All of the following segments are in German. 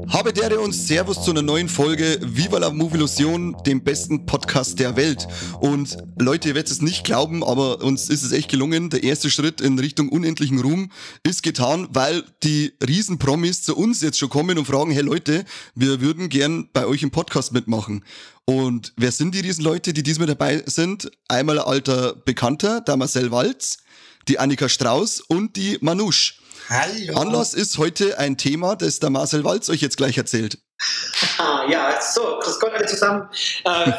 Habedere und Servus zu einer neuen Folge Viva la Movilusion, dem besten Podcast der Welt. Und Leute, ihr werdet es nicht glauben, aber uns ist es echt gelungen. Der erste Schritt in Richtung unendlichen Ruhm ist getan, weil die Riesenpromis zu uns jetzt schon kommen und fragen, hey Leute, wir würden gern bei euch im Podcast mitmachen. Und wer sind die Riesenleute, die diesmal dabei sind? Einmal ein alter Bekannter, der Marcel Walz, die Annika Strauß und die Manouche. Hallo. Anlass ist heute ein Thema, das der Marcel Walz euch jetzt gleich erzählt. Ja, so, grüß Gott alle zusammen.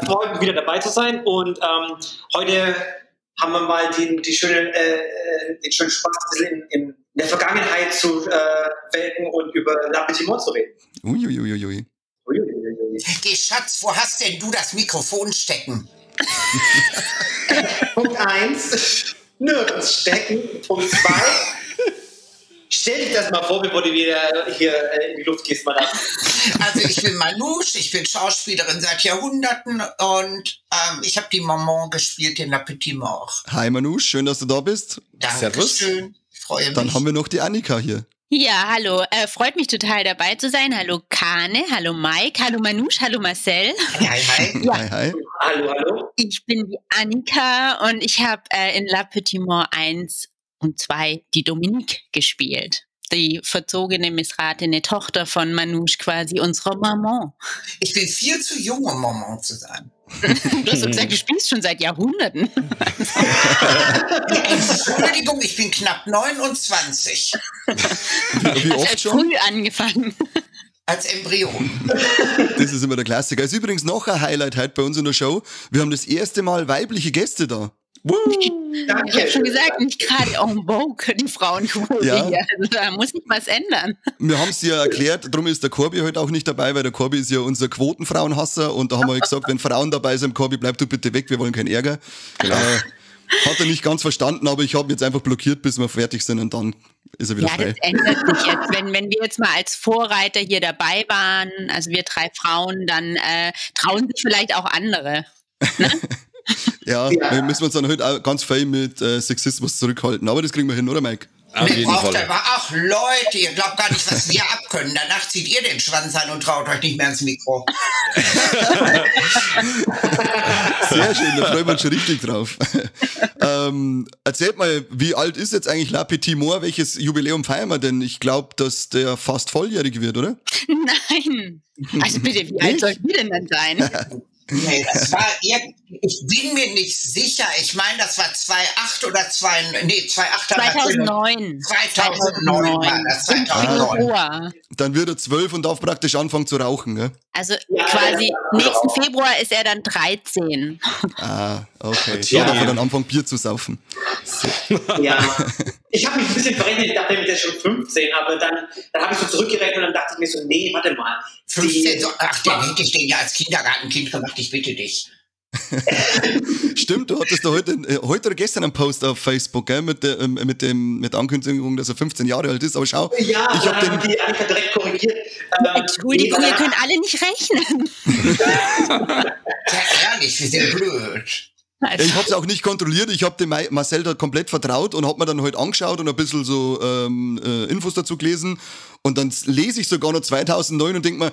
Freut mich wieder dabei zu sein und heute haben wir mal den schönen Spaß, in der Vergangenheit zu welken und über La Petite Mort zu reden. Uiuiuiui. Geh, Schatz, wo hast denn du das Mikrofon stecken? Punkt 1, nirgends stecken. Punkt 2, stell dich das mal vor, bevor du wieder hier in die Luft gehst, Madame. Also ich bin Manouche, ich bin Schauspielerin seit Jahrhunderten und ich habe die Maman gespielt in La Petite Mort. Hi Manouche, schön, dass du da bist. Dankeschön, ich freue mich. Dann haben wir noch die Annika hier. Ja, hallo, freut mich total dabei zu sein. Hallo Kane, hallo Mike, hallo Manouche, hallo Marcel. Hi, hi. Ja. Hi, hi. Hallo. Ich bin die Annika und ich habe in La Petite Mort 1 und 2 die Dominique gespielt. Die verzogene, missratene Tochter von Manouche, quasi unsere Maman. Ich bin viel zu jung, um Maman zu sein. Du hast doch gesagt, du spielst schon seit Jahrhunderten. Entschuldigung, ich bin knapp 29. Wie oft Hast schon? früh angefangen. Als Embryon. Das ist immer der Klassiker. Ist übrigens noch ein Highlight heute bei uns in der Show. Wir haben das erste Mal weibliche Gäste da. Danke. Ich habe schon gesagt, nicht gerade en vogue, die Frauenquote Ja. hier. Also da muss sich was ändern. Wir haben es ja erklärt, darum ist der Corby heute auch nicht dabei, weil der Corby ist ja unser Quotenfrauenhasser und da haben wir gesagt, wenn Frauen dabei sind, Corby, bleib du bitte weg, wir wollen keinen Ärger. Genau. Hat er nicht ganz verstanden, aber ich habe jetzt einfach blockiert, bis wir fertig sind und dann ist er wieder Ja, frei. das ändert sich jetzt. Wenn wir jetzt mal als Vorreiter hier dabei waren, also wir 3 Frauen, dann trauen sich vielleicht auch andere. Ne? Ja, wir müssen uns dann heute auch ganz fein mit Sexismus zurückhalten, aber das kriegen wir hin, oder Mike? Auf jeden Fall. Aber ach Leute, ihr glaubt gar nicht, was wir abkönnen. Danach zieht ihr den Schwanz an und traut euch nicht mehr ins Mikro. Sehr schön, da freuen wir uns schon richtig drauf. Erzählt mal, wie alt ist jetzt eigentlich La Petite Mort? Welches Jubiläum feiern wir denn? Ich glaube, dass der fast volljährig wird, oder? Nein. Also bitte, wie alt soll die denn dann sein? Nee, das war ich bin mir nicht sicher. Ich meine, das war 2008 oder 2009. 2009 war das. 2009. Februar. Dann wird er 12 und darf praktisch anfangen zu rauchen, gell? Also quasi nächsten Februar ist er dann 13. Ah, okay. Tja. Da darf er dann anfangen, Bier zu saufen. Ja. Ich habe mich ein bisschen verrechnet, ich dachte, der ist schon 15, aber dann habe ich so zurückgerechnet und dann dachte ich mir so, nee, warte mal. 15, so, ach, den hätte ich den ja als Kindergartenkind gemacht, ich bitte dich. Stimmt, du hattest da heute oder gestern einen Post auf Facebook, gell, mit der Ankündigung, dass er 15 Jahre alt ist, aber schau, Ja, ich habe den... die Annika direkt korrigiert. Entschuldigung, ihr könnt alle nicht rechnen. Ja, ehrlich, wir sind blöd. Ich habe es auch nicht kontrolliert, ich habe dem Marcel da komplett vertraut und habe mir dann heute angeschaut und ein bisschen so Infos dazu gelesen und dann lese ich sogar noch 2009 und denke mir,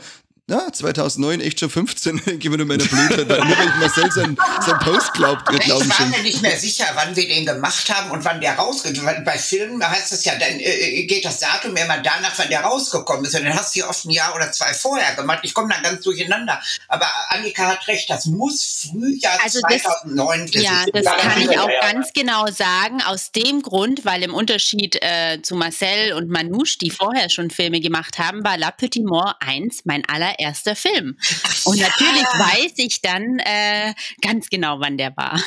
ja, 2009, echt schon 15, gehen wir nur meiner Blödheit, weil nur weil ich Marcel sein Post glauben Ich war schon. mir nicht mehr sicher, wann wir den gemacht haben und wann der rausgekommen ist. Bei Filmen heißt es ja, dann geht das Datum immer danach, wann der rausgekommen ist. Und dann hast du ja oft ein Jahr oder 2 vorher gemacht. Ich komme dann ganz durcheinander. Aber Annika hat recht, das muss Frühjahr Also 2009 gewesen Ja, sein. das kann ich auch ganz genau sagen, aus dem Grund, weil im Unterschied zu Marcel und Manouche, die vorher schon Filme gemacht haben, war La Petite Mort 1 mein allererster Film. Und natürlich weiß ich dann ganz genau, wann der war.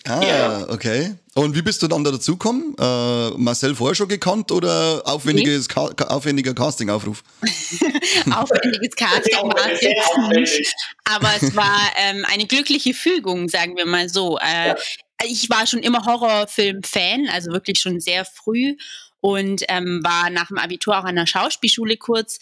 Ah, okay. Und wie bist du dann da dazugekommen? Marcel vorher schon gekannt oder aufwendiger Castingaufruf? Aufwendiges Casting war es jetzt nicht. Aber es war eine glückliche Fügung, sagen wir mal so. ich war schon immer Horrorfilm-Fan, also wirklich schon sehr früh und war nach dem Abitur auch an der Schauspielschule kurz.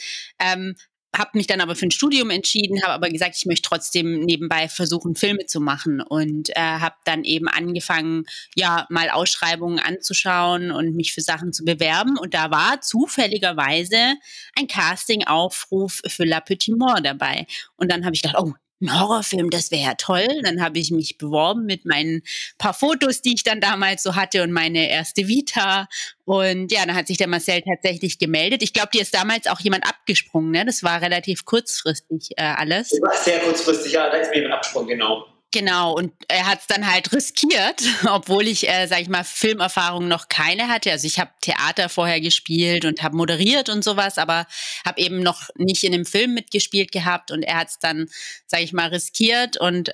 Habe mich dann aber für ein Studium entschieden, habe aber gesagt, ich möchte trotzdem nebenbei versuchen, Filme zu machen und habe dann eben angefangen, ja, mal Ausschreibungen anzuschauen und mich für Sachen zu bewerben. Und da war zufälligerweise ein Casting-Aufruf für La Petite Mort dabei. Und dann habe ich gedacht, oh, ein Horrorfilm, das wäre ja toll. Dann habe ich mich beworben mit meinen paar Fotos, die ich dann damals so hatte und meine erste Vita. Und ja, dann hat sich der Marcel tatsächlich gemeldet. Ich glaube, dir ist damals auch jemand abgesprungen, ne? Das war relativ kurzfristig alles. Das war sehr kurzfristig, ja, da ist mir jemand abgesprungen, genau. Genau, und er hat es dann halt riskiert, obwohl ich, sag ich mal, Filmerfahrung noch keine hatte. Also ich habe Theater vorher gespielt und habe moderiert und sowas, aber habe eben noch nicht in einem Film mitgespielt gehabt und er hat es dann, sag ich mal, riskiert und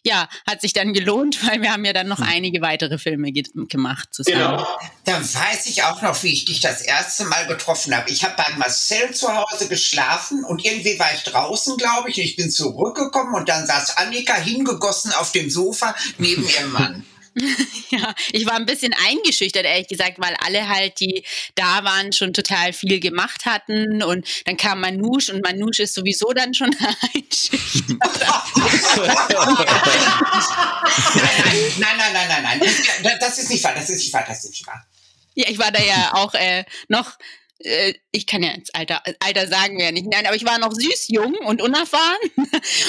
ja, hat sich dann gelohnt, weil wir haben ja dann noch einige weitere Filme gemacht zusammen. Genau. Dann weiß ich auch noch, wie ich dich das erste Mal getroffen habe. Ich habe bei Marcel zu Hause geschlafen und irgendwie war ich draußen, glaube ich, und ich bin zurückgekommen und dann saß Annika hingegossen auf dem Sofa neben ihrem Mann. Ja, ich war ein bisschen eingeschüchtert, ehrlich gesagt, weil alle halt, die da waren, schon total viel gemacht hatten und dann kam Manouche und Manouche ist sowieso dann schon einschüchtert. Nein. Das ist nicht wahr, das ist nicht wahr. Ja, ich war da ja auch noch, ich kann ja jetzt Alter sagen wir ja nicht, nein, aber ich war noch süß, jung und unerfahren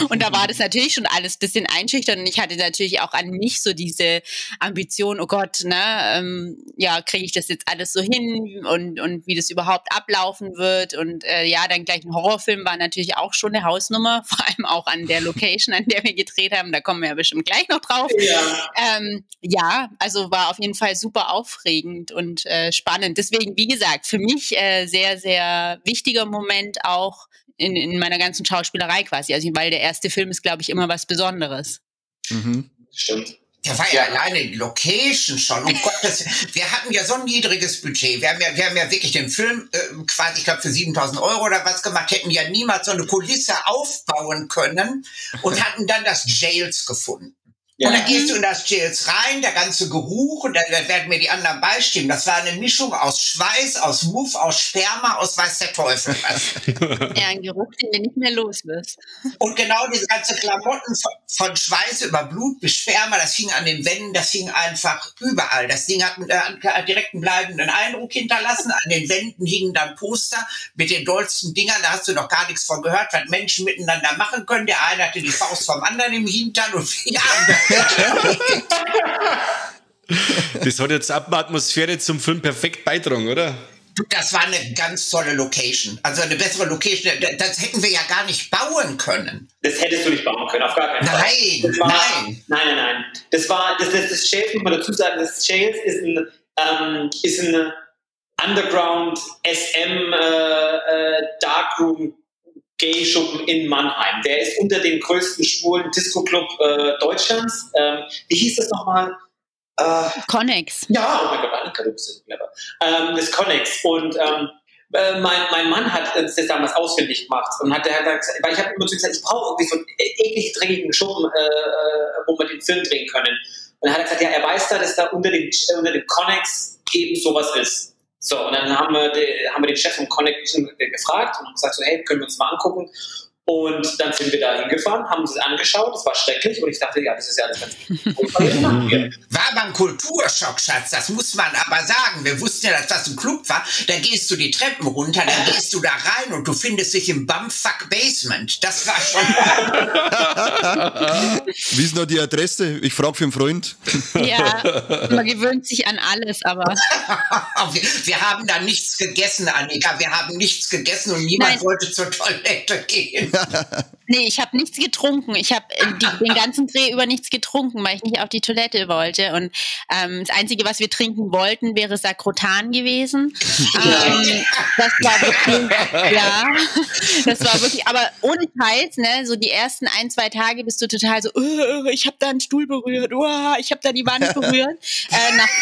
und da war das natürlich schon alles ein bisschen einschüchternd und ich hatte natürlich auch an mich so diese Ambition, oh Gott, ne, ja, kriege ich das jetzt alles so hin und wie das überhaupt ablaufen wird und ja, dann gleich ein Horrorfilm war natürlich auch schon eine Hausnummer, vor allem auch an der Location, an der wir gedreht haben, da kommen wir ja bestimmt gleich noch drauf. Ja, ja, also war auf jeden Fall super aufregend und spannend, deswegen, wie gesagt, für mich sehr, sehr wichtiger Moment auch in meiner ganzen Schauspielerei quasi. Also, weil der erste Film ist, glaube ich, immer was Besonderes. Mhm. Stimmt. Da war ja alleine die Location schon. Um Gottes, wir hatten ja so ein niedriges Budget. Wir haben ja wirklich den Film quasi, ich glaube, für 7.000 € oder was gemacht, hätten ja niemals so eine Kulisse aufbauen können und hatten dann das Jails gefunden. Ja. Und dann gehst du in das Jails rein, der ganze Geruch, und da werden mir die anderen beistimmen. Das war eine Mischung aus Schweiß, aus Muff, aus Sperma, aus weiß der Teufel was. Ja, ein Geruch, den du nicht mehr los wirst. Und genau diese ganze Klamotten von Schweiß über Blut bis Sperma, das hing an den Wänden, das hing einfach überall. Das Ding hat direkt einen bleibenden Eindruck hinterlassen. An den Wänden hingen dann Poster mit den dollsten Dingern, da hast du noch gar nichts von gehört, was Menschen miteinander machen können. Der eine hatte die Faust vom anderen im Hintern und wir haben das hat jetzt ab der Atmosphäre zum Film perfekt beitragen, oder? Das war eine ganz tolle Location. Also eine bessere Location. Das hätten wir ja gar nicht bauen können. Das hättest du nicht bauen können, auf gar keinen Fall. Nein. Das Jails, muss man dazu sagen, das Jails ist ein Underground SM Darkroom Gay-Schuppen in Mannheim. Der ist unter den größten schwulen Disco-Club Deutschlands. Wie hieß das nochmal? Connex. Ja, oh mein Gott, Annika, du bist clever. Das Connex. Und mein Mann hat das damals ausfindig gemacht und hat gesagt, weil ich habe immer so gesagt, ich brauche irgendwie so einen eklig dreckigen Schuppen, wo wir den Film drehen können. Und dann hat er gesagt, ja, er weiß da, dass da unter dem Connex eben sowas ist. So, und dann haben wir den Chef vom Connection gefragt und haben gesagt, so, hey, können wir uns mal angucken? Und dann sind wir da hingefahren, haben uns das angeschaut, das war schrecklich und ich dachte, ja, das ist ja alles ganz War aber ein Kulturschock, Schatz, das muss man aber sagen. Wir wussten ja, dass das ein Club war. Dann gehst du die Treppen runter, dann gehst du da rein und du findest dich im Bumfuck Basement. Das war schon... Wie ist noch die Adresse? Ich frage für einen Freund. Ja, man gewöhnt sich an alles, aber... wir haben da nichts gegessen, Annika. Wir haben nichts gegessen und niemand wollte zur Toilette gehen. Nee, ich habe nichts getrunken. Ich habe den ganzen Dreh über nichts getrunken, weil ich nicht auf die Toilette wollte. Und das Einzige, was wir trinken wollten, wäre Sakrotan gewesen. Das war wirklich, ja, das war wirklich, aber ohne Scheiß, ne, so die ersten 1-2 Tage bist du total so, ich habe da einen Stuhl berührt, ich habe da die Wand berührt.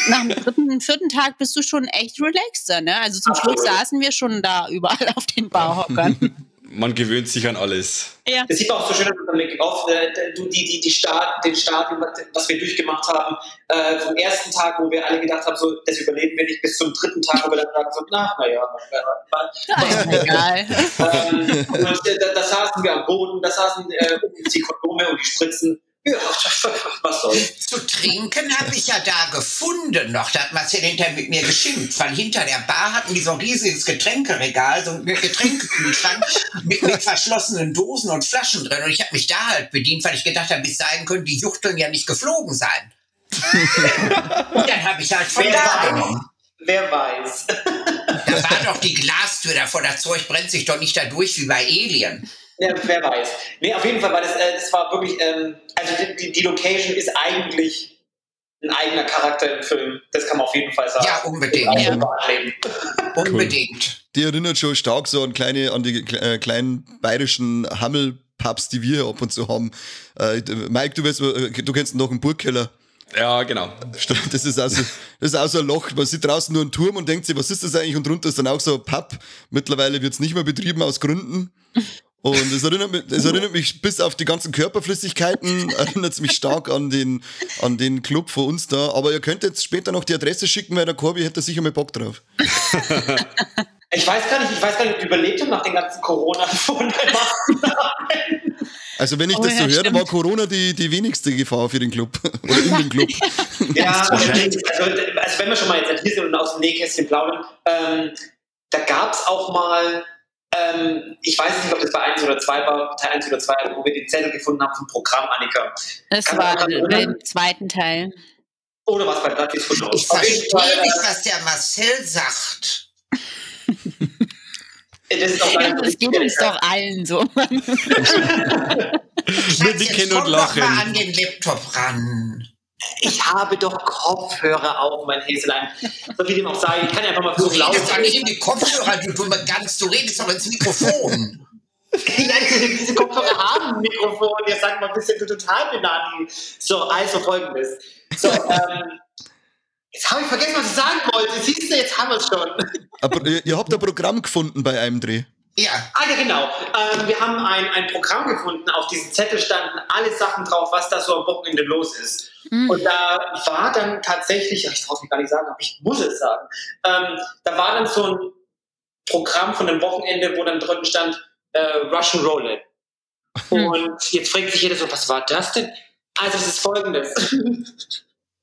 Nach dem 4. Tag bist du schon echt relaxter, ne? Also zum Schluss saßen wir schon da überall auf den Barhockern. man gewöhnt sich an alles. Ja. Das sieht man auch so schön an unserem Make-off, den Start, was wir durchgemacht haben, vom ersten Tag, wo wir alle gedacht haben, so, das überleben wir nicht, bis zum dritten Tag, wo wir dann sagen, so, Egal. Da saßen wir am Boden, da saßen die Kondome und die Spritzen. Ja, was soll's. Zu trinken habe ich ja da gefunden noch. Da hat Marcel hinterher mit mir geschimpft, weil hinter der Bar hatten die so ein riesiges Getränkeregal, so ein Getränkekühlschrank mit verschlossenen Dosen und Flaschen drin. Und ich habe mich da halt bedient, weil ich gedacht habe, bis dahin können die Juchteln ja nicht geflogen sein. Und dann habe ich halt von da genommen. Wer weiß. Da war doch die Glastür davor, das Zeug brennt sich doch nicht da durch wie bei Alien. Ja, wer weiß. Nee, auf jeden Fall war das war wirklich, also die Location ist eigentlich ein eigener Charakter im Film. Das kann man auf jeden Fall sagen. Ja, unbedingt. Ja. Unbedingt. Die erinnert schon stark so an die kleinen bayerischen Hammelpubs, die wir hier ab und zu haben. Mike, du kennst noch einen Burgkeller. Ja, genau. Das ist auch so ein Loch. Man sieht draußen nur einen Turm und denkt sich, was ist das eigentlich? Und drunter ist dann auch so ein Pub. Mittlerweile wird es nicht mehr betrieben aus Gründen. Und es erinnert mich bis auf die ganzen Körperflüssigkeiten, erinnert es mich stark an den Club von uns da. Aber ihr könnt jetzt später noch die Adresse schicken, weil der Corby hätte sicher mal Bock drauf. Ich weiß gar nicht, ob die überlebt haben nach den ganzen Corona von der Maßnahmen. Also wenn ich das so höre, war Corona die wenigste Gefahr für den Club. Oder in den Club. Ja, also wenn wir schon mal jetzt hier sind und aus dem Nähkästchen plaudern, da gab es auch mal, ich weiß nicht, ob das bei 1 oder 2 war, Teil 1 oder 2, wo wir den Zettel gefunden haben vom Programm, Annika. Das war im zweiten Teil. Oder was bei Plattis von Ich verstehe nicht, was der Marcel sagt. Das geht uns doch allen so. Wir nicken und lachen. Komm doch mal an den Laptop ran. Ich habe doch Kopfhörer auf, mein Häselein. So wie dem auch sagen, ich kann ja einfach mal Du so laut redest doch nicht in die Kopfhörer, du dumme Gans, du redest doch ins Mikrofon. Diese Kopfhörer haben ein Mikrofon, jetzt sagen wir ein bisschen total benannt. So, also folgendes. So, jetzt habe ich vergessen, was ich sagen wollte. Siehst du, jetzt haben wir es schon. Aber ihr habt ein Programm gefunden bei einem Dreh. Ja. Ja, genau. Wir haben ein Programm gefunden, auf diesem Zettel standen alle Sachen drauf, was da so am Wochenende los ist. Und da war dann tatsächlich, ich traue es mir gar nicht sagen, aber ich muss es sagen, da war dann so ein Programm von einem Wochenende, wo dann drin stand, Russian Roulette. Und jetzt fragt sich jeder so, was war das denn? Also es ist Folgendes.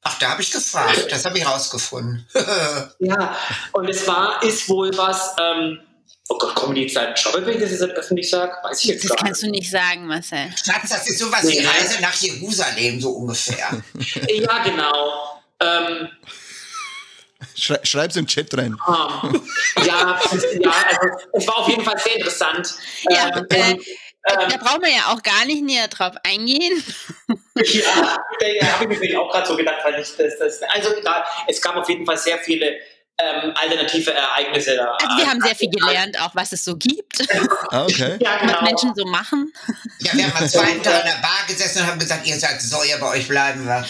Ach, da habe ich gefragt, das habe ich rausgefunden. Ja, und ist wohl was, oh Gott, kommen die jetzt einen Shoppen, wenn ich das jetzt öffentlich sage? Weiß ich jetzt Das gar nicht. kannst du nicht sagen, Marcel. Schatz, das ist sowas wie Reise nach Jerusalem, so ungefähr. Ja, genau. Schreib's im Chat rein. Ja, also es war auf jeden Fall sehr interessant. Ja, da brauchen wir ja auch gar nicht näher drauf eingehen. Ja, habe ich mir nämlich auch gerade so gedacht, weil also egal, es gab auf jeden Fall sehr viele alternative Ereignisse da. Also wir haben sehr viel gelernt, auch was es so gibt, Okay. Ja, genau. was Menschen so machen. Ja, wir haben am zweiten Tag an der Bar gesessen und haben gesagt, ihr seid Säuer, bei euch bleiben wir.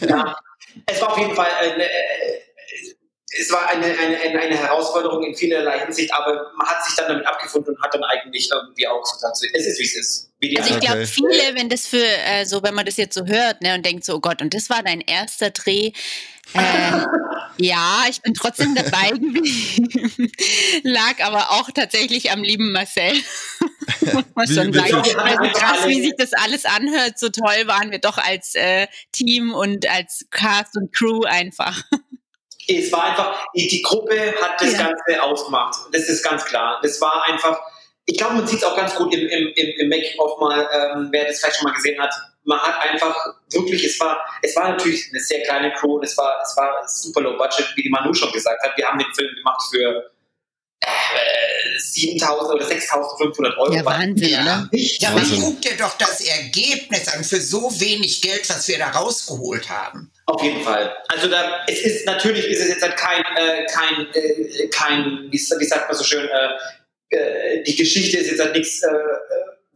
Ja, es war auf jeden Fall es war eine Herausforderung in vielerlei Hinsicht, aber man hat sich dann damit abgefunden und hat dann eigentlich irgendwie auch gesagt, es ist, wie es ist. Also ich glaube, viele, wenn das wenn man das jetzt so hört, ne, und denkt so, oh Gott, und das war dein erster Dreh, ja, ich bin trotzdem dabei gewesen, lag aber auch tatsächlich am lieben Marcel, muss man schon sagen. Also krass, wie sich das alles anhört, so toll waren wir doch als Team und als Cast und Crew einfach. Es war einfach, die Gruppe hat das Ganze ausgemacht. Das ist ganz klar. Das war einfach, ich glaube, man sieht es auch ganz gut im Making-of mal, wer das vielleicht schon mal gesehen hat. Man hat einfach wirklich, es war natürlich eine sehr kleine Crew und es war super low budget, wie die Manu schon gesagt hat. Wir haben den Film gemacht für 7.000 oder 6.500 Euro. Ja, Wahnsinn, oder? Ja, aber guck dir doch das Ergebnis an für so wenig Geld, was wir da rausgeholt haben. Auf jeden Fall. Also natürlich ist es jetzt halt kein wie sagt man so schön, die Geschichte ist jetzt halt nichts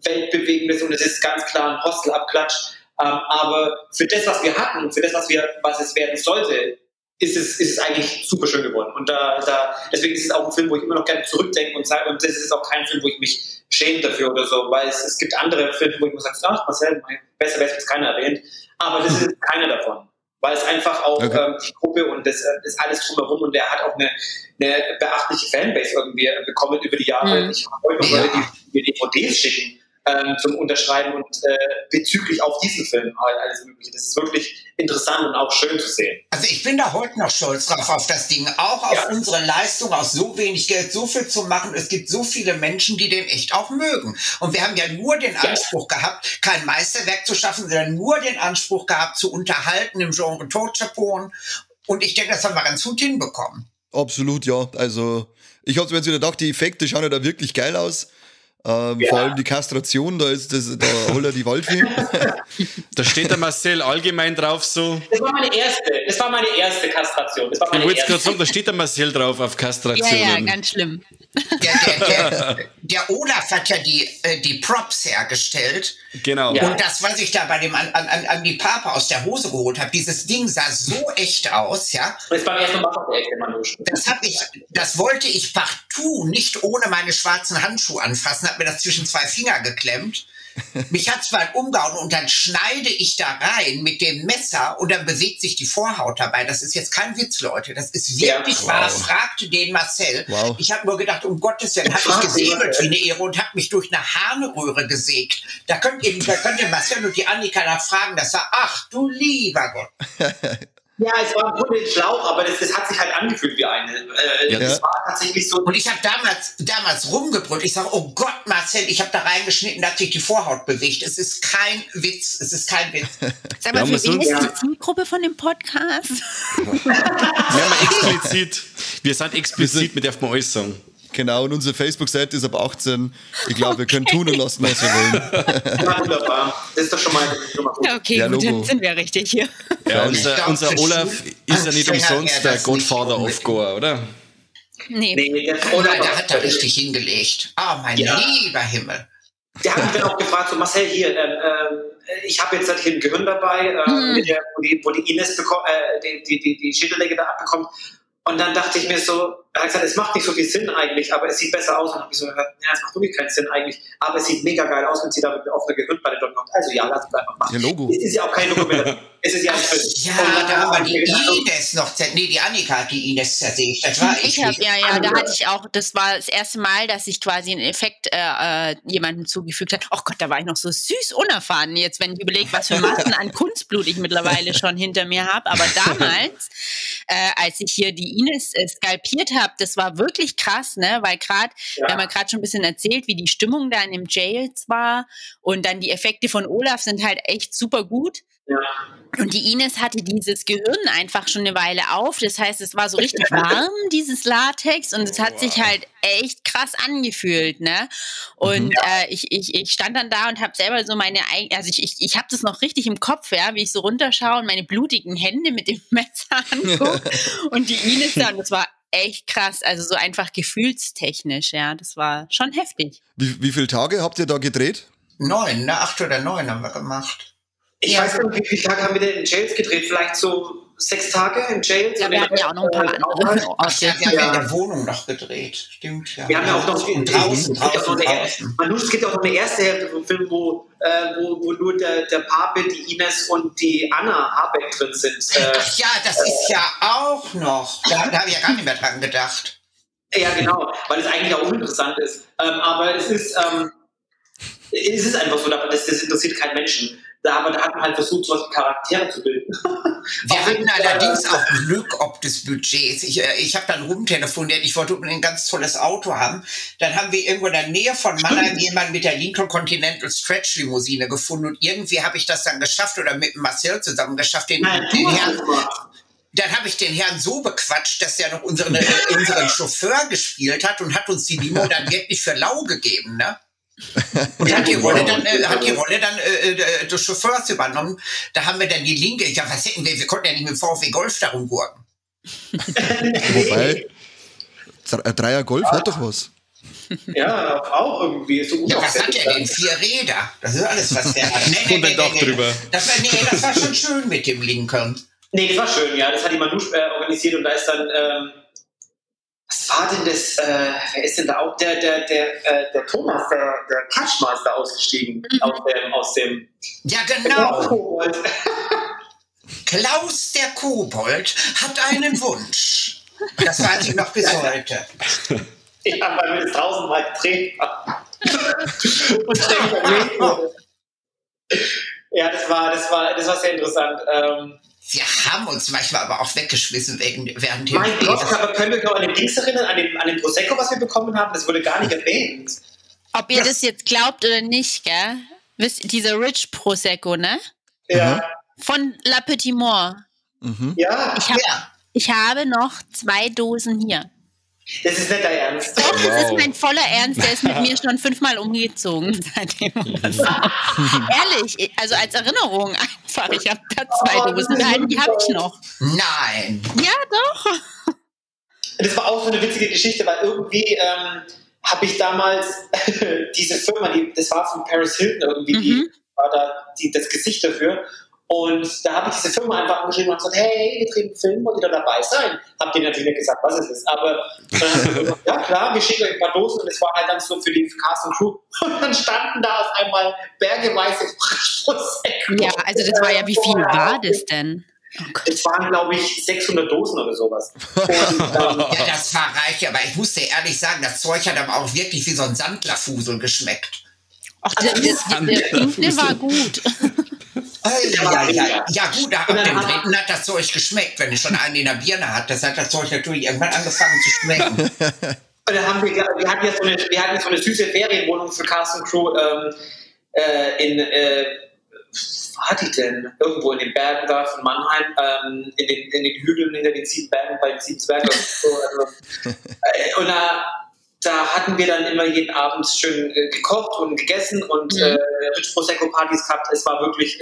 Weltbewegendes und es ist ganz klar ein Hostelabklatsch. Aber für das, was wir hatten und für das, was es werden sollte, ist es eigentlich super schön geworden. Und deswegen ist es auch ein Film, wo ich immer noch gerne zurückdenke und sage, und das ist auch kein Film, wo ich mich schäme dafür oder so, weil es gibt andere Filme, wo ich mir sage, ach Marcel, besser wäre es jetzt keiner erwähnt, aber das ist keiner davon. Weil es einfach auch die Gruppe und das alles drumherum und der hat auch eine beachtliche Fanbase irgendwie bekommen über die Jahre. Ich habe heute noch Leute, die mir DVDs schicken zum Unterschreiben und bezüglich auf diesen Film halt alles Mögliche. Das ist wirklich interessant und auch schön zu sehen. Also ich bin da heute noch stolz drauf auf das Ding, auch auf unsere Leistung, aus so wenig Geld so viel zu machen. Es gibt so viele Menschen, die den echt auch mögen. Und wir haben ja nur den Anspruch gehabt, kein Meisterwerk zu schaffen, sondern nur den Anspruch gehabt, zu unterhalten im Genre Torture Porn. Und ich denke, das haben wir ganz gut hinbekommen. Absolut, ja. Also ich habe mir jetzt wieder gedacht, die Effekte schauen ja da wirklich geil aus. Vor allem die Kastration, da holt er die Waldfee. Da steht der Marcel allgemein drauf so. Das war meine erste Kastration. Ich wollte gerade sagen, da steht der Marcel drauf auf Kastration. Ja, ganz schlimm. Der Olaf hat ja die Props hergestellt. Genau. Ja. Und das, was ich da bei dem an die Papa aus der Hose geholt habe, dieses Ding sah so echt aus, ja. Und jetzt beim ersten Mal auf der echte Manusch. Das wollte ich partout nicht ohne meine schwarzen Handschuhe anfassen, habe mir das zwischen zwei Finger geklemmt. Mich hat's bald umgehauen und dann schneide ich da rein mit dem Messer und dann bewegt sich die Vorhaut dabei. Das ist jetzt kein Witz, Leute. Das ist wirklich wahr. Fragte den Marcel. Wow. Ich habe nur gedacht, um Gottes Willen, habe ich gesäbelt wie eine Ehre und habe mich durch eine Harnröhre gesägt. Da könnt ihr Marcel und die Annika nach fragen. Das war, ach du lieber Gott. Ja, es war im Grunde ein Schlauch, aber das hat sich halt angefühlt wie eine. Das war tatsächlich so. Und ich habe damals rumgebrüllt. Ich sage, oh Gott, Marcel, ich habe da reingeschnitten, da hat sich die Vorhaut bewegt. Es ist kein Witz. Es ist kein Witz. Sag mal, für wen ist die Zielgruppe von dem Podcast? Wir sind explizit, mit darf man alles sagen. Genau, und unsere Facebook-Seite ist ab 18. Ich glaube, wir können tun und lassen, was wir wollen. Ja, wunderbar. Das ist doch schon mal gut. Okay, ja, gut, dann sind wir richtig hier. Ja, unser Olaf ist ja nicht umsonst der Godfather of Gore, oder? Nee. Der hat da richtig hingelegt. Oh, mein lieber Himmel. Der hat mich dann auch gefragt, so Marcel, hier, ich habe jetzt hier ein Gehirn dabei, wo die Ines die Schädeldecke da abbekommt. Und dann dachte ich mir so, er hat gesagt, es macht nicht so viel Sinn eigentlich, aber es sieht besser aus. Und dann habe ich so gesagt, ja, es macht wirklich keinen Sinn eigentlich, aber es sieht mega geil aus, wenn sie da mit auf eine Gehirnplatte dort kommt. Also ja, lass es einfach machen. Ihr Logo. Es ist ja auch kein Dokument. Es ist ja ein Film. Ja, da haben wir die Ines noch, die Annika hat die Ines zersägt. Das war da hatte ich auch, das war das erste Mal, dass ich quasi einen Effekt jemandem zugefügt habe. Oh Gott, da war ich noch so süß unerfahren. Jetzt, wenn ich überlege, was für Massen an Kunstblut ich mittlerweile schon hinter mir habe. Aber damals, als ich hier die Ines skalpiert habe, das war wirklich krass, ne? Weil wir haben ja gerade schon ein bisschen erzählt, wie die Stimmung da in dem Jails war. Und dann die Effekte von Olaf sind halt echt super gut. Ja. Und die Ines hatte dieses Gehirn einfach schon eine Weile auf. Das heißt, es war so richtig warm, dieses Latex. Und es hat sich halt echt krass angefühlt, ne? Und ich stand dann da und habe selber so ich habe das noch richtig im Kopf, ja, wie ich so runterschaue und meine blutigen Hände mit dem Messer angucke. Und die Ines da, und das war echt krass. Also so einfach gefühlstechnisch, ja. Das war schon heftig. Wie viele Tage habt ihr da gedreht? 9, 8 oder 9 haben wir gemacht. Ich weiß nicht, wie viele Tage haben wir denn in Jails gedreht? Vielleicht so 6 Tage in Jails? Ja, wir hatten ja auch noch ein paar andere. Wir haben ja in der Wohnung noch gedreht. Stimmt, ja. Wir haben ja auch noch draußen. Es gibt auch noch eine erste Hälfte vom Film, wo nur der Pape, die Ines und die Anna Habeck drin sind. Ach ja, das ist ja auch noch. Da habe ich ja gar nicht mehr dran gedacht. Ja, genau, weil es eigentlich auch uninteressant ist. Aber es ist einfach so, das interessiert keinen Menschen. Aber da hat man halt versucht, so Charaktere zu bilden. Wir hatten allerdings auch Glück ob des Budgets. Ich habe dann rumtelefoniert, ich wollte ein ganz tolles Auto haben. Dann haben wir irgendwo in der Nähe von Mannheim jemanden mit der Lincoln Continental Stretch Limousine gefunden und irgendwie habe ich das dann geschafft oder mit Marcel zusammen geschafft, den Herrn. Dann habe ich den Herrn so bequatscht, dass er noch unseren Chauffeur gespielt hat und hat uns die Limo dann wirklich für lau gegeben, ne? Und hat die Rolle dann des Chauffeurs übernommen. Da haben wir dann die linke, was hätten wir konnten ja nicht mit dem VfW Golf darum gurken. Wobei, Dreier Golf hat doch was. Ja, auch irgendwie. So ja, was hat der denn? 4 Räder. Das ist alles, was der hat. Und ein Dach drüber. Das war schon schön mit dem Lincoln. Nee, das war schön, ja. Das hat die Manouche organisiert und da ist dann, was war denn das, wer ist denn da auch, der Thomas, der Catchmaster ausgestiegen aus dem Ja, genau. Klaus der Kobold hat einen Wunsch. Das weiß ich noch bis heute. Ja, weil wir das 1000-mal gedreht haben. Und ja, das war sehr interessant. Wir haben uns manchmal aber auch weggeschmissen während dem Mein Gott, aber können wir noch an den Dings erinnern, an den Prosecco, was wir bekommen haben? Das wurde gar nicht erwähnt. Ob ihr das jetzt glaubt oder nicht, gell? Wisst, dieser Rich Prosecco, ne? Ja. Von La Petite Mort. Mhm. Ja. Ich habe noch 2 Dosen hier. Das ist nicht dein Ernst. Doch, das ist mein voller Ernst. Der ist mit mir schon 5-mal umgezogen seitdem. Ehrlich, also als Erinnerung einfach. Ich habe da 2 Dosen gehalten, die habe ich noch. Nein. Ja, doch. Das war auch so eine witzige Geschichte, weil irgendwie habe ich damals diese Firma, das war von Paris Hilton irgendwie, die war da das Gesicht dafür. Und da habe ich diese Firma einfach angeschrieben und gesagt, hey, wir drehen einen Film, wollt ihr da dabei sein? Habt ihr natürlich nicht gesagt, was es ist. Aber dann haben wir gesagt, ja klar, wir schicken euch ein paar Dosen. Und es war halt dann so für die Cast und Crew. Und dann standen da auf einmal bergeweise Prosecco. Ja, also das war ja, wie viel war das denn? Oh Gott. Es waren, glaube ich, 600 Dosen oder sowas. Und, Ja, das war reich, aber ich muss dir ehrlich sagen, das Zeug hat aber auch wirklich wie so ein Sandlerfusel geschmeckt. Ach, der Pinkle war gut. Ja gut, ab dem dritten hat das Zeug geschmeckt, wenn ich schon einen in der Birne hatte. Das hat das Zeug natürlich irgendwann angefangen zu schmecken. Und dann wir hatten so eine süße Ferienwohnung für Cast und Crew in wo war die denn? Irgendwo in den Bergen da von Mannheim, in den Hügeln hinter den 7 Bergen bei den 7 Zwergen. Und da hatten wir dann immer jeden Abend schön gekocht und gegessen und Rich Prosecco Partys gehabt. Es war wirklich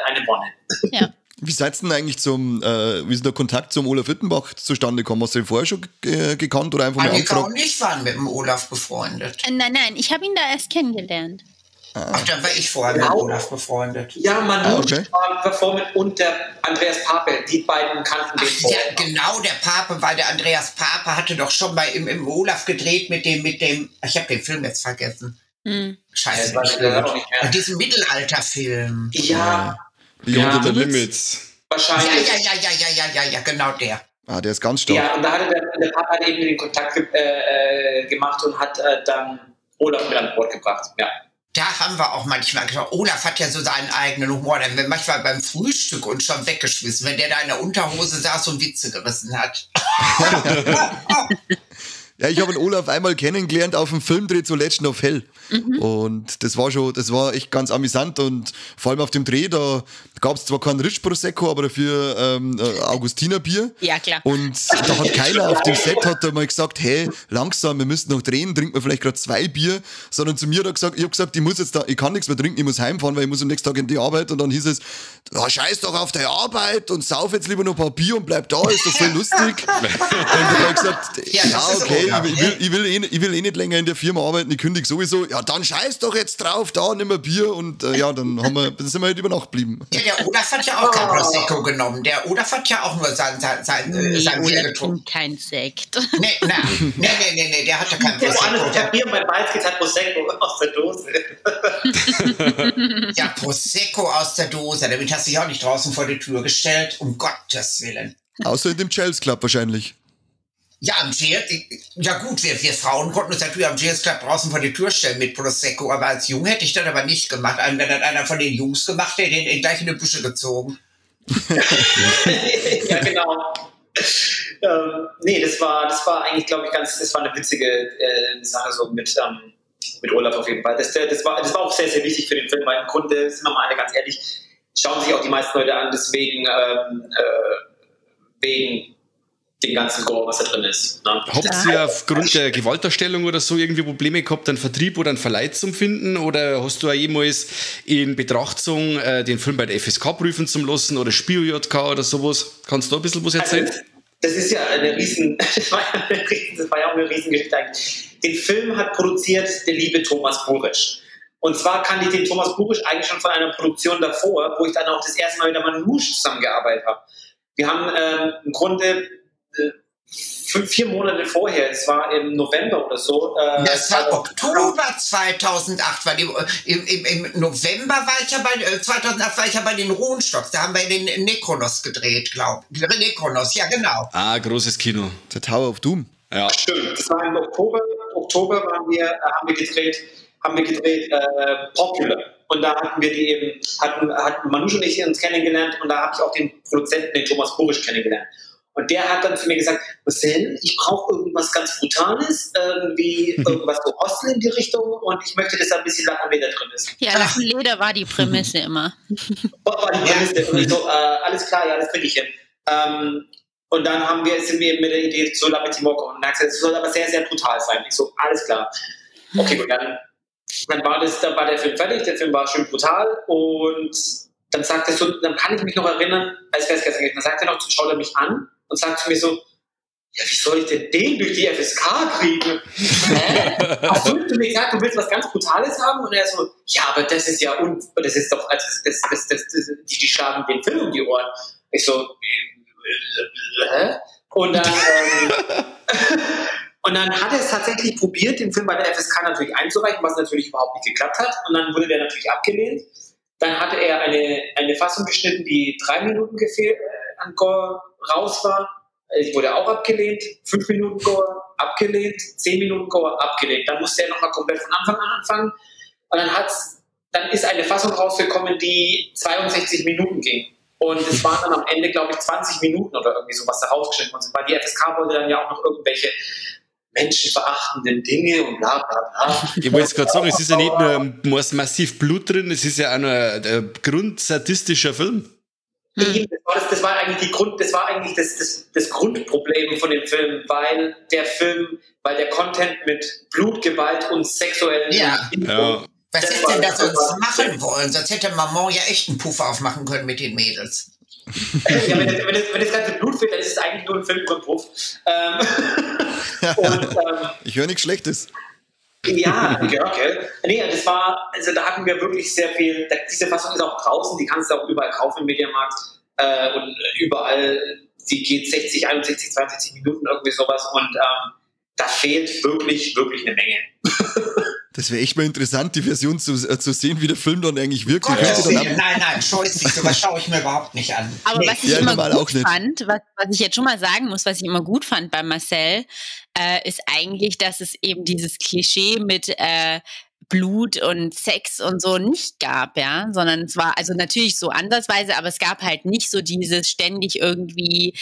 eine Wonne. Ja. Wie seid ihr denn eigentlich wie ist der Kontakt zum Olaf Wittenbach zustande gekommen? Hast du ihn vorher schon gekannt oder einfach mal Annika angefragt? und ich waren mit dem Olaf befreundet. Nein, ich habe ihn da erst kennengelernt. Ach, dann war ich vorher mit Olaf befreundet. Ja, Manouche war befreundet und der Andreas Pape, die beiden kannten den vorher. Ja, genau, der Pape, weil der Andreas Pape hatte doch schon mal im Olaf gedreht mit dem, ich habe den Film jetzt vergessen. Scheiße, mit diesem Mittelalterfilm. Ja. Beyond the Limits. Wahrscheinlich. Ja, genau der. Ah, der ist ganz stark. Ja, und da hatte der Pape eben den Kontakt gemacht und hat dann Olaf mit an Bord gebracht, ja. Da haben wir auch manchmal gesagt, Olaf hat ja so seinen eigenen Humor, dann wird manchmal beim Frühstück uns schon weggeschmissen, wenn der da in der Unterhose saß und Witze gerissen hat. Ja, ich habe den Olaf einmal kennengelernt auf dem Filmdreh zu Legend of Hell. Und das war echt ganz amüsant und vor allem auf dem Dreh, da gab es zwar keinen Rich Prosecco, aber dafür Augustinerbier. Ja, klar. Und da hat keiner auf dem Set hat da mal gesagt, hey, langsam, wir müssen noch drehen, trinkt man vielleicht gerade 2 Bier, sondern zu mir hat er gesagt, ich habe gesagt, ich kann nichts mehr trinken, ich muss heimfahren, weil ich muss am nächsten Tag in die Arbeit. Und dann hieß es, scheiß doch auf der Arbeit und sauf jetzt lieber noch ein paar Bier und bleib da, ist doch voll lustig. Und dann habe ich gesagt, ja okay, ich will eh nicht länger in der Firma arbeiten, ich kündige sowieso. Ja, dann scheiß doch jetzt drauf, da nimm ein Bier. Und dann sind wir halt über Nacht geblieben. Ja, der Olaf hat ja auch kein Prosecco genommen. Der Olaf hat ja auch nur sein Bier getrunken. Kein Sekt. Nee, der hatte kein Prosecco. Ich habe Bier und mein Balzkit hat Prosecco aus der Dose. Ja, Prosecco aus der Dose. Damit hast du dich auch nicht draußen vor die Tür gestellt. Um Gottes Willen. Außer in dem Chels Club wahrscheinlich. Ja, ja gut, wir Frauen konnten uns natürlich am Jazz Club draußen vor die Tür stellen mit Prosecco, aber als Junge hätte ich das aber nicht gemacht. Wenn das einer von den Jungs gemacht hätte, hätte ihn gleich in die Büsche gezogen. Ja, genau. Nee, das war eigentlich, glaube ich, das war eine witzige Sache so mit Olaf auf jeden Fall. Das war auch sehr, sehr wichtig für den Film, weil im Grunde, sind wir mal alle ganz ehrlich, schauen sich auch die meisten Leute an, deswegen wegen den ganzen Gore, was da drin ist. Ne? Habt ihr aufgrund der Gewaltdarstellung oder so irgendwie Probleme gehabt, einen Vertrieb oder einen Verleih zu finden? Oder hast du auch jemals in Betracht gezogen, den Film bei der FSK prüfen zu lassen oder Spio-JK oder sowas? Kannst du da ein bisschen was erzählen? Also, das ist ja das war ja auch eine Riesengeschichte eigentlich. Den Film hat produziert der liebe Thomas Burisch. Und zwar kannte ich den Thomas Burisch eigentlich schon von einer Produktion davor, wo ich dann auch das erste Mal mit der Manouche zusammengearbeitet habe. Wir haben im Grunde 4 Monate vorher, es war im November oder so. Das war Oktober 2008. Im November war ich ja 2008 war ich ja bei den Ruhenstocks. Da haben wir den Necronos gedreht, glaube ich. Necronos, ja genau. Ah, großes Kino. Der Tower of Doom. Ja. Stimmt, das war im Oktober. Oktober haben wir gedreht Popular. Und da hatten wir hatten Manouche und ich uns kennengelernt und da habe ich auch den Produzenten, den Thomas Burisch, kennengelernt. Und der hat dann zu mir gesagt, Marcel, ich brauche irgendwas ganz Brutales, irgendwie irgendwas so Hostel in die Richtung und ich möchte, dass da ein bisschen Lack und Leder drin ist. Ja, Lack und Leder war die Prämisse immer. War die Prämisse. Und ich so, alles klar, ja, das kriege ich hin. Und dann sind wir mit der Idee zu La Petite Mort gekommen und gesagt, es soll aber sehr, sehr brutal sein. Ich so, alles klar. Okay, gut, dann war der Film fertig, der Film war schön brutal und dann sagt er so, dann kann ich mich noch erinnern, dann sagt er noch, schaut er mich an und sagt zu mir so, ja, wie soll ich denn den durch die FSK kriegen? Hast du mir gesagt, du willst was ganz Brutales haben? Und er so, ja, aber das ist ja, das ist doch, also die schlagen den Film um die Ohren. Ich so, und dann, und dann hat er es tatsächlich probiert, den Film bei der FSK natürlich einzureichen, was natürlich überhaupt nicht geklappt hat. Und dann wurde der natürlich abgelehnt. Dann hatte er eine Fassung geschnitten, die 3 Minuten an Gore raus war. Die wurde auch abgelehnt. 5 Minuten Gore abgelehnt. 10 Minuten Gore abgelehnt. Dann musste er nochmal komplett von Anfang an anfangen. Und dann ist eine Fassung rausgekommen, die 62 Minuten ging. Und es waren dann am Ende, glaube ich, 20 Minuten oder irgendwie sowas da rausgeschnitten. Weil die FSK wollte dann ja auch noch irgendwelche menschenverachtenden Dinge und bla bla bla. Ich wollte jetzt gerade sagen, es ist ja nicht nur massiv Blut drin, es ist ja auch noch ein grundsadistischer Film. Das war eigentlich das Grundproblem von dem Film, weil der Content mit Blut, Gewalt und sexuellen Was hätte denn das sonst machen wollen? Sonst hätte Maman ja echt einen Puff aufmachen können mit den Mädels. Ja, wenn das ganze Blut fehlt, dann ist es eigentlich nur ein Film über einen Puff. Ich höre nichts Schlechtes. Ja, okay. Nee, da hatten wir wirklich sehr viel. Diese Fassung ist auch draußen, die kannst du auch überall kaufen im Mediamarkt. Und überall, die geht 60, 61, 62 Minuten, irgendwie sowas. Und da fehlt wirklich, wirklich eine Menge. Das wäre echt mal interessant, die Version zu sehen, wie der Film dann eigentlich wirkt. Nein, scheußlich, sowas schaue ich mir überhaupt nicht an. Aber was ich immer gut fand, was ich jetzt schon mal sagen muss, was ich immer gut fand bei Marcel, ist eigentlich, dass es eben dieses Klischee mit Blut und Sex und so nicht gab, ja, sondern es war also natürlich so andersweise, aber es gab halt nicht so dieses ständig irgendwie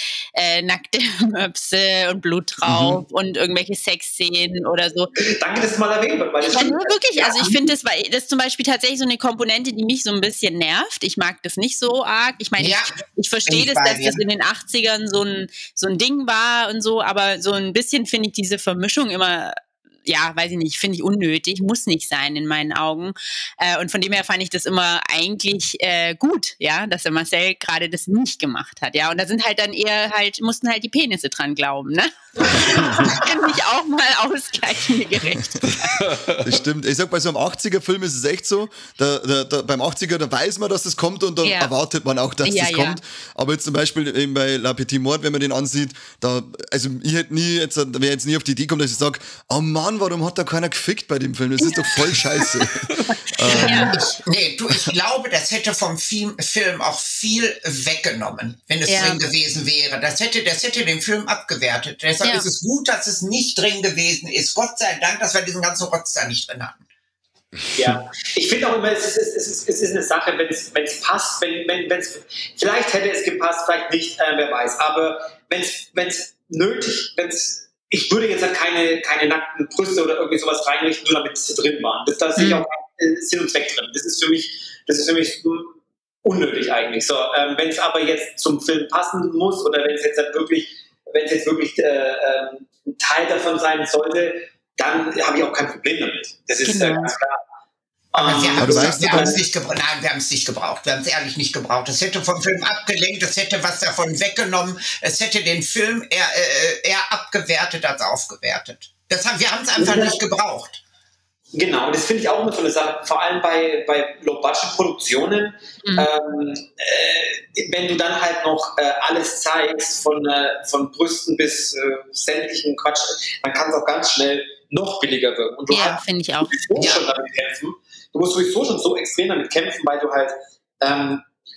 nackte Möpse und Blut drauf und irgendwelche Sexszenen oder so. Danke, dass du mal erwähnt wird, weil das stimmt. Wirklich, also ich finde, das ist zum Beispiel tatsächlich so eine Komponente, die mich so ein bisschen nervt. Ich mag das nicht so arg. Ich meine, ich verstehe das, dass das in den 80ern so ein Ding war und so, aber so ein bisschen finde ich diese Vermischung immer, ja, weiß ich nicht, finde ich unnötig, muss nicht sein in meinen Augen. Und von dem her fand ich das immer eigentlich gut, ja, dass der Marcel gerade das nicht gemacht hat, ja. Und da sind halt dann mussten halt die Penisse dran glauben, ne? Finde ich auch mal ausgleichende Gerechtigkeit. Das stimmt. Ich sag, bei so einem 80er-Film ist es echt so, beim 80er, da weiß man, dass das kommt und dann erwartet man auch, dass das kommt. Aber jetzt zum Beispiel eben bei La Petite Mort, wenn man den ansieht, also ich wäre jetzt nie auf die Idee gekommen, dass ich sage, oh Mann, warum hat da keiner gefickt bei dem Film? Das ist doch voll scheiße. Ich glaube, das hätte vom Film auch viel weggenommen, wenn es drin gewesen wäre. Das hätte den Film abgewertet. Deshalb ist es gut, dass es nicht drin gewesen ist. Gott sei Dank, dass wir diesen ganzen Rotz da nicht drin hatten. Ja, ich finde auch immer, es ist eine Sache, wenn es passt, vielleicht hätte es gepasst, vielleicht nicht, wer weiß. Aber wenn es ich würde jetzt halt keine nackten Brüste oder irgendwie sowas reinrichten, nur damit sie drin waren. Da ist sicher auch Sinn und Zweck drin. Das ist für mich unnötig eigentlich. So, wenn es aber jetzt zum Film passen muss oder wenn es jetzt wirklich ein Teil davon sein sollte, dann habe ich auch kein Problem damit. Das ist ganz klar. Aber wir haben es nicht gebraucht. Nein, wir haben es nicht gebraucht. Wir haben es ehrlich nicht gebraucht. Es hätte vom Film abgelenkt, es hätte was davon weggenommen, es hätte den Film eher abgewertet als aufgewertet. Wir haben es einfach nicht gebraucht. Genau, und das finde ich auch immer so eine Sache, vor allem bei Low-Budget-Produktionen, wenn du dann halt noch alles zeigst, von Brüsten bis sämtlichen Quatsch, dann kann es auch ganz schnell noch billiger wirken. Und du hast finde ich auch. schon damit kämpfen. Du musst sowieso schon so extrem damit kämpfen, weil du halt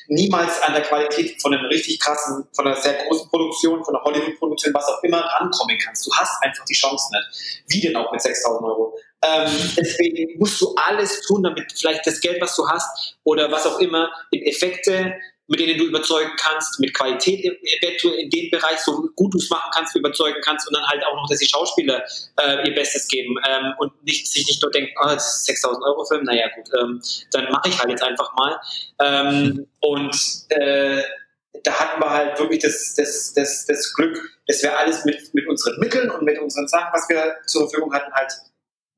niemals an der Qualität von einem richtig krassen, von einer sehr großen Produktion, von einer Hollywood-Produktion, was auch immer, rankommen kannst. Du hast einfach die Chance nicht. Wie denn auch mit 6.000 Euro? Deswegen musst du alles tun, damit vielleicht das Geld, was du hast, oder was auch immer, in Effekte, mit denen du überzeugen kannst, mit Qualität eventuell in dem Bereich, so gut du es machen kannst, überzeugen kannst, und dann halt auch noch, dass die Schauspieler ihr Bestes geben und sich nicht nur denken, das ist 6.000 Euro Film, naja gut, dann mache ich halt jetzt einfach mal. Da hatten wir halt wirklich das Glück, dass wir alles mit unseren Mitteln und mit unseren Sachen, was wir zur Verfügung hatten, halt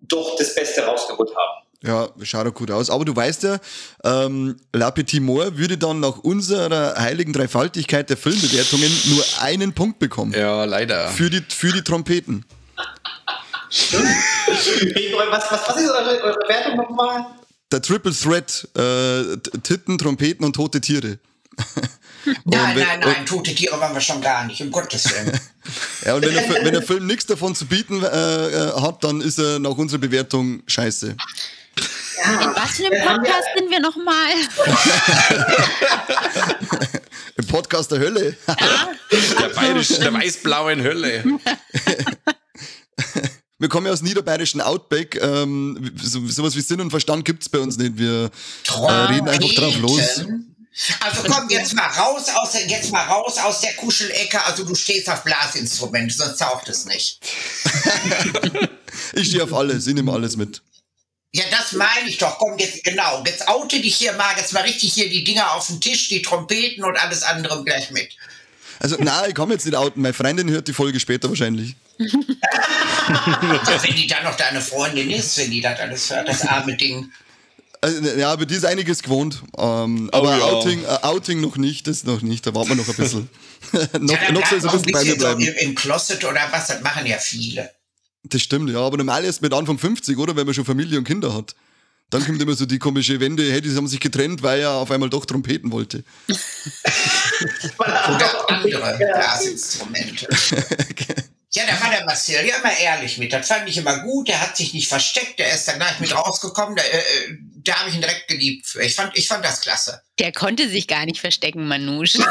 doch das Beste rausgeholt haben. Ja, schaut doch gut aus. Aber du weißt ja, La Petite Mort würde dann nach unserer heiligen Dreifaltigkeit der Filmbewertungen nur einen Punkt bekommen. Ja, leider. Für die Trompeten. Was ist eure Wertung nochmal? Der Triple Threat, Titten, Trompeten und tote Tiere. Nein, tote Tiere waren wir schon gar nicht, um Gottes Willen. Ja, und wenn der Film nichts davon zu bieten hat, dann ist er nach unserer Bewertung scheiße. Ja. In was für einem Podcast sind wir nochmal? Im Podcast der Hölle. Der weiß-blauen Hölle. Wir kommen ja aus niederbayerischen Outback. Sowas wie Sinn und Verstand gibt es bei uns nicht. Wir reden einfach drauf los. Also komm, jetzt mal raus aus der Kuschelecke. Also du stehst auf Blasinstrumente, sonst taucht es nicht. Ich stehe auf alles, ich nehme alles mit. Ja, das meine ich doch. Komm, jetzt oute dich hier mal, jetzt mal richtig hier die Dinger auf den Tisch, die Trompeten und alles andere gleich mit. Also, nein, ich komme jetzt nicht outen. Meine Freundin hört die Folge später wahrscheinlich. Wenn die dann noch deine Freundin ist, wenn die das alles hört, das arme Ding. Also, ja, aber die ist einiges gewohnt. Aber ja. Outing noch nicht, das noch nicht. Da warten wir noch ein bisschen. noch soll es ein bisschen bei mir bleiben. Im Closet oder was, das machen ja viele. Das stimmt, ja. Aber normal erst mit Anfang 50, oder? Wenn man schon Familie und Kinder hat. Dann kommt immer so die komische Wende, hey, die haben sich getrennt, weil er auf einmal doch Trompeten wollte. Oder andere Blasinstrumente. Ja, da war der Marcel ja immer ehrlich mit. Das fand ich immer gut. Der hat sich nicht versteckt. Der ist dann gleich mit rausgekommen. Da habe ich ihn direkt geliebt für. Ich fand das klasse. Der konnte sich gar nicht verstecken, Manouche.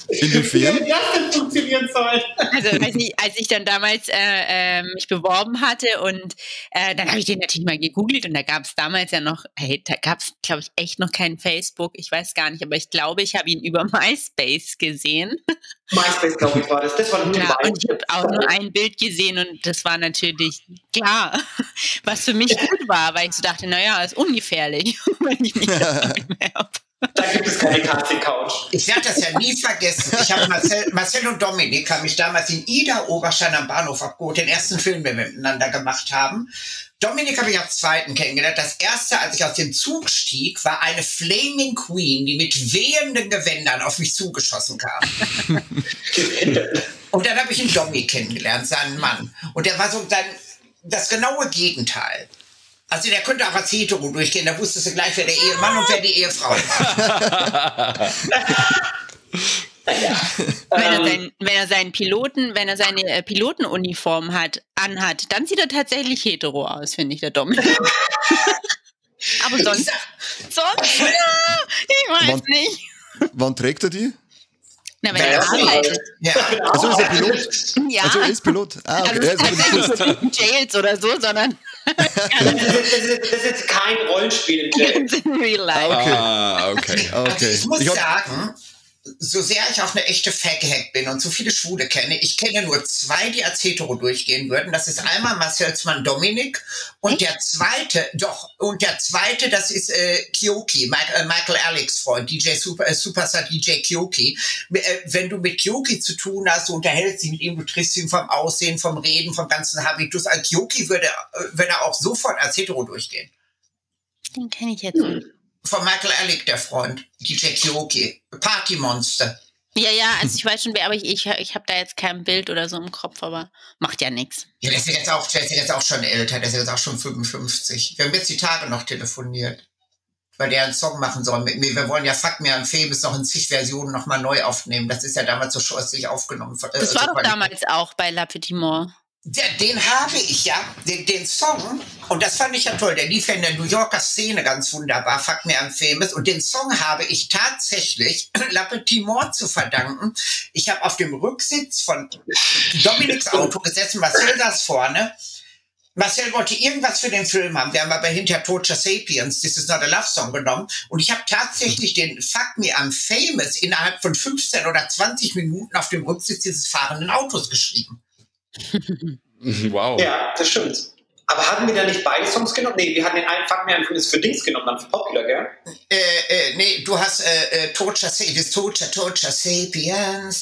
Inwiefern? Wie hat das denn funktionieren sollen? Also als ich dann damals mich beworben hatte und dann habe ich den natürlich mal gegoogelt und da gab es damals ja noch, da gab es, glaube ich, echt noch kein Facebook, ich weiß gar nicht, aber ich glaube, ich habe ihn über MySpace gesehen. MySpace, glaube ich, war das. Das war nur ja, und ich habe auch nur ein Bild gesehen und das war natürlich klar, was für mich gut war, weil ich so dachte, naja, ist ungefährlich, wenn ich mich das nicht mehr habe. Da gibt es keine Couch. Ich werde das ja nie vergessen. Ich habe Marcel und Dominik haben mich damals in Ida Oberstein am Bahnhof abgeholt, den ersten Film, den wir miteinander gemacht haben. Dominik habe ich als zweiten kennengelernt. Das erste, als ich aus dem Zug stieg, war eine Flaming Queen, die mit wehenden Gewändern auf mich zugeschossen kam. Und dann habe ich einen Domi kennengelernt, seinen Mann. Und der war so das genaue Gegenteil. Also der könnte auch als Hetero durchgehen, da wusstest du gleich, wer der Ehemann und wer die Ehefrau war. Wenn er seine Pilotenuniform anhat, dann sieht er tatsächlich hetero aus, finde ich, der Dominik. Aber sonst ich weiß nicht. Wann trägt er die? Na, wenn er arbeitet. Ja. Also ist er Pilot? Ja. Also er ist Pilot. Ah, okay. Also es ist nicht Jails oder so, sondern Das ist jetzt kein Rollenspiel im Jail. in real life. Okay. Also ich muss sagen, so sehr ich auch eine echte Faghack bin und so viele Schwule kenne, ich kenne nur zwei, die als hetero durchgehen würden. Das ist einmal Marcels Mann Dominik und der zweite, das ist Kyoki, Michael Alex Freund, Superstar DJ Kyoki. Wenn du mit Kyoki zu tun hast, du unterhältst dich mit ihm, du triffst ihn vom Aussehen, vom Reden, vom ganzen Habitus. Kyoki würde auch sofort als hetero durchgehen. Den kenne ich jetzt nicht. Von Michael Alec, der Freund, DJ Kyoki, Partymonster. Ja, also ich weiß schon, aber ich habe da jetzt kein Bild oder so im Kopf, aber macht ja nichts. Ja, der ist ja jetzt auch schon älter, der ist ja jetzt auch schon 55. Wir haben jetzt die Tage noch telefoniert, weil der einen Song machen soll mit mir. Wir wollen ja Fuck Me I'm Famous noch in zig Versionen nochmal neu aufnehmen. Das ist ja damals so scheußlich aufgenommen. Das war doch damals auch bei La Petite Mort. Den habe ich ja, den Song, und das fand ich ja toll, der lief ja in der New Yorker Szene ganz wunderbar, Fuck Me I'm Famous, und den Song habe ich tatsächlich La Petite Mort zu verdanken. Ich habe auf dem Rücksitz von Dominiks Auto gesessen, Marcel saß vorne. Marcel wollte irgendwas für den Film haben. Wir haben aber hinter Torture Sapiens, This Is Not a Love Song, genommen. Und ich habe tatsächlich den Fuck Me I'm Famous innerhalb von 15 oder 20 Minuten auf dem Rücksitz dieses fahrenden Autos geschrieben. Wow. Ja, das stimmt. Aber hatten wir da nicht beide Songs genommen? Nee, wir hatten den einen Fuck Me I'm Famous für Dings genommen, dann für Popular, gell? Nee, du hast Torture Sapiens,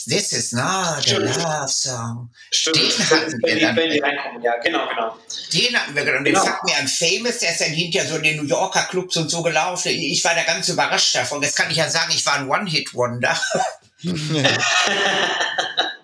This Is Not a Love Song. Stimmt. Den hatten wir dann. Wenn die reinkommen, ja, genau. Den hatten wir genommen. Den Fuck Me I'm Famous, der ist dann hinterher so in den New Yorker Clubs und so gelaufen. Ich war da ganz überrascht davon. Jetzt kann ich ja sagen, ich war ein One-Hit-Wonder.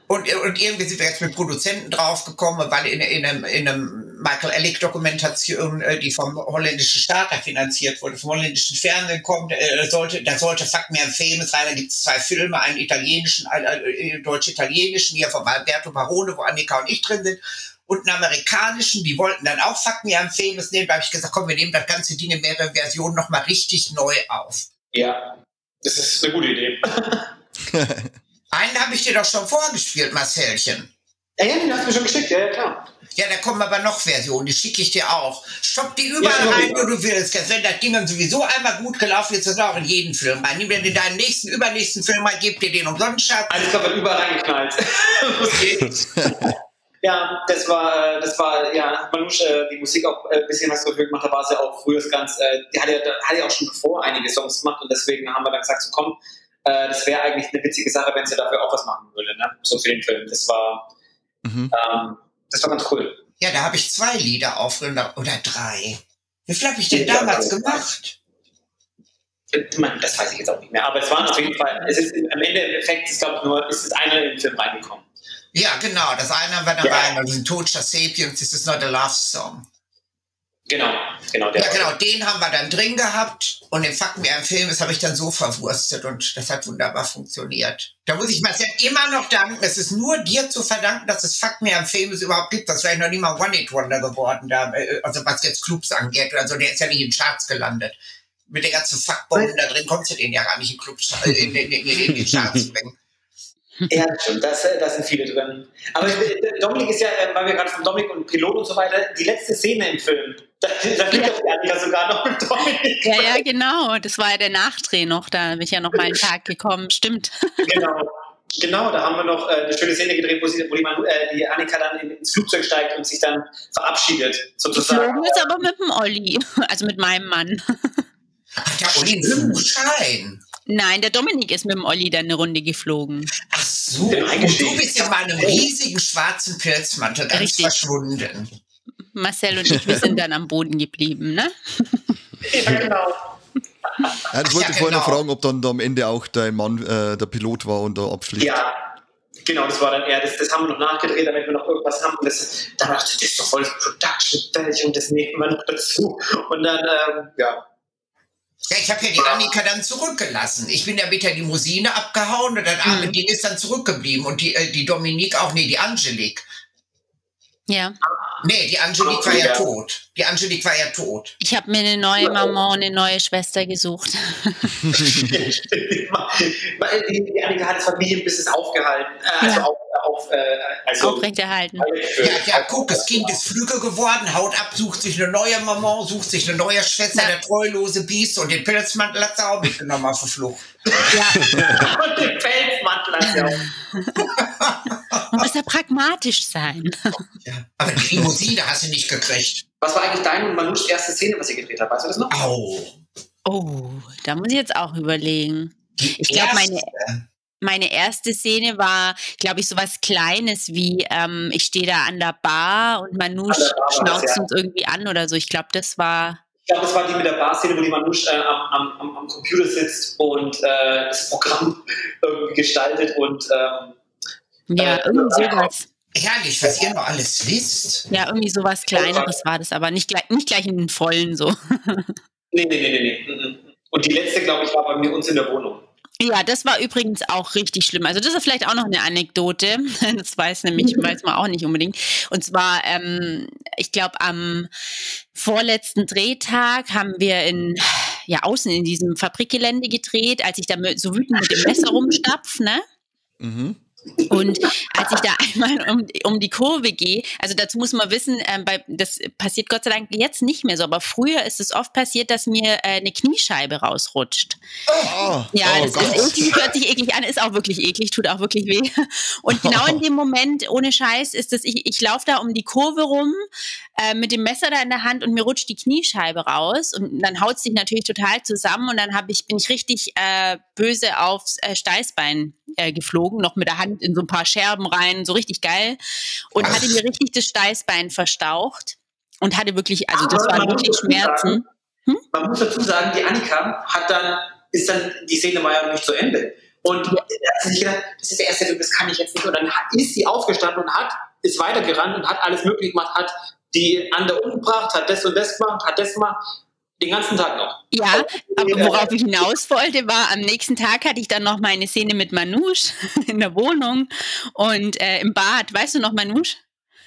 Und irgendwie sind wir jetzt mit Produzenten draufgekommen, weil in einem Michael Ellick-Dokumentation, die vom holländischen Staat finanziert wurde, vom holländischen Fernsehen kommt, da sollte Fuck Me I'm Famous sein. Da gibt es 2 Filme, einen italienischen, einen deutsch-italienischen, hier von Alberto Barone, wo Annika und ich drin sind, und einen amerikanischen, die wollten dann auch Fuck Me I'm Famous nehmen. Da habe ich gesagt, komm, wir nehmen das ganze Ding in mehreren Versionen nochmal richtig neu auf. Ja, das ist eine gute Idee. Einen habe ich dir doch schon vorgespielt, Marcelchen. Ja, den hast du mir schon geschickt, ja, klar. Ja, da kommen aber noch Versionen, die schicke ich dir auch. Stopp die überall rein, wo du willst. Wenn das Ding dann sowieso einmal gut gelaufen ist, das auch in jeden Film rein. Nimm dir in deinen übernächsten Film rein, gib dir den umsonst, Schatz. Alles wird überall reingeknallt. Ja, das war, ja, Manouche, die Musik auch ein bisschen was dafür gemacht hat, war es ja auch früher ganz, die hat ja auch schon bevor einige Songs gemacht, und deswegen haben wir dann gesagt, so komm, das wäre eigentlich eine witzige Sache, wenn sie dafür auch was machen würde, ne? So für den Film. Das war ganz cool. Ja, da habe ich 2 Lieder aufgenommen, oder 3. Wie viel habe ich denn damals gemacht? Das weiß ich jetzt auch nicht mehr, aber es waren auf jeden Fall, es ist am Endeffekt, ich glaube ist es einer in den Film reingekommen. Ja, genau, das eine haben wir da rein, diesen Torture Sapiens, This Is Not a Love Song. Genau. Den haben wir dann drin gehabt, und den Fuck Me I'm Famous habe ich dann so verwurstet, und das hat wunderbar funktioniert. Da muss ich Marcel immer noch danken, es ist nur dir zu verdanken, dass es Fuck Me I'm Famous überhaupt gibt. Das wäre ich noch nie mal One-Hit-Wonder geworden, da, also was jetzt Clubs angeht, also der ist ja nicht in Charts gelandet. Mit der ganzen Fuckbomben da drin kommst du den ja gar nicht in Clubs, in die Charts bringen. Ja, stimmt, da sind viele drin. Aber Dominik ist ja, weil wir gerade von Dominik und Pilot und so weiter, die letzte Szene im Film, da fliegt doch die Annika sogar noch mit Dominik. Ja, genau, das war ja der Nachdreh noch, da bin ich ja noch mal einen Tag gekommen, stimmt. Genau, da haben wir noch eine schöne Szene gedreht, wo die Annika dann ins Flugzeug steigt und sich dann verabschiedet, sozusagen. Geflogen ist aber mit dem Olli, also mit meinem Mann. Ach, der Olli einen Flugschein. Nein, der Dominik ist mit dem Olli dann eine Runde geflogen. Ach so, und du bist ja in meinem riesigen schwarzen Pilzmantel ganz verschwunden. Marcel und ich, wir sind dann am Boden geblieben, ne? Ja, genau. Ja, ich wollte vorhin noch fragen, ob dann da am Ende auch dein Mann der Pilot war und da abfliegt. Ja, genau, das war dann eher, das haben wir noch nachgedreht, damit wir noch irgendwas haben. Und dann dachte ich, das ist doch voll das Production-Fällig und das nehmen wir noch dazu. Und dann, ja. Ja, ich habe ja die Annika dann zurückgelassen. Ich bin ja mit der Limousine abgehauen, und das arme Ding ist dann zurückgeblieben. Und die Dominique auch, nee, die Angelique. Ja. Nee, die Angelique war ja tot. Die Angelique war ja tot. Ich habe mir eine neue Mama und eine neue Schwester gesucht. Die Annika hat das Familienbusiness aufgehalten. Aufrechterhalten. Ja, guck, das Kind ist flügge geworden, haut ab, sucht sich eine neue Mama, sucht sich eine neue Schwester, der treulose Biest, und den Pilzmantel hat sie auch mitgenommen auf die Flucht. Ja. Und den Pelzmantel hat sie auch. Man muss ja pragmatisch sein. Ja, aber die Limousine hast du nicht gekriegt. Was war eigentlich deine und Manouches erste Szene, was ihr gedreht habt? Weißt du das noch? Oh, da muss ich jetzt auch überlegen. Ich glaube, meine erste Szene war, glaube ich, so was Kleines wie, ich stehe da an der Bar und Manouche schnauzt uns irgendwie an oder so. Ich glaube, das war... Ich glaube, das war die mit der Bar-Szene, wo die Manouche am am Computer sitzt und das Programm irgendwie gestaltet und irgendwie sowas. Herrlich, was ihr noch alles wisst. Ja, irgendwie sowas Kleineres war das, aber nicht gleich in den vollen so. Nee. Und die letzte, glaube ich, war bei mir uns in der Wohnung. Ja, das war übrigens auch richtig schlimm. Also das ist vielleicht auch noch eine Anekdote. Das weiß man auch nicht unbedingt. Und zwar, ich glaube, am vorletzten Drehtag haben wir außen in diesem Fabrikgelände gedreht, als ich da so wütend mit dem Messer rumstapf, ne? Mhm. Und als ich da einmal um die Kurve gehe, also dazu muss man wissen, das passiert Gott sei Dank jetzt nicht mehr so, aber früher ist es oft passiert, dass mir eine Kniescheibe rausrutscht. Das ist eklig, hört sich eklig an, ist auch wirklich eklig, tut auch wirklich weh. Und genau in dem Moment, ohne Scheiß, ist das, ich laufe da um die Kurve rum mit dem Messer da in der Hand und mir rutscht die Kniescheibe raus und dann haut es sich natürlich total zusammen und dann bin ich richtig böse aufs Steißbein geflogen, noch mit der Hand in so ein paar Scherben rein, so richtig geil und hatte mir richtig das Steißbein verstaucht und hatte wirklich, also das waren wirklich Schmerzen. Man muss dazu sagen, die Annika die Szene war ja noch nicht zu Ende und da hat sie sich gedacht, das ist der erste Film, das kann ich jetzt nicht und dann ist sie aufgestanden und ist weitergerannt und hat alles möglich gemacht, hat die andere umgebracht, hat das und das gemacht, hat das gemacht, den ganzen Tag noch. Ja, aber worauf ich hinaus wollte, war, am nächsten Tag hatte ich dann noch meine Szene mit Manouche in der Wohnung und im Bad. Weißt du noch, Manouche?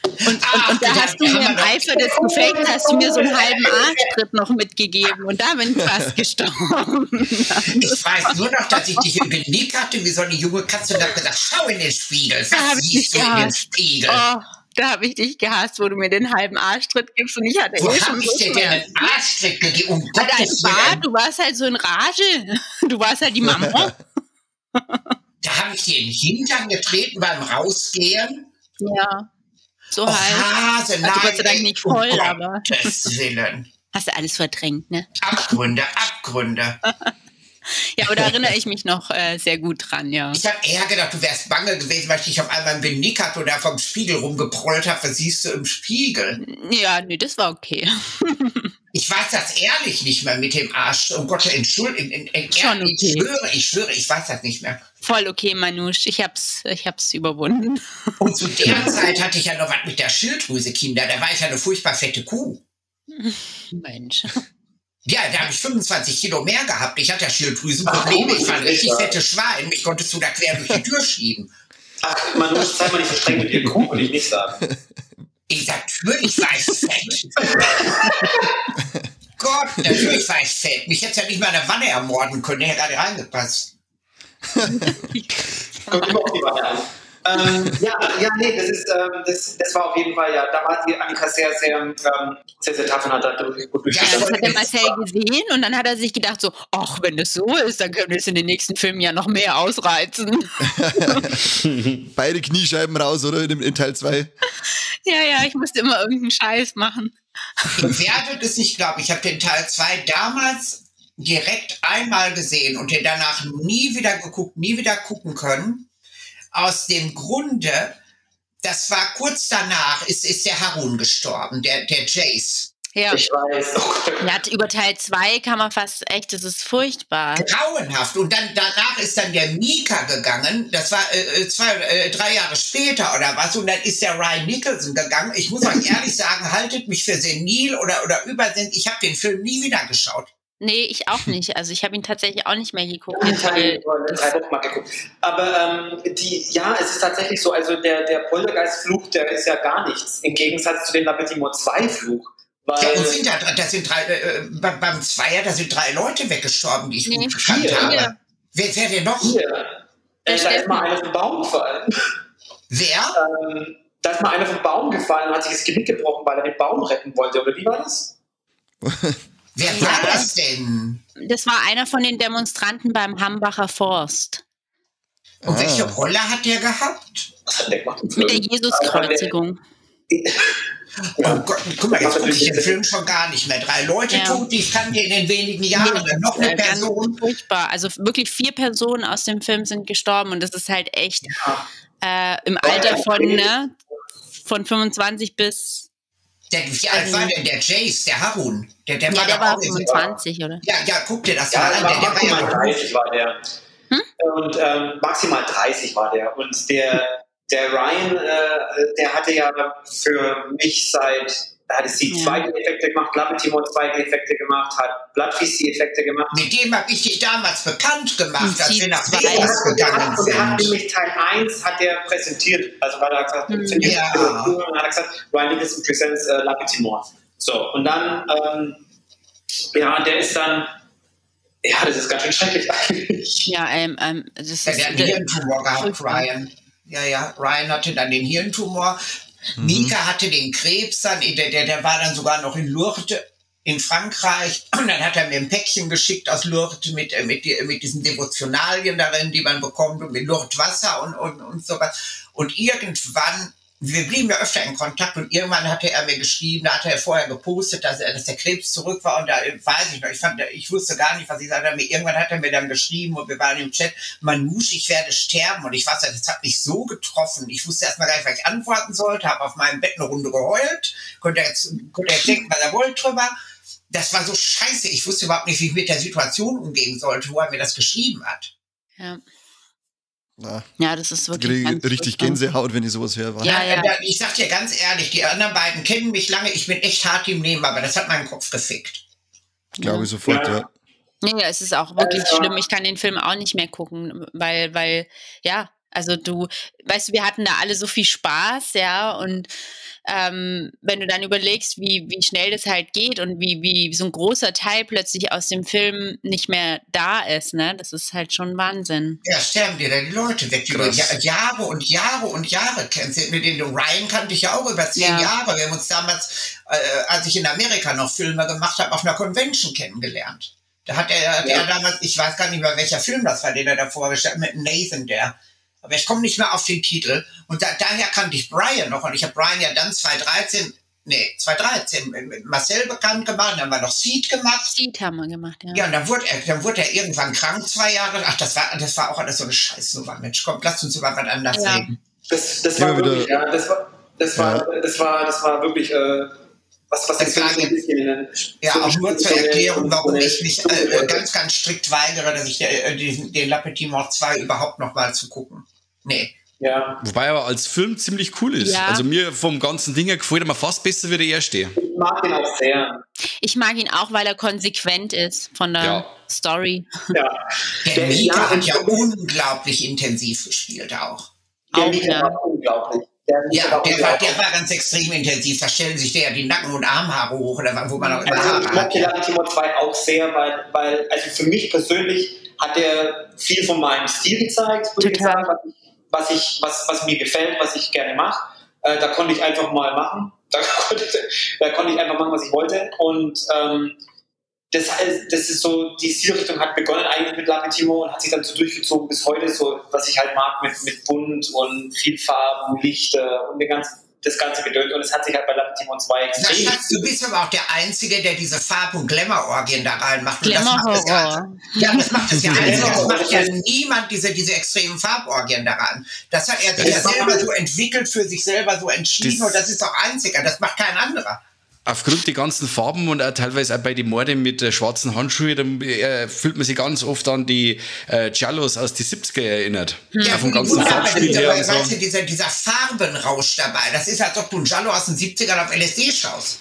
Und da hast du mir im Eifer des Gefechts, hast du mir so einen halben Arschtritt noch mitgegeben und da bin ich fast gestorben. Ich weiß nur noch, dass ich dich im Genick hatte wie so eine junge Katze und habe gesagt, schau in den Spiegel, was siehst du in den Spiegel? Oh. Da habe ich dich gehasst, wo du mir den halben Arschtritt gibst und ich hatte wo hab ich dir denn einen Arschtritt gegeben? Um Gottes Willen. Du warst halt so in Rage. Du warst halt die Mama. Da habe ich dir in den Hintern getreten beim Rausgehen. Ja, so halt. Hase, also Gott sei Dank nicht voll, aber Gottes Willen. Hast du alles verdrängt, ne? Abgründe. Ja, aber da erinnere ich mich noch sehr gut dran, ja. Ich habe eher gedacht, du wärst bange gewesen, weil ich dich auf einmal im Genick hatte oder vom Spiegel rumgeprollt habe. Was siehst du im Spiegel? Ja, nee, das war okay. Ich weiß das ehrlich nicht mehr mit dem Arsch. Oh Gott, Entschuldigung. Schon okay. Ich schwöre, ich weiß das nicht mehr. Voll okay, Manouche. Ich hab's überwunden. Und zu der Zeit hatte ich ja noch was mit der Schilddrüse, Kinder. Da war ich ja eine furchtbar fette Kuh. Mensch. Ja, da habe ich 25 Kilo mehr gehabt. Ich hatte ja Schilddrüsenprobleme. Ich war ein richtig fettes Schwein. Mich konntest du da quer durch die Tür schieben. Ach, Manouche, sei mal nicht so streng mit dir. Kuh, würde ich nicht sagen. Natürlich war ich fett. Gott, natürlich war ich fett. Mich hätte ja nicht mal in der Wanne ermorden können. Der hätte gerade reingepasst. Kommt immer auf die Wanne an. Das war auf jeden Fall, ja, da war die Annika sehr tough und hat da gut das hat der Marcel gesehen und dann hat er sich gedacht so, ach, wenn das so ist, dann können wir es in den nächsten Filmen ja noch mehr ausreizen. Beide Kniescheiben raus, oder? In Teil 2. Ja, ich musste immer irgendeinen Scheiß machen. Ihr werdet es nicht glauben, ich habe den Teil 2 damals direkt einmal gesehen und den danach nie wieder gucken können. Aus dem Grunde, das war kurz danach, ist der Harun gestorben, der Jace. Ja. Ich weiß. Ja, über Teil 2 kann man fast echt, das ist furchtbar. Grauenhaft. Und dann danach ist dann der Mika gegangen, das war 3 Jahre später oder was, und dann ist der Ryan Nicholson gegangen. Ich muss euch ehrlich sagen, haltet mich für senil oder übersensitiv. Ich habe den Film nie wieder geschaut. Nee, ich auch nicht. Also ich habe ihn tatsächlich auch nicht mehr geguckt. Ich habe ihn 3 Wochen mal geguckt. Aber es ist tatsächlich so, also der Poltergeist-Fluch, der ist ja gar nichts. Im Gegensatz zu dem Labyrinth 2-Fluch. Ja, und das sind 3, beim Zweier, da sind 3 Leute weggestorben, die ich gut gekannt habe. Wer denn noch? Da ist mal einer vom Baum gefallen. Wer? Da ist mal einer vom Baum gefallen und hat sich das Genick gebrochen, weil er den Baum retten wollte. Oder wie war das? Wer war das denn? Das war einer von den Demonstranten beim Hambacher Forst. Und welche Rolle hat der gehabt? Was hat der gemacht? Mit der Jesuskreuzigung. Oh Gott, guck mal, jetzt gucke ich den Film schon gar nicht mehr. 3 Leute tot, die kannten wir in den wenigen Jahren. Noch eine Person. Furchtbar. Also wirklich 4 Personen aus dem Film sind gestorben und das ist halt echt im Alter von 25 bis Wie alt war denn der Jace, der Harun? Der Ja, war der doch war auch in- 25, oder? Ja, guck dir das Ja, mal an. Der war maximal ja 30 war der. Und maximal 30 war der. Und der Ryan, der hatte ja für mich da hatte sie 2D-Effekte gemacht, Lappetimor 2D-Effekte gemacht, hat Bloodfeast die Effekte gemacht. mit dem habe ich dich damals bekannt gemacht, Und als wir sie nach zwei- Vegas gegangen Und er hat sind. nämlich Teil 1 hat er präsentiert. Also hat er gesagt, finde ich Ja. cool. Und dann hat er gesagt, Ryan Nicholson presents Lappetimor. So, und dann, der ist dann, ja, das ist ganz schön schrecklich eigentlich. Ja, das Der hat ist einen Hirntumor gehabt, Ryan. Ja, Ryan hatte dann den Hirntumor. Mika hatte den Krebs dann, der war dann sogar noch in Lourdes in Frankreich. Und dann hat er mir ein Päckchen geschickt aus Lourdes mit diesen Devotionalien darin, die man bekommt, und mit Lourdes Wasser und sowas. Und irgendwann, wir blieben ja öfter in Kontakt, und irgendwann hatte er mir geschrieben, da hatte er vorher gepostet, dass der Krebs zurück war, und da weiß ich noch, ich wusste gar nicht, was ich sagte. Irgendwann hat er mir dann geschrieben, und wir waren im Chat, Manouche, ich werde sterben, und ich weiß, das hat mich so getroffen. Ich wusste erstmal gar nicht, was ich antworten sollte, habe auf meinem Bett eine Runde geheult, konnte jetzt denken, was er wollte drüber. Das war so scheiße, ich wusste überhaupt nicht, wie ich mit der Situation umgehen sollte, wo er mir das geschrieben hat. Ja. Na, Ja, das ist wirklich ganz richtig furchtbar. Gänsehaut, wenn ich sowas höre. Ja. Ich sag dir ganz ehrlich, die anderen beiden kennen mich lange, ich bin echt hart im Nehmen, aber das hat meinen Kopf gefickt. Glaube ich sofort, ja. Ja, es ist auch wirklich schlimm. Ich kann den Film auch nicht mehr gucken, weil, ja, also weißt du, wir hatten da alle so viel Spaß, ja, und wenn du dann überlegst, wie schnell das halt geht und wie so ein großer Teil plötzlich aus dem Film nicht mehr da ist, ne, das ist halt schon Wahnsinn. Ja, sterben dir da die Leute weg, die du Jahre und Jahre und Jahre kennst. Mit den Ryan kannte ich ja auch über 10 Jahre. Wir haben uns damals, als ich in Amerika noch Filme gemacht habe, auf einer Convention kennengelernt. Da hat er damals, ich weiß gar nicht mehr, welcher Film das war, den er da vorgestellt hat, mit Nathan, aber ich komme nicht mehr auf den Titel. Und daher kannte ich Brian noch. Und ich habe Brian ja dann 2013 mit Marcel bekannt gemacht. Dann haben wir noch Seed gemacht. Seed haben wir gemacht, ja. Ja, und dann wurde er irgendwann krank, 2 Jahre. Ach, das war auch alles so eine Scheißnummer. Mensch, komm, lass uns über was anderes reden. Das war wirklich, das war wirklich, was das war ein bisschen auch nur zur Erklärung, warum ich mich ganz, ganz strikt weigere, dass ich den Lappetimor 2 überhaupt noch mal zu gucken. Nee. Ja. Wobei er aber als Film ziemlich cool ist. Ja. Also mir vom ganzen Ding her gefällt er mir fast besser wie der erste. Ich mag ihn auch sehr. Ich mag ihn auch, weil er konsequent ist von der Story. Ja. Der Mika hat ja unglaublich intensiv gespielt auch. Der Mika war unglaublich. Der war ganz extrem intensiv. Da stellen sich der ja die Nacken- und Armhaare hoch, wo man auch immer Haare Ich hat. mag Lappetimor 2 auch sehr, weil also für mich persönlich hat er viel von meinem Stil gezeigt, würde ich sagen, was mir gefällt, was ich gerne mache. Da konnte ich einfach mal machen. Da konnte ich einfach machen, was ich wollte. Und das ist so, die Stilrichtung hat begonnen eigentlich mit Lappetimor und hat sich dann so durchgezogen bis heute, so was ich halt mag mit bunt und viel Farben, Lichter und das ganze Gedöns. Und es hat sich halt bei Lappetimor 2 extrem... Schatz, du bist aber auch der Einzige, der diese Farb- und Glamour-Orgien da reinmacht. Glamour-Horror. Das macht es ja einzig. Das macht ja niemand, diese extremen Farborgien daran. Das hat er sich ja selber so entwickelt, für sich selber so entschieden, und das ist auch einziger. Das macht kein anderer. Aufgrund der ganzen Farben und auch teilweise auch bei den Morden mit schwarzen Handschuhen, da fühlt man sich ganz oft an die Giallos aus den 70er erinnert. Ja, vom ganzen Farbspiel her und so. Weißt du, dieser Farbenrausch dabei, das ist, als ob du einen Giallo aus den 70ern auf LSD schaust.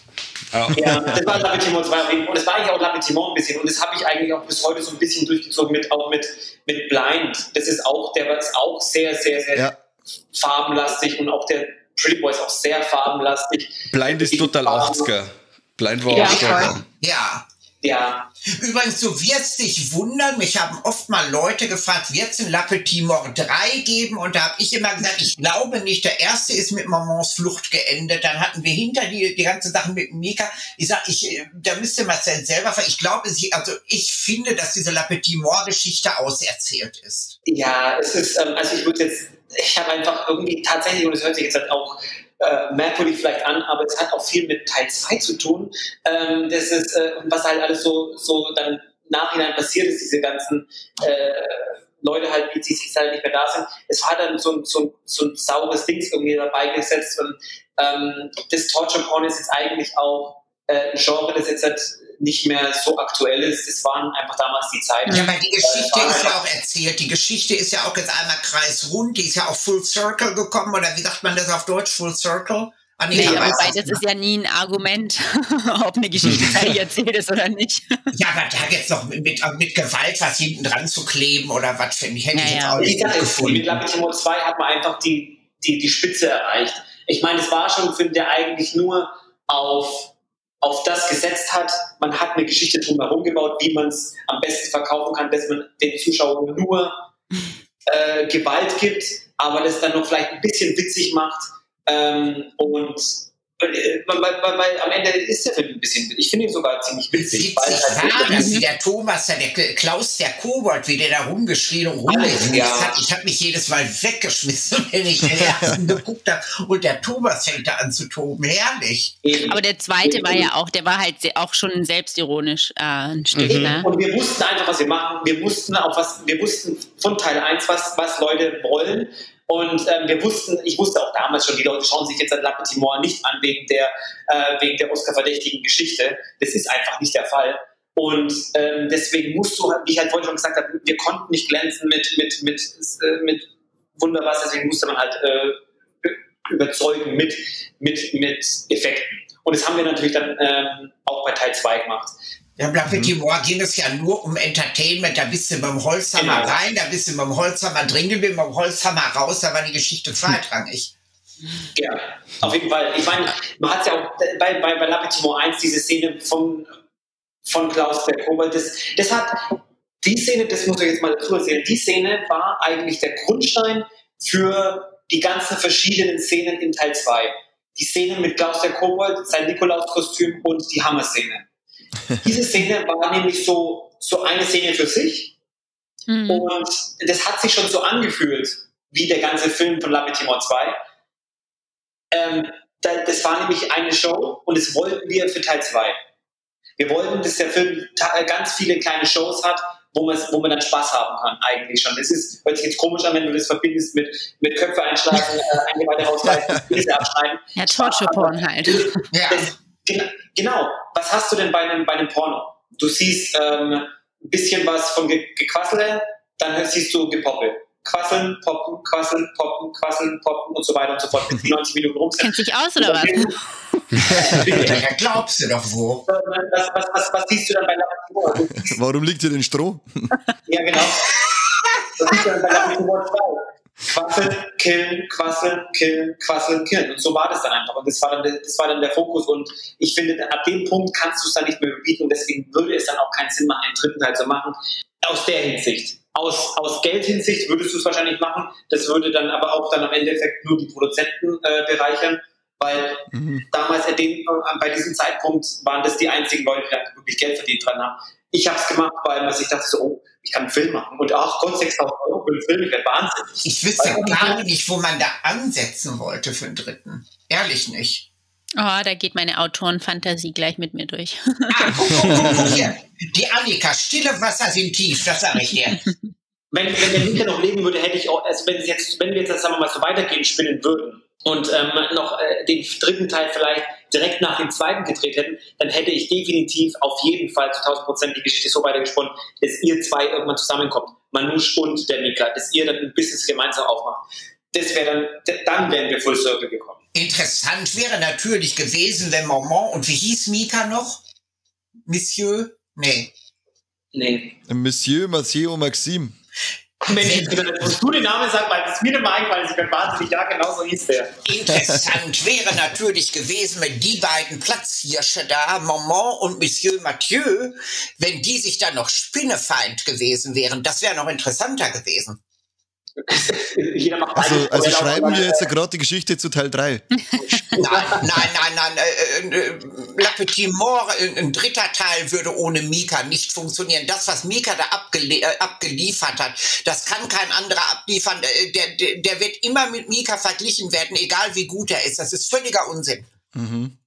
Ja, das war Lappetimor 2 und das war eigentlich auch Lappetimor ein bisschen, und das habe ich eigentlich auch bis heute so ein bisschen durchgezogen mit Blind. Das ist auch, der war auch sehr, sehr, sehr farbenlastig, und auch der Pretty Boy ist auch sehr farbenlastig. Blind ist total 80er. Blind war auch stark. Ja. Übrigens, du wirst dich wundern, mich haben oft mal Leute gefragt, wird es in Lappetimor 3 geben? Und da habe ich immer gesagt, ich glaube nicht. Der erste ist mit Mamans Flucht geendet. Dann hatten wir hinter die ganze Sache mit Mika. Ich sage, da müsste Marcel selber, ich finde, dass diese Lappetimor-Geschichte auserzählt ist. Ja, es ist, also ich habe einfach irgendwie tatsächlich, und es hört sich jetzt halt auch merkwürdig vielleicht an, aber es hat auch viel mit Teil 2 zu tun. Das ist, was halt alles so dann nachhinein passiert ist, diese ganzen Leute halt, wie sie sich halt nicht mehr da sind. Es war dann so ein saures Ding irgendwie dabei gesetzt und das Torture Porn ist jetzt eigentlich auch ein Genre, das jetzt halt nicht mehr so aktuell ist. Das waren einfach damals die Zeiten. Ja, aber die Geschichte ist ja auch erzählt. Die Geschichte ist ja auch jetzt einmal kreisrund. Die ist ja auch Full Circle gekommen. Oder wie sagt man das auf Deutsch? Full Circle? Nee, wobei das ist ja nie ein Argument, ob eine Geschichte fertig erzählt ist oder nicht. Ja, aber da jetzt noch mit Gewalt was hinten dran zu kleben oder was, finde ich, hätte ich jetzt auch nicht gefunden. Mit Lapis 2 hat man einfach die Spitze erreicht. Ich meine, es war schon ein Film, der eigentlich nur auf das gesetzt hat. Man hat eine Geschichte drumherum gebaut, wie man es am besten verkaufen kann, dass man den Zuschauern nur Gewalt gibt, aber das dann noch vielleicht ein bisschen witzig macht. Weil am Ende ist der Film ein bisschen, ich finde ihn sogar ziemlich witzig. Witzig war das, wie der Thomas, der Klaus, der Kobold, wie der da rumgeschrien und rumgeschmissen hat. Ich habe mich jedes Mal weggeschmissen, wenn ich den ersten geguckt habe. Und der Thomas fängt da an zu toben. Herrlich. Aber der zweite war ja auch, der war halt auch schon selbstironisch ein Stück. Ne? Und wir wussten einfach, was wir machen. Wir wussten von Teil 1, was Leute wollen. Und ich wusste auch damals schon, die Leute schauen sich jetzt La Petite Mort nicht an wegen der Oscar-verdächtigen Geschichte. Das ist einfach nicht der Fall. Und deswegen musst du, wie ich halt vorhin schon gesagt habe, wir konnten nicht glänzen mit Wunderwasser, deswegen musste man halt überzeugen mit Effekten. Und das haben wir natürlich dann auch bei Teil 2 gemacht. Ja, La Petite Mort ging es ja nur um Entertainment. Da bist du mit dem Holzhammer rein, da bist du mit dem Holzhammer drin gewesen, mit dem Holzhammer raus, da war die Geschichte zweitrangig. Ja, auf jeden Fall. Ich meine, man hat ja auch bei La Petite Mort 1 diese Szene von Klaus der Kobold. Das hat die Szene, das muss ich jetzt mal dazu erzählen, die Szene war eigentlich der Grundstein für die ganzen verschiedenen Szenen in Teil 2. Die Szene mit Klaus der Kobold, sein Nikolauskostüm und die Hammer-Szene. Diese Szene war nämlich so eine Szene für sich und das hat sich schon so angefühlt wie der ganze Film von La Petite Mort 2. Das war nämlich eine Show und das wollten wir für Teil 2. Wir wollten, dass der Film ganz viele kleine Shows hat, wo man dann Spaß haben kann, eigentlich schon. Das hört sich jetzt komisch an, wenn du das verbindest mit Köpfe einschlagen, Eingeweide rausreißen, Pilze abschneiden. Ja, Torture-Porn halt. Ja. Genau. Was hast du denn bei einem Porno? Du siehst ein bisschen was von Gequassel, dann siehst du Gepoppel. Quasseln, poppen, quasseln, poppen, quasseln, poppen und so weiter und so fort. 90 Minuten rum. Kennst du dich aus, oder was? Ja, glaubst du doch wo. Was siehst du dann bei La Petite Mort? Warum liegt hier denn Stroh? Ja, genau. Was siehst du dann bei La Petite Mort 2? Quasseln, killen, quasseln, killen, quasseln, killen. Und so war das dann einfach. Und das war dann der Fokus. Und ich finde, ab dem Punkt kannst du es dann nicht mehr überbieten. Und deswegen würde es dann auch keinen Sinn machen, einen dritten Teil zu machen. Aus der Hinsicht. Aus Geldhinsicht würdest du es wahrscheinlich machen. Das würde dann aber auch dann am Endeffekt nur die Produzenten bereichern. Weil damals bei diesem Zeitpunkt waren das die einzigen Leute, die da wirklich Geld verdient dran haben. Ich habe es gemacht, weil man sich dachte so, oh, ich kann einen Film machen. Und ach Gott, 6.000 € für einen Film, ich werde wahnsinnig. Ich wüsste gar nicht, wo man da ansetzen wollte für einen dritten. Ehrlich nicht. Oh, da geht meine Autorenfantasie gleich mit mir durch. Guck hier. Die Annika, stille Wasser sind tief, das sage ich dir. Wenn der Mika noch leben würde, hätte ich auch, also wenn wir jetzt, sagen wir mal, so weitergehen, spinnen würden und noch den dritten Teil vielleicht direkt nach dem zweiten gedreht hätten, dann hätte ich definitiv auf jeden Fall zu 1000% die Geschichte so weitergesponnen, dass ihr zwei irgendwann zusammenkommt, Manouche und der Mika, dass ihr dann ein Business gemeinsam aufmacht. Das wäre dann wären wir Full Circle gekommen. Interessant wäre natürlich gewesen, wenn Maman und wie hieß Mika noch? Monsieur? Nee. Monsieur, Mathieu, Maxime. Mensch, musst du den Namen sagen, weil das mir nicht mal eingefallen ist. Ich bin wahnsinnig, ja, genau so hieß der. Interessant wäre natürlich gewesen, wenn die beiden Platzhirsche da, Maman und Monsieur Mathieu, wenn die sich dann noch Spinnefeind gewesen wären. Das wäre noch interessanter gewesen. Jeder macht also schreiben wir jetzt gerade die Geschichte zu Teil 3. Nein. La Petite Mort, ein dritter Teil würde ohne Mika nicht funktionieren. Das, was Mika da abgeliefert hat, das kann kein anderer abliefern. Der wird immer mit Mika verglichen werden, egal wie gut er ist. Das ist völliger Unsinn. Mhm.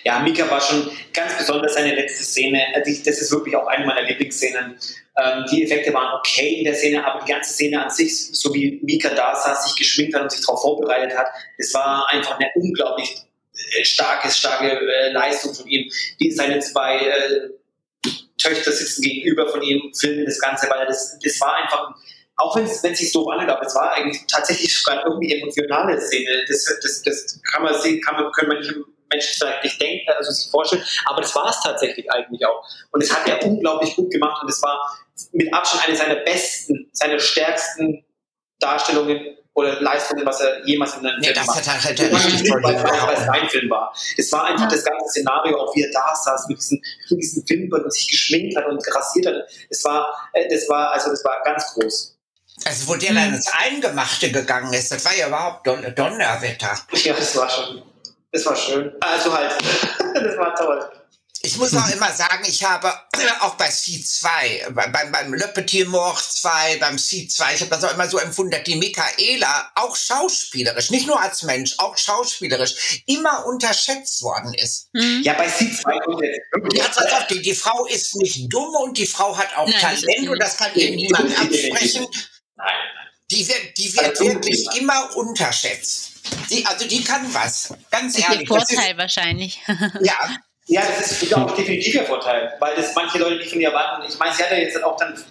Ja, Mika war schon ganz besonders seine letzte Szene. Das ist wirklich auch eine meiner Lieblingsszenen. Die Effekte waren okay in der Szene, aber die ganze Szene an sich, so wie Mika da saß, sich geschminkt hat und sich darauf vorbereitet hat, das war einfach eine unglaublich starke Leistung von ihm. Seine zwei Töchter sitzen gegenüber von ihm, filmen das Ganze, weil das war einfach, auch wenn es sich doof anhört, aber es war eigentlich tatsächlich sogar irgendwie emotionale Szene. Das kann man sehen, können wir nicht im Menschen vielleicht nicht denken, also sich vorstellen, aber das war es tatsächlich eigentlich auch. Und das hat er unglaublich gut gemacht und es war mit Abstand eine seiner besten, seiner stärksten Darstellungen oder Leistungen, was er jemals in einem Film gemacht hat. Weil es sein Film war. Es war einfach das ganze Szenario, auch wie er da saß mit diesen Wimpern und sich geschminkt hat und rasiert hat. Das war ganz groß. Also wo der dann ins Eingemachte gegangen ist, das war ja überhaupt Donnerwetter. Ja, das war schön. Also halt, das war toll. Ich muss auch immer sagen, ich habe auch bei C2, beim Le Petit Mort 2, beim C2, ich habe das auch immer so empfunden, dass die Michaela auch schauspielerisch, nicht nur als Mensch, auch schauspielerisch, immer unterschätzt worden ist. Ja, bei C2 die Frau ist nicht dumm und die Frau hat auch Talent und das kann ihr niemand absprechen. Nein. Die wird wirklich immer unterschätzt. Die kann was, ganz ehrlich. Das ist ihr Vorteil wahrscheinlich. Ja. Ja, das ist auch definitiv ihr Vorteil, weil das manche Leute nicht von ihr erwarten. Ich meine, sie hat ja jetzt auch dann,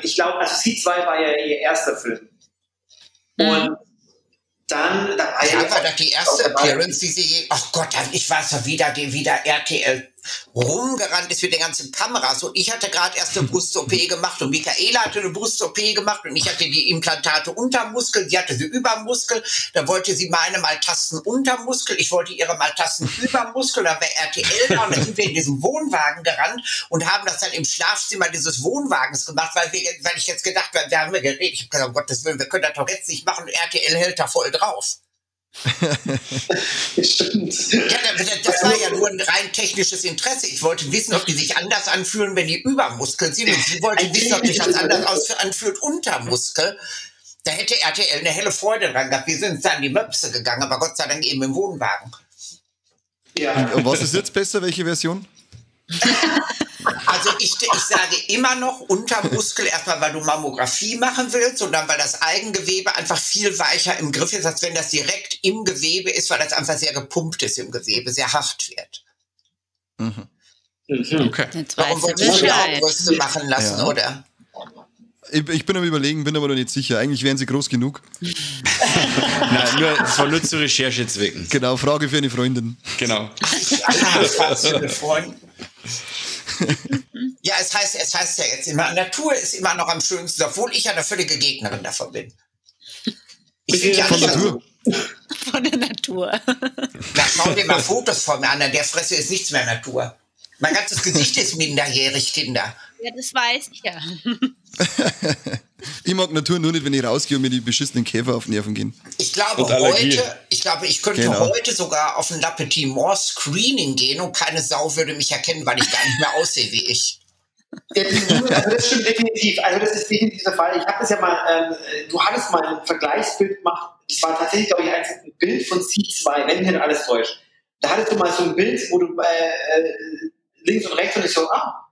ich glaube, also C2 war ja ihr erster Film. Und dann war ja doch die erste Appearance, die sie, ach Gott, ich weiß ja wieder RTL rumgerannt ist mit den ganzen Kameras und ich hatte gerade erst eine Brust-OP gemacht und Michaela hatte eine Brust-OP gemacht und ich hatte die Implantate Untermuskel, sie hatte sie Übermuskel, dann wollte sie meine mal Tasten Untermuskel, ich wollte ihre mal Tasten Übermuskel, dann war RTL da und dann sind wir in diesem Wohnwagen gerannt und haben das dann im Schlafzimmer dieses Wohnwagens gemacht, weil ich jetzt gedacht habe, wir haben geredet, ich habe gesagt, um Gottes Willen, wir können das doch jetzt nicht machen, RTL hält da voll drauf. Stimmt. Ja, das war ja nur ein rein technisches Interesse. Ich wollte wissen, ob die sich anders anfühlen, wenn die Übermuskeln sind. Und sie wollte wissen, ob sich das anders anfühlt Untermuskel. Da hätte RTL eine helle Freude dran gehabt. Wir sind dann die Möpse gegangen, aber Gott sei Dank eben im Wohnwagen. Ja. Und was ist jetzt besser? Welche Version? Also ich sage immer noch Untermuskel, erstmal weil du Mammographie machen willst und dann weil das Eigengewebe einfach viel weicher im Griff ist, als wenn das direkt im Gewebe ist, weil das einfach sehr gepumpt ist im Gewebe, sehr hart wird. Okay. Warum wolltest du auch Brüste machen lassen, oder? Ich bin am Überlegen, bin aber noch nicht sicher. Eigentlich wären sie groß genug. Nein, das war nur zur Recherchezwecken. Genau, Frage für eine Freundin. Genau. Ja, es heißt ja jetzt immer, Natur ist immer noch am schönsten, obwohl ich ja eine völlige Gegnerin davon bin. Ich finde ja von Natur. Von der Natur. Na, schau dir mal Fotos von mir an der Fresse ist nichts mehr Natur. Mein ganzes Gesicht ist minderjährig, Kinder. Ja, das weiß ich ja. Ich mag Natur nur nicht, wenn ich rausgehe und mir die beschissenen Käfer auf Nerven gehen. Ich glaube, ich könnte heute sogar auf ein La Petit Mort Screening gehen und keine Sau würde mich erkennen, weil ich gar nicht mehr aussehe wie ich. Also das stimmt definitiv. Also das ist definitiv der Fall. Ich habe das ja mal, du hattest mal ein Vergleichsbild gemacht. Das war tatsächlich, glaube ich, ein Bild von C2, wenn mich nicht alles täuscht. Da hattest du mal so ein Bild, wo du links und rechts und ich so, ja,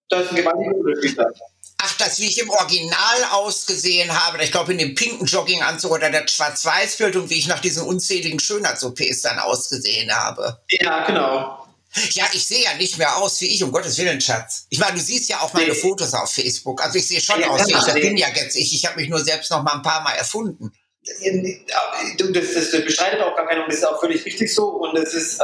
da ist ein gewaltiger Unterschied da. Ach, das, wie ich im Original ausgesehen habe, ich glaube in dem pinken Jogginganzug oder das Schwarz-Weiß-Bild und wie ich nach diesen unzähligen Schönheits-OPs dann ausgesehen habe. Ja, genau. Ja, ich sehe ja nicht mehr aus wie ich, um Gottes Willen, Schatz. Ich meine, du siehst ja auch meine Fotos auf Facebook. Also ich sehe schon aus wie ich, das bin ja jetzt ich. Ich habe mich nur selbst noch mal ein paar Mal erfunden. Das bestreitet auch gar keiner und das ist auch völlig richtig so und es ist,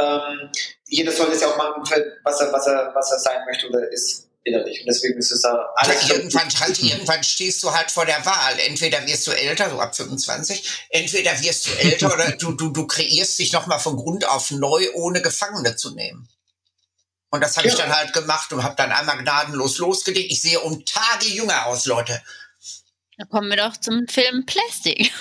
jeder soll das ja auch machen, was er sein möchte oder ist innerlich und deswegen ist es da alles. Ja, irgendwann stehst du halt vor der Wahl. Entweder wirst du älter, so ab 25, entweder wirst du älter oder du kreierst dich nochmal von Grund auf neu, ohne Gefangene zu nehmen. Und das habe ich dann halt gemacht und habe dann einmal gnadenlos losgelegt. Ich sehe um Tage jünger aus, Leute. Da kommen wir doch zum Film Plastic.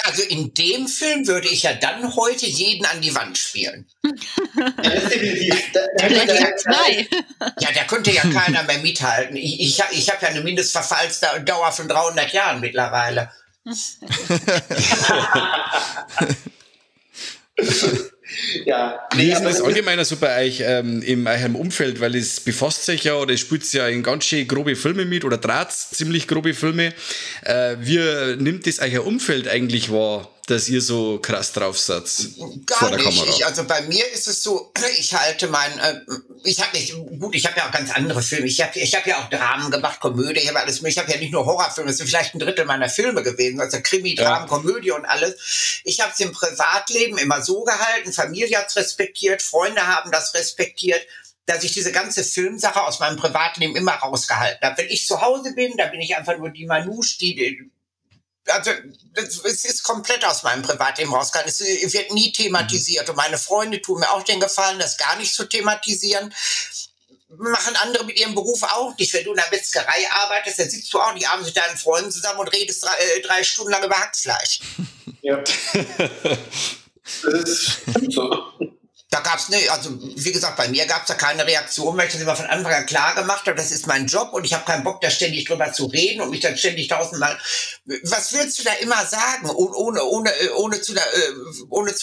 Also in dem Film würde ich ja dann heute jeden an die Wand spielen. Ja, das ist definitiv. Ja, da könnte ja keiner mehr mithalten. Ich habe ja eine Mindestverfallsdauer von 300 Jahren mittlerweile. Ja. Wie ist denn das allgemeiner so bei euch in eurem Umfeld? Weil es befasst sich ja oder es spielt ja in ganz schön grobe Filme mit oder draht ziemlich grobe Filme. Wie nimmt das euer Umfeld eigentlich wahr, dass ihr so krass drauf seid vor der Kamera? Also bei mir ist es so, ich halte ich habe ja auch ganz andere Filme. Ich hab ja auch Dramen gemacht, Komödie, ich habe ja nicht nur Horrorfilme, das sind vielleicht ein Drittel meiner Filme gewesen, also Krimi, Dramen, Komödie und alles. Ich habe es im Privatleben immer so gehalten, Familie hat es respektiert, Freunde haben das respektiert, dass ich diese ganze Filmsache aus meinem Privatleben immer rausgehalten habe. Wenn ich zu Hause bin, dann bin ich einfach nur die Manouche, also es ist komplett aus meinem Privatleben rausgegangen. Es wird nie thematisiert. Und meine Freunde tun mir auch den Gefallen, das gar nicht zu thematisieren. Machen andere mit ihrem Beruf auch nicht. Wenn du in der Metzgerei arbeitest, dann sitzt du auch nicht abends mit deinen Freunden zusammen und redest 3 Stunden lang über Hackfleisch. Ja. Das ist so. Da gab's also wie gesagt, bei mir gab's da keine Reaktion, weil ich das immer von Anfang an klar gemacht habe, das ist mein Job und ich habe keinen Bock, da ständig drüber zu reden und mich dann ständig tausendmal. Was willst du da immer sagen, ohne zu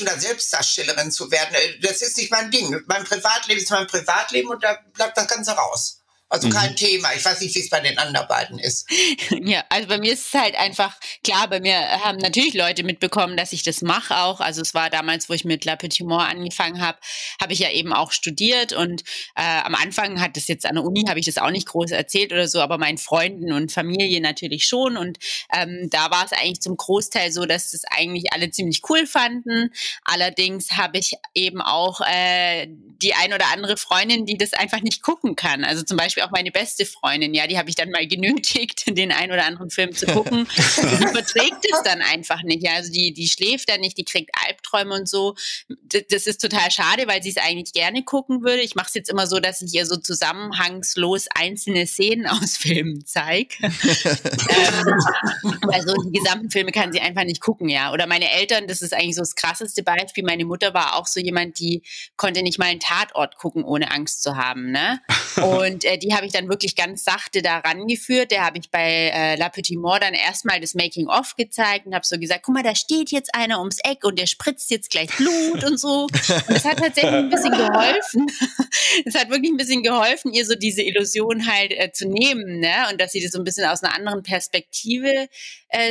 einer Selbstdarstellerin zu werden? Das ist nicht mein Ding. Mein Privatleben ist mein Privatleben und da bleibt das Ganze raus. Also kein Thema. Ich weiß nicht, wie es bei den anderen beiden ist. Ja, also bei mir ist es halt einfach, klar, bei mir haben natürlich Leute mitbekommen, dass ich das mache auch. Also es war damals, wo ich mit La Petite Mort angefangen habe, habe ich ja eben auch studiert und am Anfang hat das jetzt an der Uni, habe ich das auch nicht groß erzählt oder so, aber meinen Freunden und Familie natürlich schon und da war es eigentlich zum Großteil so, dass das eigentlich alle ziemlich cool fanden. Allerdings habe ich eben auch die ein oder andere Freundin, die das einfach nicht gucken kann. Also zum Beispiel auch meine beste Freundin, ja, die habe ich dann mal genötigt, den einen oder anderen Film zu gucken. Die verträgt es dann einfach nicht. Ja. Also die schläft dann nicht, die kriegt Albträume und so. Das ist total schade, weil sie es eigentlich gerne gucken würde. Ich mache es jetzt immer so, dass ich ihr so zusammenhangslos einzelne Szenen aus Filmen zeige. Weil so die gesamten Filme kann sie einfach nicht gucken, ja. Oder meine Eltern, das ist eigentlich so das krasseste Beispiel. Meine Mutter war auch so jemand, die konnte nicht mal einen Tatort gucken, ohne Angst zu haben, ne? Und die habe ich dann wirklich ganz sachte da rangeführt. Der habe ich bei La Petite Mort dann erstmal das Making-of gezeigt und habe so gesagt, guck mal, da steht jetzt einer ums Eck und der spritzt jetzt gleich Blut und so. Und das hat tatsächlich ein bisschen geholfen. Es hat wirklich ein bisschen geholfen, ihr so diese Illusion halt zu nehmen, ne? Und dass sie das so ein bisschen aus einer anderen Perspektive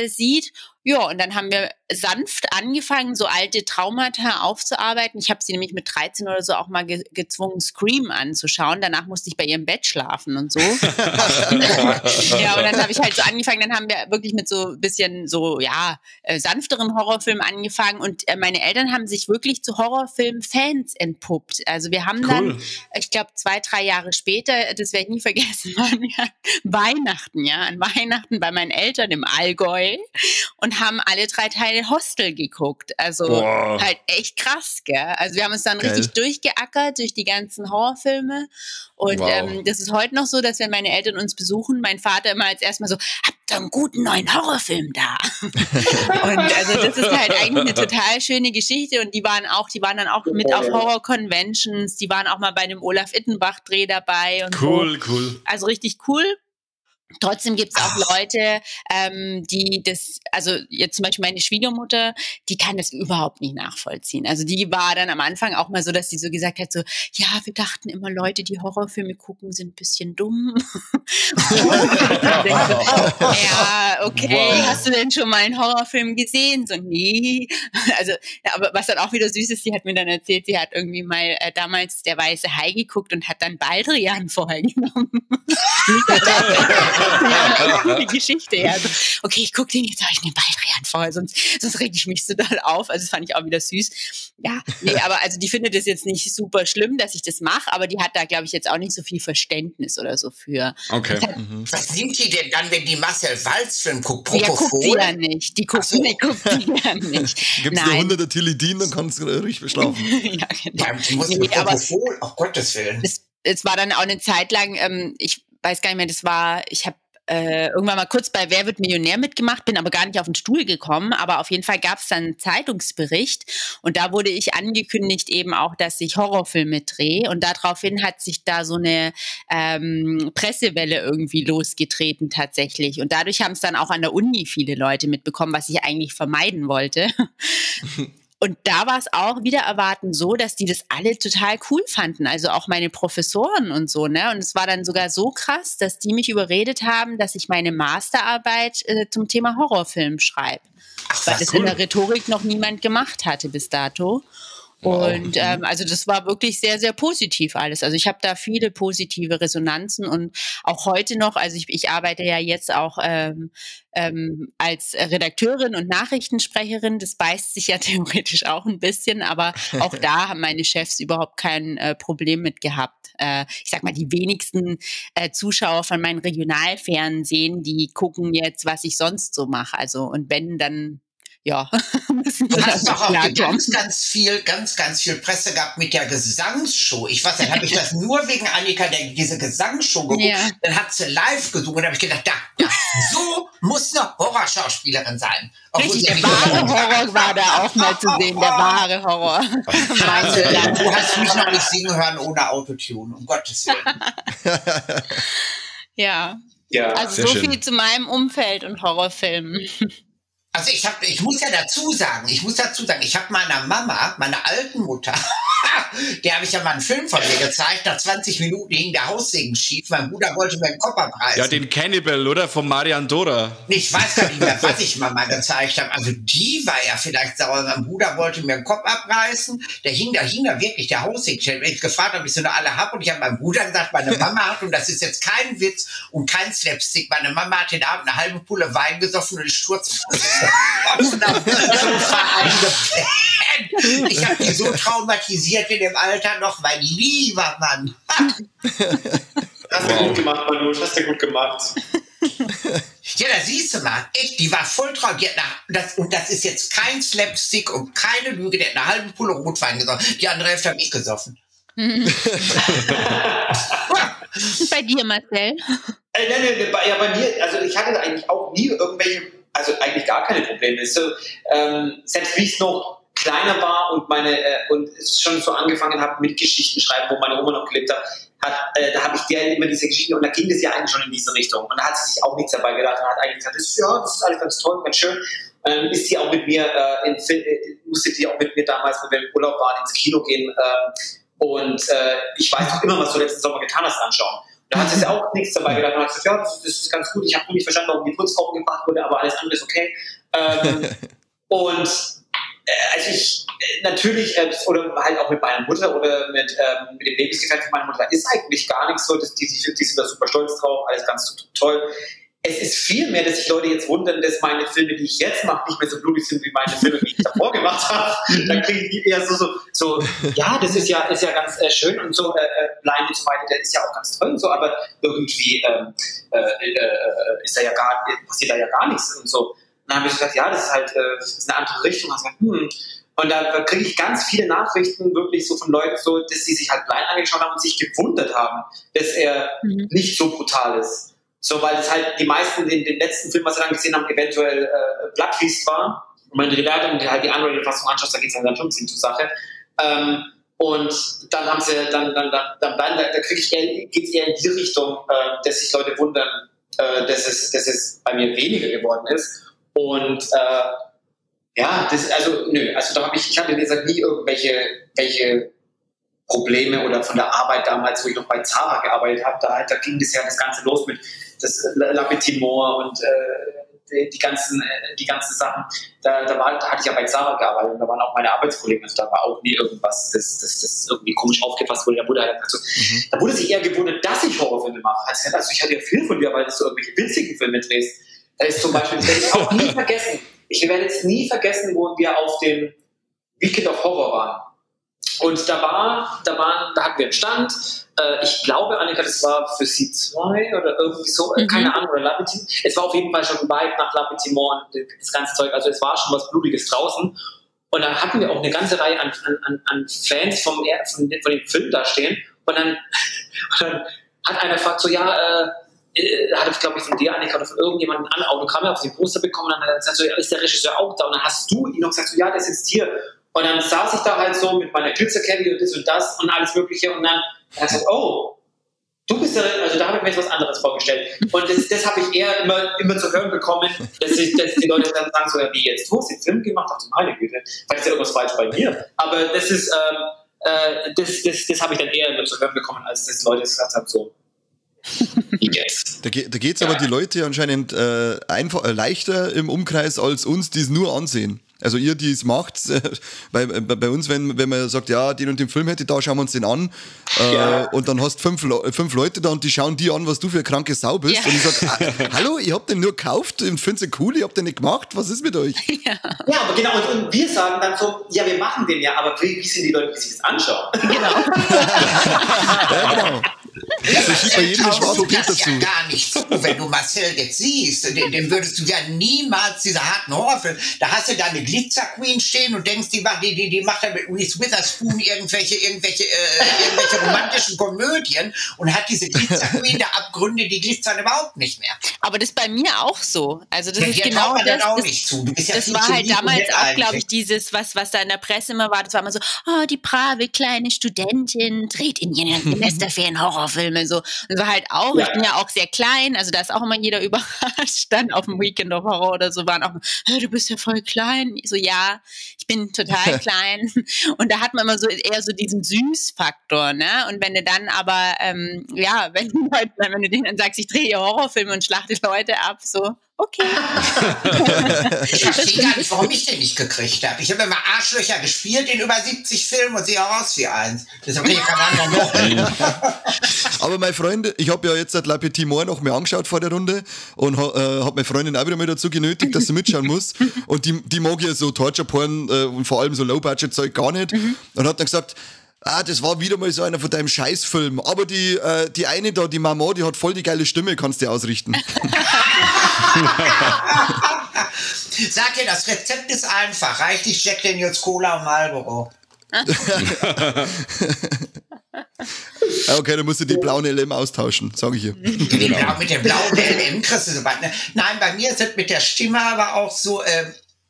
sieht. Ja, und dann haben wir sanft angefangen, so alte Traumata aufzuarbeiten. Ich habe sie nämlich mit 13 oder so auch mal gezwungen, Scream anzuschauen. Danach musste ich bei ihr im Bett schlafen und so. Ja, und dann habe ich halt so angefangen, dann haben wir wirklich mit so ein bisschen so, ja, sanfteren Horrorfilmen angefangen und meine Eltern haben sich wirklich zu Horrorfilm-Fans entpuppt. Also wir haben dann, ich glaube 2, 3 Jahre später, das werde ich nie vergessen, waren ja Weihnachten, ja, an Weihnachten bei meinen Eltern im Allgäu und haben alle 3 Teile Hostel geguckt. Also halt echt krass, gell? Also wir haben uns dann richtig durchgeackert durch die ganzen Horrorfilme. Und das ist heute noch so, dass wenn meine Eltern uns besuchen, mein Vater immer als erstmal so, habt ihr einen guten neuen Horrorfilm da? Und also das ist halt eigentlich eine total schöne Geschichte. Und die waren dann auch mit auf Horror-Conventions, die waren auch mal bei dem Olaf Ittenbach-Dreh dabei. Und cool. Also richtig cool. Trotzdem gibt es auch Leute, die das, also jetzt zum Beispiel meine Schwiegermutter, die kann das überhaupt nicht nachvollziehen. Also die war dann am Anfang auch mal so, dass sie so gesagt hat, so, ja, wir dachten immer, Leute, die Horrorfilme gucken, sind ein bisschen dumm. Ja, okay, hast du denn schon mal einen Horrorfilm gesehen? So, nee. Also, aber was dann auch wieder süß ist, sie hat mir dann erzählt, sie hat irgendwie mal damals Der Weiße Hai geguckt und hat dann Baldrian vorher genommen. Ja, die Geschichte, ja. Also, okay, ich gucke den jetzt, aber ich nehme Baldrian vor, sonst reg ich mich so doll auf. Also das fand ich auch wieder süß. Ja, nee, aber also die findet es jetzt nicht super schlimm, dass ich das mache, aber die hat da, glaube ich, jetzt auch nicht so viel Verständnis oder so für. Okay. Was sind die denn dann, wenn die Marcel Walz-Film guckt? Ja, guckt sie ja nicht. Die guckt sie ja nicht. Gibst du 100er Tilidin, dann kannst du ruhig beschlafen. Ja, genau. Ja, die muss Propofol, auf Gottes Willen. Es war dann auch eine Zeit lang, ich weiß gar nicht mehr, ich habe irgendwann mal kurz bei Wer wird Millionär mitgemacht, bin aber gar nicht auf den Stuhl gekommen, aber auf jeden Fall gab es dann einen Zeitungsbericht und da wurde ich angekündigt eben auch, dass ich Horrorfilme drehe und daraufhin hat sich da so eine Pressewelle irgendwie losgetreten tatsächlich und dadurch haben es dann auch an der Uni viele Leute mitbekommen, was ich eigentlich vermeiden wollte. Und da war es auch wieder erwarten so, dass die das alle total cool fanden, also auch meine Professoren und so, ne? Und es war dann sogar so krass, dass die mich überredet haben, dass ich meine Masterarbeit zum Thema Horrorfilm schreibe. Weil das in der Rhetorik noch niemand gemacht hatte bis dato. Und also das war wirklich sehr, sehr positiv alles. Also ich habe da viele positive Resonanzen und auch heute noch, also ich arbeite ja jetzt auch als Redakteurin und Nachrichtensprecherin, das beißt sich ja theoretisch auch ein bisschen, aber auch da haben meine Chefs überhaupt kein Problem mit gehabt. Ich sag mal, die wenigsten Zuschauer von meinen Regionalfernsehen, die gucken jetzt, was ich sonst so mache. Also und wenn, dann ja, du hast doch auch ganz viel Presse gehabt mit der Gesangsshow. Ich weiß, dann habe ich das nur wegen Annika, diese Gesangsshow geguckt. Ja. Dann hat sie live gesungen und da habe ich gedacht, so muss eine Horrorschauspielerin sein. Richtig, der wahre Horror war da auch mal zu sehen, der wahre Horror. Du hast mich noch nicht singen hören ohne Autotune, um Gottes Willen. Ja, also so viel zu meinem Umfeld und Horrorfilmen. Also ich muss dazu sagen, ich habe meiner Mama, meiner alten Mutter, der habe ich ja mal einen Film von mir gezeigt, nach 20 Minuten hing der Haussegen schief, mein Bruder wollte mir den Kopf abreißen. Ja, den Cannibal, oder? Von Marian Dora. Ich weiß gar nicht mehr, was ich Mama gezeigt habe. Also die war ja vielleicht sauer, mein Bruder wollte mir den Kopf abreißen, da hing da wirklich der Haussegen schief. Ich gefragt, ob ich sie noch alle habe und ich habe meinem Bruder gesagt, meine Mama hat, und das ist jetzt kein Witz und kein Slapstick, meine Mama hat den Abend eine halbe Pulle Wein gesoffen und ist sturzfest. Ich habe die so traumatisiert in dem Alter noch, mein lieber Mann. Hast du gut gemacht, Manu, hast du gut gemacht. Ja, da siehst du mal, echt, die war voll traurig. Und das ist jetzt kein Slapstick und keine Lüge, der hat eine halbe Pulle Rotwein gesoffen. Die andere Hälfte habe ich gesoffen. Bei dir, Marcel? Nein, bei mir, also ich hatte eigentlich auch nie irgendwelche, also eigentlich gar keine Probleme. So, selbst wie es noch kleiner war und und schon so angefangen habe mit Geschichten schreiben, wo meine Oma noch gelebt hat, da habe ich der immer diese Geschichten und da ging das ja eigentlich schon in diese Richtung. Und da hat sie sich auch nichts dabei gedacht und hat eigentlich gesagt, das ist alles ganz toll, ganz schön. Ist die auch mit mir, musste die auch mit mir damals, wo wir im Urlaub waren, ins Kino gehen und ich weiß noch immer, was du letzten Sommer getan hast, anschauen. Da hat sie auch nichts dabei gedacht und hat gesagt, ja, das ist ganz gut. Ich habe nur nicht verstanden, warum die Putzfrau gebracht wurde, aber alles andere ist okay. Und also ich natürlich, oder halt auch mit meiner Mutter oder mit dem Lebensgefährten von meiner Mutter, ist eigentlich gar nichts so, die sind da super stolz drauf, alles ganz toll. Es ist viel mehr, dass sich Leute jetzt wundern, dass meine Filme, die ich jetzt mache, nicht mehr so blutig sind wie meine Filme, die ich davor gemacht habe. Dann kriegen die eher so ja, das ist ja ganz schön und so, Blind und so weiter, der ist ja auch ganz toll und so, aber irgendwie passiert da ja gar nichts und so. Und dann habe ich gesagt, ja, das ist halt das ist eine andere Richtung. Und ich gesagt, Und da kriege ich ganz viele Nachrichten wirklich so von Leuten, so, dass sie sich halt Blind angeschaut haben und sich gewundert haben, dass er nicht so brutal ist. So, weil es halt die meisten, den letzten Film, was sie dann gesehen haben, eventuell Bloodfeast war. Und meine Bewertung, die halt die Unrated-Fassung anschaust, da geht es dann schon ein bisschen zur Sache. Und dann haben sie, da kriege ich geht es eher in die Richtung, dass sich Leute wundern, dass es bei mir weniger geworden ist. Und ja, da habe ich hatte wie gesagt nie welche Probleme oder von der Arbeit damals, wo ich noch bei Zara gearbeitet habe, da ging das Ganze los mit das La Petite Mort und die ganzen Sachen. Da hatte ich ja bei Zara gearbeitet und da waren auch meine Arbeitskollegen, also da war auch nie irgendwas, das irgendwie komisch aufgefasst wurde. Da wurde sich eher gewundert, dass ich Horrorfilme mache. Also ich hatte ja viel von dir, weil du so irgendwelche witzigen Filme drehst. Da ist zum Beispiel, das werde ich auch nie vergessen. Ich werde jetzt nie vergessen, wo wir auf dem Weekend of Horror waren. Und da hatten wir einen Stand. Ich glaube, Annika, das war für Sie 2 oder irgendwie so, keine Ahnung, oder La Petite. Es war auf jeden Fall schon weit nach La Petite Mort und das ganze Zeug. Also es war schon was Blutiges draußen. Und da hatten wir auch eine ganze Reihe an Fans von dem Film da stehen. Und dann hat einer gefragt, so, ja, hat er, glaube ich, von dir, Annika, oder von irgendjemandem ein Autogramm auf den Poster bekommen und dann hat er gesagt, so, ja, ist der Regisseur auch da? Und dann hast du ihn noch gesagt, so, ja, der sitzt hier. Und dann saß ich da halt so mit meiner Glitzercappy und das und alles Mögliche und dann hat er gesagt, oh, du bist der, also da habe ich mir jetzt was anderes vorgestellt. Und das habe ich eher immer zu hören bekommen, dass die Leute dann sagen, so, ja, wie jetzt, du hast den Film gemacht, ach du meine Güte, vielleicht ist ja irgendwas falsch bei mir. Aber das ist, das habe ich dann eher immer zu hören bekommen, als dass die Leute gesagt haben, so, jetzt. Da geht es aber die Leute anscheinend leichter im Umkreis als uns, die es nur ansehen. Also ihr, die es macht, bei uns, wenn man sagt, ja, den und den Film hätte da, schauen wir uns den an. Und dann hast fünf Leute da und die schauen die an, was du für eine kranke Sau bist. Ja. Und ich sage, hallo, ich hab den nur gekauft und finde den cool, ich hab den nicht gemacht, was ist mit euch? Ja, aber genau, und wir sagen dann so, ja, wir machen den ja, aber wie sind die Leute, die sich das anschauen? Genau. Ja, genau. Das schiebt bei jedem schwarzen Peter zu. Ja gar nicht zu. Wenn du Marcel jetzt siehst, dem würdest du ja niemals diese harten Horrorfilme. Da hast du da eine Glitzer Queen stehen und denkst, die macht dann mit Reese Witherspoon irgendwelche romantischen Komödien und hat diese Glitzer Queen der Abgründe, die glitzern überhaupt nicht mehr. Aber das ist bei mir auch so. Also das ist dir genau das. Das, auch nicht zu. Du bist ja das war halt damals auch, glaube ich, dieses, was da in der Presse immer war. Das war immer so, oh, die brave kleine Studentin dreht in ihren Semesterferien Horrorfilme. So. Und war halt auch, ich bin ja auch sehr klein, also da ist auch immer jeder überrascht. Dann auf dem Weekend of Horror oder so waren auch, hey, du bist ja voll klein. Ich so, ja, ich bin total klein. Und da hat man immer so eher so diesen Süßfaktor, ne? Und wenn du dann aber, wenn du denen dann sagst, ich drehe Horrorfilme und schlachte Leute ab, so, okay. Ich verstehe gar nicht, warum ich den nicht gekriegt habe. Ich habe immer Arschlöcher gespielt in über 70 Filmen und sehe auch aus wie eins. Deshalb kriege ich keinen anderen noch. Aber meine Freunde, ich habe ja jetzt La Petite Mort noch mehr angeschaut vor der Runde und habe meine Freundin auch wieder mal dazu genötigt, dass sie mitschauen muss. Und die mag ja so Torture-Porn und vor allem so Low-Budget-Zeug gar nicht. Und hat dann gesagt, das war wieder mal so einer von deinem Scheißfilm. Aber die eine da, die Mama, die hat voll die geile Stimme, kannst du ausrichten. Sag dir, das Rezept ist einfach. Reichlich Jack Daniels Cola und Marlboro. Okay, dann musst du die blauen LM austauschen, sage ich hier. Genau. Mit dem blauen LM kriegst du so was. Nein, bei mir sind mit der Stimme aber auch so,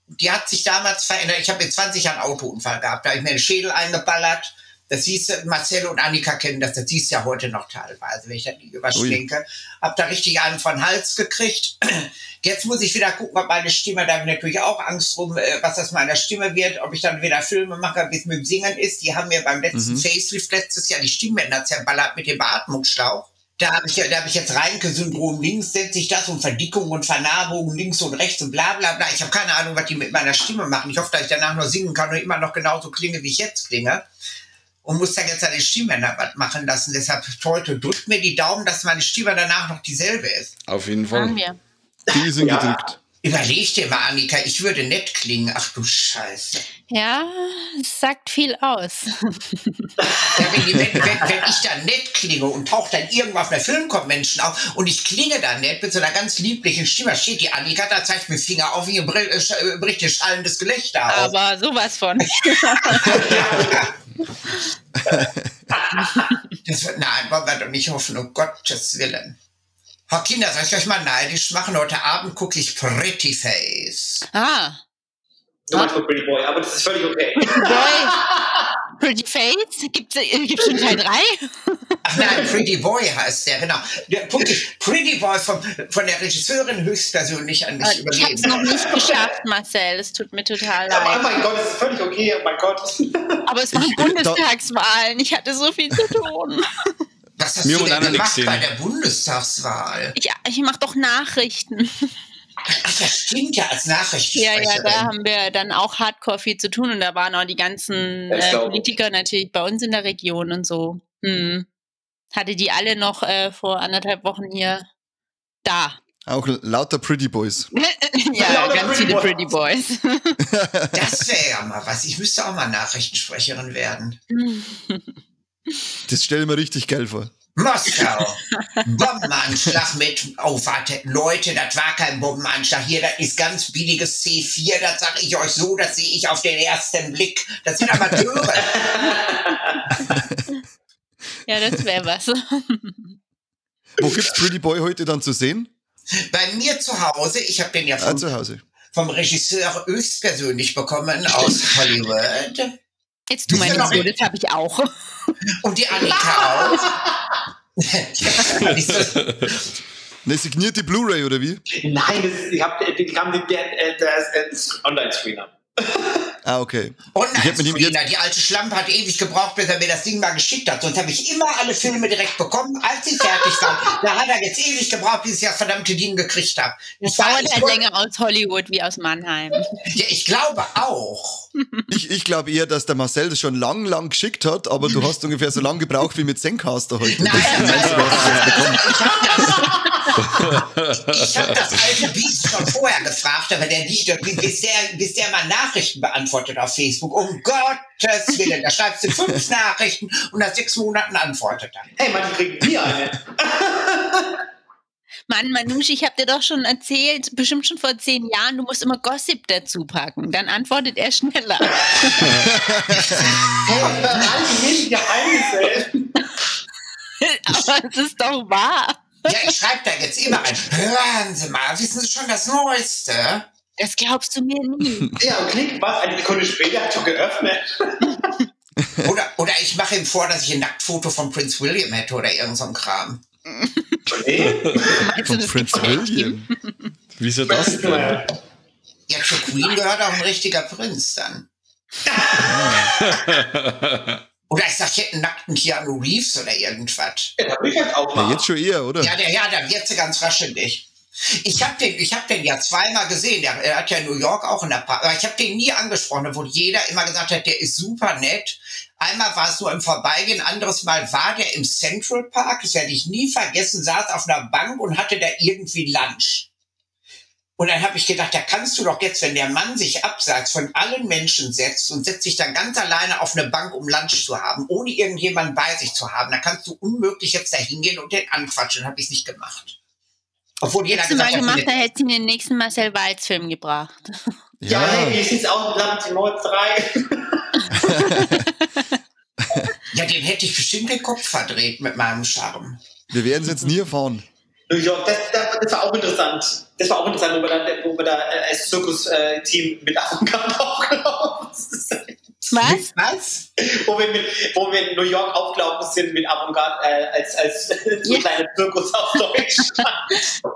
die hat sich damals verändert. Ich habe mit 20 Jahren einen Autounfall gehabt, da habe ich mir den Schädel eingeballert. Das siehst du, Marcel und Annika kennen das siehst du ja heute noch teilweise, wenn ich das nicht überschminke. Hab da richtig einen von den Hals gekriegt. Jetzt muss ich wieder gucken, ob meine Stimme, da habe ich natürlich auch Angst drum, was das meiner Stimme wird, ob ich dann wieder Filme mache, wie es mit dem Singen ist. Die haben mir beim letzten Facelift letztes Jahr die Stimmbänder zerballert mit dem Beatmungsschlauch. Da habe ich jetzt Reinke-Syndrom links, setze ich das und Verdickung und Vernarbung links und rechts und bla bla bla. Ich habe keine Ahnung, was die mit meiner Stimme machen. Ich hoffe, dass ich danach noch singen kann und immer noch genauso klinge, wie ich jetzt klinge. Und muss dann jetzt an den Stimmbändern was machen lassen. Deshalb heute drückt mir die Daumen, dass meine Stimme danach noch dieselbe ist. Auf jeden Fall. Die sind gedrückt. Überleg dir mal, Annika, ich würde nett klingen. Ach du Scheiße. Ja, es sagt viel aus. Ja, wenn ich dann nett klinge und taucht dann irgendwo auf einer Filmconvention auf und ich klinge dann nett mit so einer ganz lieblichen Stimme, steht die Annika, da zeigt mir Finger auf, ihr bricht ihr schallendes Gelächter auf. Aber sowas von. Nein, wollen wir doch nicht hoffen, um Gottes Willen. Frau Kinder, soll ich euch mal neidisch machen? Heute Abend gucke ich Pretty Face. Ah. Du meinst Pretty Boy, aber das ist völlig okay. Pretty Face? Gibt's schon Teil 3? Ach nein, Pretty Boy heißt der, genau. Pretty Boy von der Regisseurin höchstpersönlich an mich übergeben. Ich hab's noch nicht geschafft, Marcel. Es tut mir total leid. Oh mein Gott, das ist völlig okay. Oh mein Gott. Aber es waren Bundestagswahlen. Ich hatte so viel zu tun. Was hast du denn gemacht bei der Bundestagswahl? Ich mache doch Nachrichten. Ach, das stimmt ja, als Nachrichtensprecherin. Ja, da haben wir dann auch hardcore viel zu tun. Und da waren auch die ganzen Politiker natürlich bei uns in der Region und so. Hatte die alle noch vor 1,5 Wochen hier da. Auch lauter Pretty Boys. Ja, ganz viele Pretty Boys. Das wäre ja mal was. Ich müsste auch mal Nachrichtensprecherin werden. Das stelle ich mir richtig geil vor. Moskau. Bombenanschlag mit, warte, Leute, das war kein Bombenanschlag. Hier, das ist ganz billiges C4, das sage ich euch so, das sehe ich auf den ersten Blick. Das sind Amateure. Ja, das wäre was. Wo gibt's Pretty Boy heute dann zu sehen? Bei mir zu Hause, ich habe den ja Zu Hause. vom Regisseur höchstpersönlich bekommen aus Hollywood. Jetzt tu mal nicht so, das habe ich auch. Und die Annika auch. Eine signierte Blu-ray oder wie? Nein, die kam der Online-Screener. Ah, okay. Online-Screener, die alte Schlampe hat ewig gebraucht, bis er mir das Ding mal geschickt hat. Sonst habe ich immer alle Filme direkt bekommen, als sie fertig waren. Da hat er jetzt ewig gebraucht, bis ich das verdammte Ding gekriegt habe. Das dauert halt länger aus Hollywood wie aus Mannheim. Ja, ich glaube auch. Ich glaube eher, dass der Marcel das schon lang geschickt hat, aber du hast ungefähr so lange gebraucht wie mit Zencaster heute. Nein, ich habe das alte Biest schon vorher gefragt, aber der nicht, bis der mal Nachrichten beantwortet auf Facebook. Um Gottes Willen, da schreibst du 5 Nachrichten und nach 6 Monaten antwortet er. Hey, manche kriegen nie eine. Mann, Manouche, ich habe dir doch schon erzählt, bestimmt schon vor 10 Jahren, du musst immer Gossip dazu packen. Dann antwortet er schneller. Geheimnisse. Aber es ist doch wahr. Ja, ich schreibe da jetzt immer ein. Hören Sie mal, wissen Sie schon das Neueste? Das glaubst du mir nie. Ja, und klingt was, eine Sekunde später hat schon geöffnet. Oder ich mache ihm vor, dass ich ein Nacktfoto von Prince William hätte oder irgend so ein Kram. Meinst du, Von das Prince gibt's William. Wieso das denn? Ja, zur Queen gehört auch ein richtiger Prinz dann. Oder ich sag, ich hätte einen nackten Keanu Reeves oder irgendwas. Ja, da will ich halt auch Ja, mal. jetzt schon eher, oder? Ja, da wird sie ganz raschelig. Ich hab den ja zweimal gesehen. Er hat ja in New York auch in der Park. Aber ich habe den nie angesprochen, obwohl jeder immer gesagt hat, der ist super nett. Einmal war es nur im Vorbeigehen, anderes Mal war der im Central Park, das werde ich nie vergessen, saß auf einer Bank und hatte da irgendwie Lunch. Und dann habe ich gedacht, da kannst du doch jetzt, wenn der Mann sich abseits von allen Menschen setzt und setzt sich dann ganz alleine auf eine Bank, um Lunch zu haben, ohne irgendjemanden bei sich zu haben, da kannst du unmöglich jetzt da hingehen und den anquatschen. Habe ich es nicht gemacht. Obwohl jeder Hättest du mal gesagt gemacht, hat, da hättest du den nächsten Marcel Walz-Film gebracht. Ja, hey, wie sieht's aus mit Lampentimor 3? ja, den hätte ich bestimmt den Kopf verdreht mit meinem Charme. Wir werden es jetzt nie erfahren. New York, das war auch interessant. Das war auch interessant, wo wir da als Zirkus-Team mit Avantgarde aufgelaufen sind. Was? Was? Wo wir in New York aufgelaufen sind mit Avantgarde als so kleiner Zirkus aus Deutschland.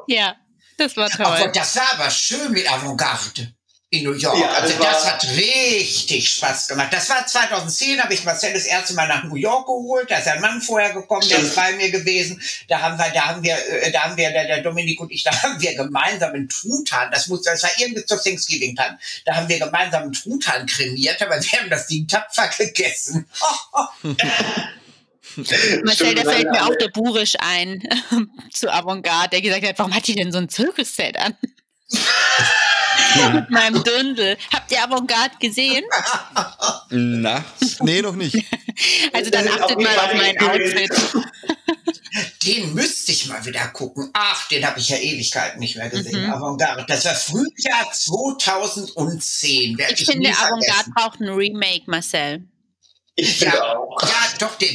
Ja, das war toll. Aber das war aber schön mit Avantgarde in New York. Ja, also das hat richtig Spaß gemacht. Das war 2010, habe ich Marcel das erste Mal nach New York geholt. Da ist ein Mann vorher gekommen, der ist bei mir gewesen. Da haben wir, der Dominik und ich, da haben wir gemeinsam einen Truthahn. Das war irgendwie zur Thanksgiving-Time. Da haben wir gemeinsam einen Truthahn kremiert, aber wir haben das Ding tapfer gegessen. Marcel, da fällt mir auch der Burisch ein zu Avantgarde, der gesagt hat, warum hat die denn so ein Zirkusset an? Mit meinem Dündel. Habt ihr Avantgarde gesehen? Na, Nee, noch nicht. Also dann achtet mal auf mein Outfit. Den müsste ich mal wieder gucken. Ach, den habe ich ja Ewigkeiten nicht mehr gesehen. Avantgarde. Das war Frühjahr 2010. Ich finde, Avantgarde braucht ein Remake, Marcel. Ich finde auch. Ja, doch, der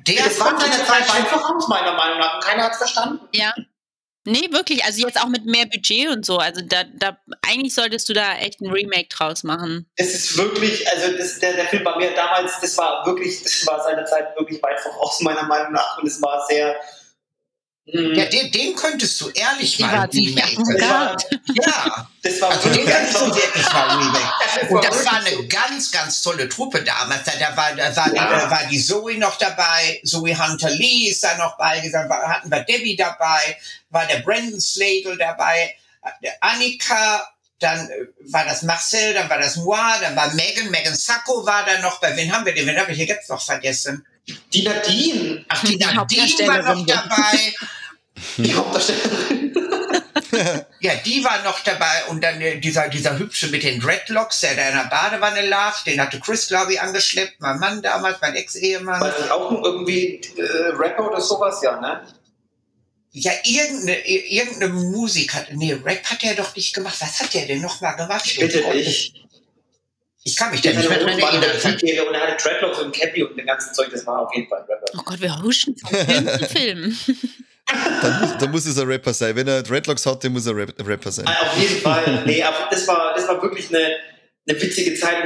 Das war seine Zeit weit voraus, meiner Meinung nach. Und keiner hat es verstanden. Ja. Nee, wirklich. Also jetzt auch mit mehr Budget und so. Also da eigentlich solltest du da echt ein Remake draus machen. Es ist wirklich, also der Film bei mir damals, das war seiner Zeit wirklich weit voraus, meiner Meinung nach. Und es war sehr. Ja, den könntest du ehrlich Die mal war ziemlich Avantgarde. Ja, Das war also den kannst du wirklich mal remake. Das Und war das war wirklich eine ganz, ganz tolle Truppe damals. Da war die Zoe noch dabei, Zoe Hunter-Lee ist da noch bei, hatten wir Debbie dabei, war der Brandon Slagle dabei, der Annika, dann war das Marcel, dann war das Moi, dann war Megan Sacco war da noch bei, wen habe ich hier jetzt noch vergessen? Die Nadine. Ach, die Nadine war noch dabei. Die Hauptdarstellerin. Ja, die war noch dabei und dann dieser Hübsche mit den Dreadlocks, der da in der Badewanne lag, den hatte Chris, glaube ich, angeschleppt, mein Mann damals, mein Ex-Ehemann. War das auch irgendwie Rapper oder sowas, ja, ne? Ja, irgendeine Musik hat, Rap hat er doch nicht gemacht. Was hat der denn nochmal gemacht? Bitte nicht. Ich kann mich da nicht mehr dran erinnern. Und er hatte Dreadlocks und Cappy und den ganzen Zeug, das war auf jeden Fall ein Rapper. Oh Gott, wir huschen von Film zu Film. Dann muss es ein Rapper sein. Wenn er Dreadlocks hat, dann muss er Rapper sein. Auf jeden Fall. Nee, aber das war wirklich eine witzige Zeit.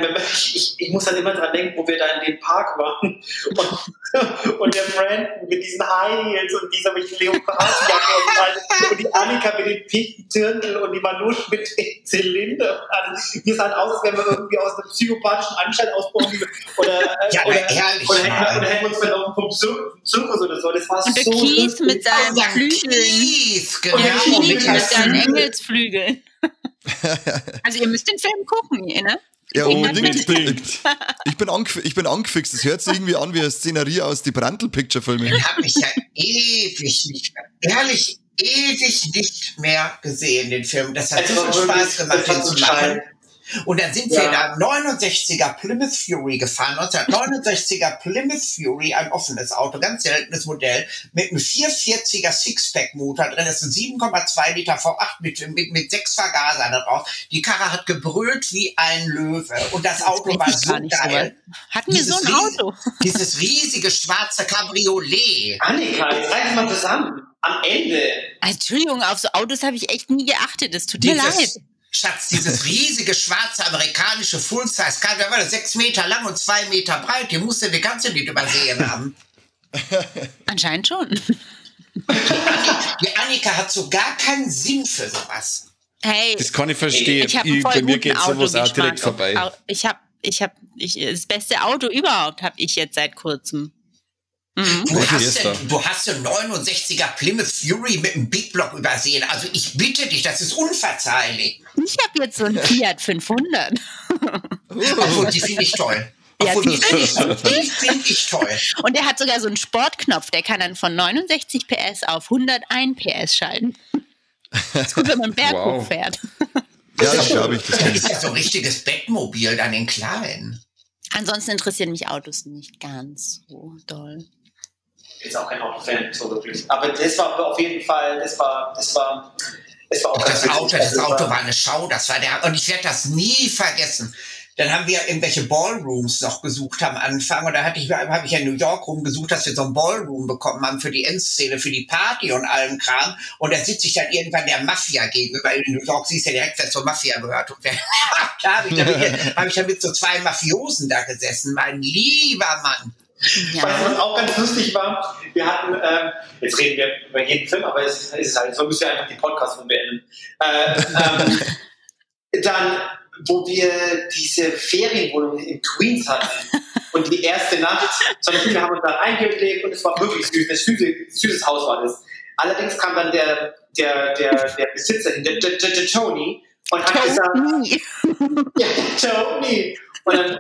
Ich muss dann immer dran denken, wo wir da in dem Park waren und der Brandon mit diesen High Heels und dieser mit den Leopardjacke und die Annika mit den pinken Dirndl und die Manouche mit den Zylinder. Also, wir sahen aus, als wären wir irgendwie aus einer psychopathischen Anstalt ausbrochen oder hätten uns verlaufen vom Zirkus oder so. Das war und der so Kies lustig. mit seinen Flügeln. Genau. Der Kies mit Ja. seinen Engelsflügeln. Also ihr müsst den Film gucken, ne? Ja, unbedingt. Unbedingt. Ich bin angefixt. Das hört sich irgendwie an wie eine Szenerie aus die Brandl-Picture-Filme. Den habe ich ja ewig nicht mehr gesehen, den Film. Das hat so viel Spaß gemacht, den zu machen. Und dann sind wir da 69er Plymouth Fury gefahren, 1969er Plymouth Fury, ein offenes Auto, ganz seltenes Modell, mit einem 440er Sixpack-Motor drin, das ist ein 7,2 Liter V8 mit 6 Vergasern da drauf. Die Karre hat gebrüllt wie ein Löwe und das Auto war so geil. Hatten wir so ein Auto? Dieses riesige schwarze Cabriolet. Annika, jetzt reiß mal zusammen. Am Ende. Entschuldigung, auf so Autos habe ich echt nie geachtet. Es tut mir leid. Schatz, dieses riesige schwarze amerikanische Full-Size-Car, der war 6 Meter lang und 2 Meter breit, die musste die ganze nicht übersehen haben. Anscheinend schon. Die Annika hat so gar keinen Sinn für sowas. Hey, Das kann ich verstehen. ich habe einen voll Bei mir guten geht sowas auch Autogeschmack. direkt vorbei. Das beste Auto überhaupt habe ich jetzt seit kurzem. Mhm. Du hast einen 69er Plymouth Fury mit einem Big Block übersehen. Also ich bitte dich, das ist unverzeihlich. Ich habe jetzt so einen Fiat 500. Obwohl, die finde ich toll. Ja, Obwohl, die finde ich toll. Und der hat sogar so einen Sportknopf, der kann dann von 69 PS auf 101 PS schalten. Das ist gut, wenn man berghoch fährt. Ja, das glaube ich. Das ist ja so ein richtiges Bettmobil dann in klein. Ansonsten interessieren mich Autos nicht ganz so doll. Jetzt auch kein Autofan, so wirklich. Aber das war auf jeden Fall, das war auch Das Auto war eine Schau, das war und ich werde das nie vergessen. Dann haben wir irgendwelche Ballrooms noch gesucht am Anfang und da habe ich ja in New York rumgesucht, dass wir so ein Ballroom bekommen haben für die Endszene, für die Party und allen Kram. Und da sitze ich dann irgendwann der Mafia gegenüber. In New York siehst du ja direkt, wer zur Mafia gehört. Und klar habe ich da mit so 2 Mafiosen da gesessen, mein lieber Mann. Ja. Was auch ganz lustig war, wir hatten, jetzt reden wir über jeden Film, aber es ist halt, so müssen wir einfach die Podcast beenden. Dann, wo wir diese Ferienwohnung in Queens hatten und die erste Nacht, so eine Kinder haben uns dann eingelegt und es war wirklich süß, ein süßes Haus war das. Allerdings kam dann der Besitzer hin, der Tony, und hat gesagt, Tony. Und dann,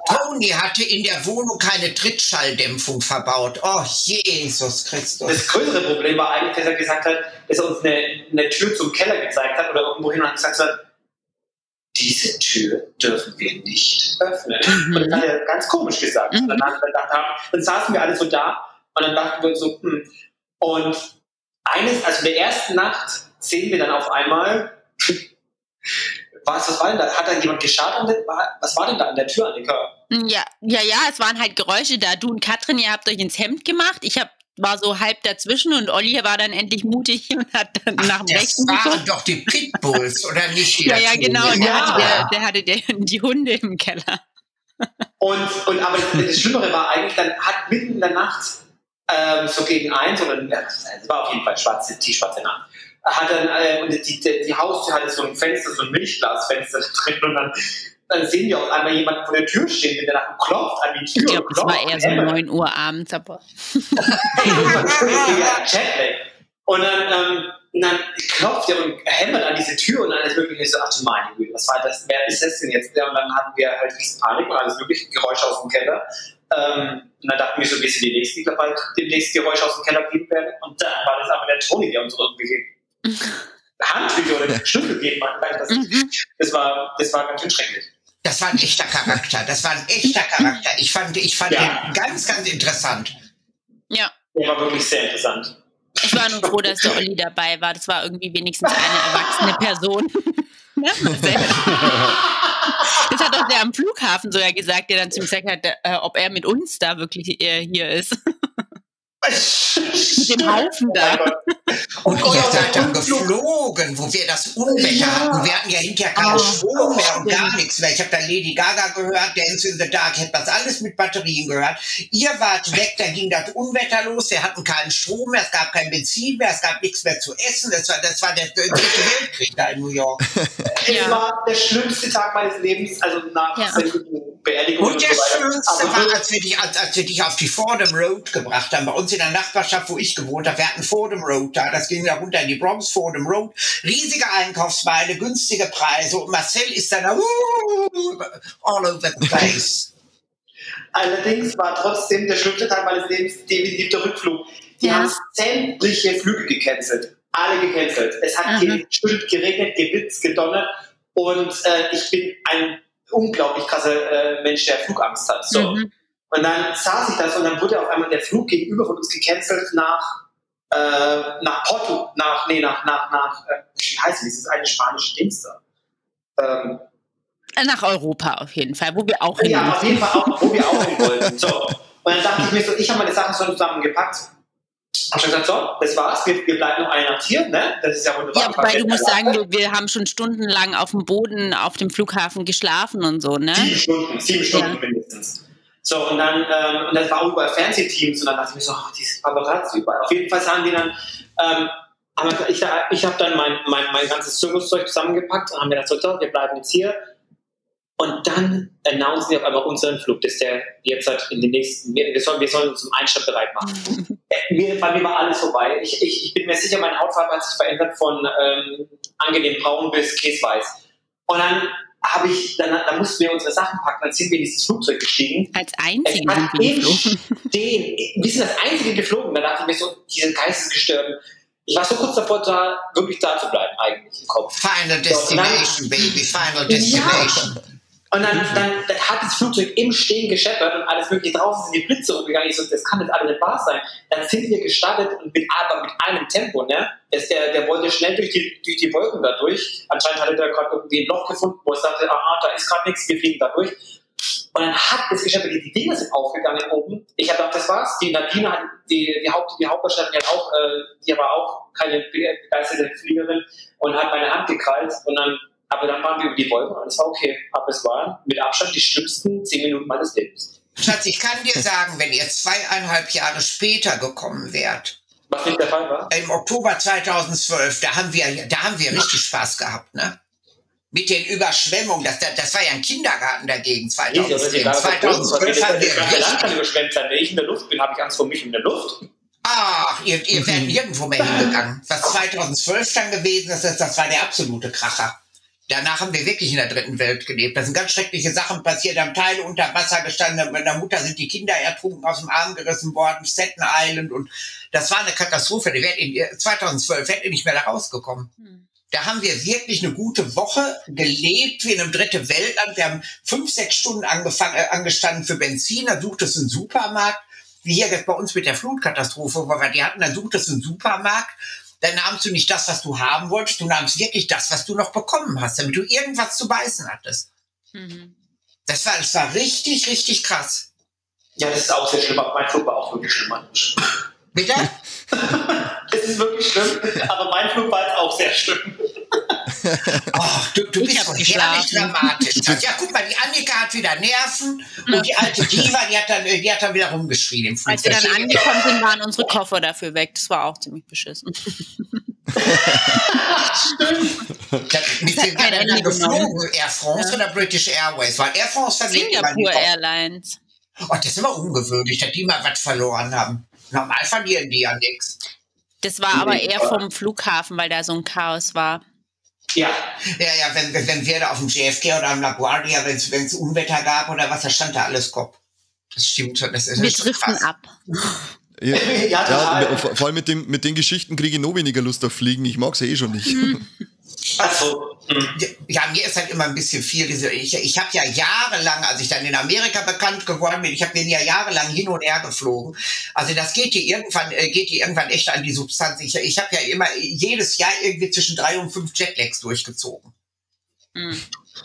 Tony hatte in der Wohnung keine Trittschalldämpfung verbaut. Oh, Jesus Christus. Das größere Problem war eigentlich, dass er gesagt hat, dass er uns eine Tür zum Keller gezeigt hat oder irgendwo hin und hat gesagt hat, diese Tür dürfen wir nicht öffnen. Und das hat er ganz komisch gesagt. Und dann saßen wir alle so da und dann dachten wir uns so, Und in der ersten Nacht sehen wir dann auf einmal, was war denn da? Hat da jemand geschaut? Was war denn da an der Tür, Annika? Ja, es waren halt Geräusche da. Du und Katrin, ihr habt euch ins Hemd gemacht. Ich war so halb dazwischen und Olli war dann endlich mutig und hat dann nach dem Rechten geguckt. Das waren doch die Pitbulls, oder nicht? Die ja, genau. Der hatte die Hunde im Keller. Aber das Schlimmere war eigentlich, dann hat mitten in der Nacht, so gegen 1, oder es war auf jeden Fall die schwarze Nacht, hat dann, und die Haustür hatte so ein Fenster, so ein Milchglasfenster drin, und dann sehen wir auf einmal jemanden vor der Tür stehen, der danach klopft an die Tür. Ich glaube, das war eher so 9 Uhr abends, aber. Jetlag. Und dann klopft er und hämmert an diese Tür und alles Mögliche. So, ach du meine Güte, was war das? Wer ist das denn jetzt? Und dann hatten wir halt riesen Panik und alles mögliche Geräusche aus dem Keller. Und dann dachten wir so, wir sind die Nächsten, die bald demnächst Geräusche aus dem Keller geben werden. Und dann war das aber der Toni, der uns irgendwie Handtücher oder Schlüssel gegeben hat. Das war ganz schön schrecklich. Das war ein echter Charakter. Ich fand den ganz, ganz interessant. Ja. Der war wirklich sehr interessant. Ich war nur froh, dass der Olli dabei war. Das war irgendwie wenigstens eine erwachsene Person. Das hat auch der am Flughafen sogar gesagt, der dann zu ihm gesagt hat, ob er mit uns da wirklich hier ist. Mit dem Haufen da. Und ihr seid dann geflogen, wo wir das Unwetter hatten. Wir hatten ja hinterher keinen Strom mehr und gar nichts mehr. Ich habe da Lady Gaga gehört, Dance in the Dark, ich habe das alles mit Batterien gehört. Ihr wart weg, da ging das Unwetter los, wir hatten keinen Strom mehr, es gab kein Benzin mehr, es gab nichts mehr zu essen. Das war der dritte Weltkrieg da in New York. Es war der schlimmste Tag meines Lebens, also nach Beerdigung. Und der schönste war, als wir dich auf die Fordham Road gebracht haben, bei uns in der Nachbarschaft, wo ich gewohnt habe. Wir hatten Fordham Road da, das ging da runter in die Bronx, Fordham Road. Riesige Einkaufsmeile, günstige Preise. Und Marcel ist dann da all over the place. Allerdings war trotzdem der schlimmste Tag meines Lebens definitiv der Rückflug. Die haben sämtliche Flüge gecancelt. Alle gecancelt. Es hat geregnet, geblitzt, gedonnert. Und ich bin ein unglaublich krasser Mensch, der Flugangst hat. So. Und dann saß ich das und dann wurde auf einmal der Flug gegenüber von uns gecancelt nach Porto, wie heißt das? Das ist eine spanische Dings da. Nach Europa auf jeden Fall, wo wir auch hin Ja, auf jeden Fall auch, wo wir auch hin wollten. So. Und dann dachte ich mir so, ich habe meine Sachen so zusammengepackt. Hab schon gesagt, so, das war's, wir bleiben noch eine Nacht hier, ne? Das ist ja wunderbar. Ja, wobei du musst sagen, wir haben schon stundenlang auf dem Boden auf dem Flughafen geschlafen und so, ne? 7 Stunden mindestens. So, und dann, und das war auch überall Fernsehteams und dann dachte ich mir so, diese Paparazzi überall. Auf jeden Fall sagen die dann, ich habe dann mein ganzes Zirkuszeug zusammengepackt und haben mir gedacht, so, wir bleiben jetzt hier. Und dann announcen sie auf einmal unseren Flug, dass der jetzt halt in den nächsten, wir sollen uns zum Einstand bereit machen. Bei mir war alles vorbei. Ich bin mir sicher, meine Hautfarbe hat sich verändert von angenehm braun bis käseweiß. Und dann dann mussten wir unsere Sachen packen, dann sind wir in dieses Flugzeug gestiegen. Als Einzige sind wir geflogen. Wir sind als Einzige geflogen. Da dachte ich mir so, diese Geistesgestörten. Ich war so kurz davor, wirklich da zu bleiben, eigentlich im Kopf. Final Destination, Baby, Final Destination. Ja. Und dann hat das Flugzeug im Stehen gescheppert und alles mögliche, draußen sind die Blitze umgegangen. Ich so, das kann jetzt alles nicht wahr sein. Dann sind wir gestartet und aber mit einem Tempo, ne? Der wollte schnell durch die Wolken da durch. Anscheinend hatte der gerade irgendwie ein Loch gefunden, wo er sagte, da ist gerade nichts, wir fliegen da durch. Und dann hat es gescheppert, die Dinger sind aufgegangen oben. Ich habe gedacht, das war's. Die Nadine hat, die Hauptdarstellerin, die war auch keine begeisterte Fliegerin und hat meine Hand gekrallt und aber dann waren wir über die Wolken und es war okay. Aber es waren mit Abstand die schlimmsten 10 Minuten meines Lebens. Schatz, ich kann dir sagen, wenn ihr 2,5 Jahre später gekommen wärt, was nicht der Fall war? Im Oktober 2012, da haben wir richtig Spaß gehabt, ne? Mit den Überschwemmungen, das war ja ein Kindergarten dagegen, 2012. 2012 haben wir richtig... Land kann überschwemmt sein. Wenn ich in der Luft bin, habe ich Angst vor mich in der Luft. Ach, ihr wärt nirgendwo mehr hingegangen. Was 2012 dann gewesen ist, das war der absolute Kracher. Danach haben wir wirklich in der dritten Welt gelebt. Da sind ganz schreckliche Sachen passiert. Da haben Teile unter Wasser gestanden. Mit der Mutter sind die Kinder ertrunken, aus dem Arm gerissen worden. Staten Island. Und das war eine Katastrophe. 2012 wärt ihr nicht mehr da rausgekommen. Da haben wir wirklich eine gute Woche gelebt wie in einem dritte Weltland. Wir haben 5-6 Stunden angestanden für Benzin. Da sucht es einen Supermarkt. Wie hier jetzt bei uns mit der Flutkatastrophe, wo wir die hatten, da sucht es einen Supermarkt. Dann nahmst du nicht das, was du haben wolltest, du nahmst wirklich das, was du noch bekommen hast, damit du irgendwas zu beißen hattest. Das war richtig, richtig krass. Ja, das ist auch sehr schlimm, aber mein Flug war auch wirklich schlimm. Bitte? Das ist wirklich schlimm, aber mein Flug war jetzt auch sehr schlimm. Oh, du bist so herrlich dramatisch. Ja, guck mal, die Annika hat wieder Nerven und die alte Diva, die hat dann wieder rumgeschrien im Flugzeug. Als wir dann angekommen sind, waren unsere Koffer dafür weg. Das war auch ziemlich beschissen. Mit wem hat er dann geflogen? Air France oder British Airways? Weil Air France verliert immer die Singapore Airlines. Oh, das ist immer ungewöhnlich, dass die mal was verloren haben. Normal verlieren die ja nichts. Das war aber eher vom Flughafen, weil da so ein Chaos war. Ja, wenn wir da auf dem JFK oder am LaGuardia, wenn es Unwetter gab oder was, da stand da alles Kopf. Das stimmt schon. Wir driften ab. Ja, vor allem mit den Geschichten kriege ich noch weniger Lust auf Fliegen. Ich mag es ja eh schon nicht. Also, ja, mir ist halt immer ein bisschen viel. Ich habe ja jahrelang, als ich dann in Amerika bekannt geworden bin, ich bin ja jahrelang hin und her geflogen. Also das geht dir irgendwann echt an die Substanz. Ich habe ja immer jedes Jahr irgendwie zwischen 3 und 5 Jetlags durchgezogen.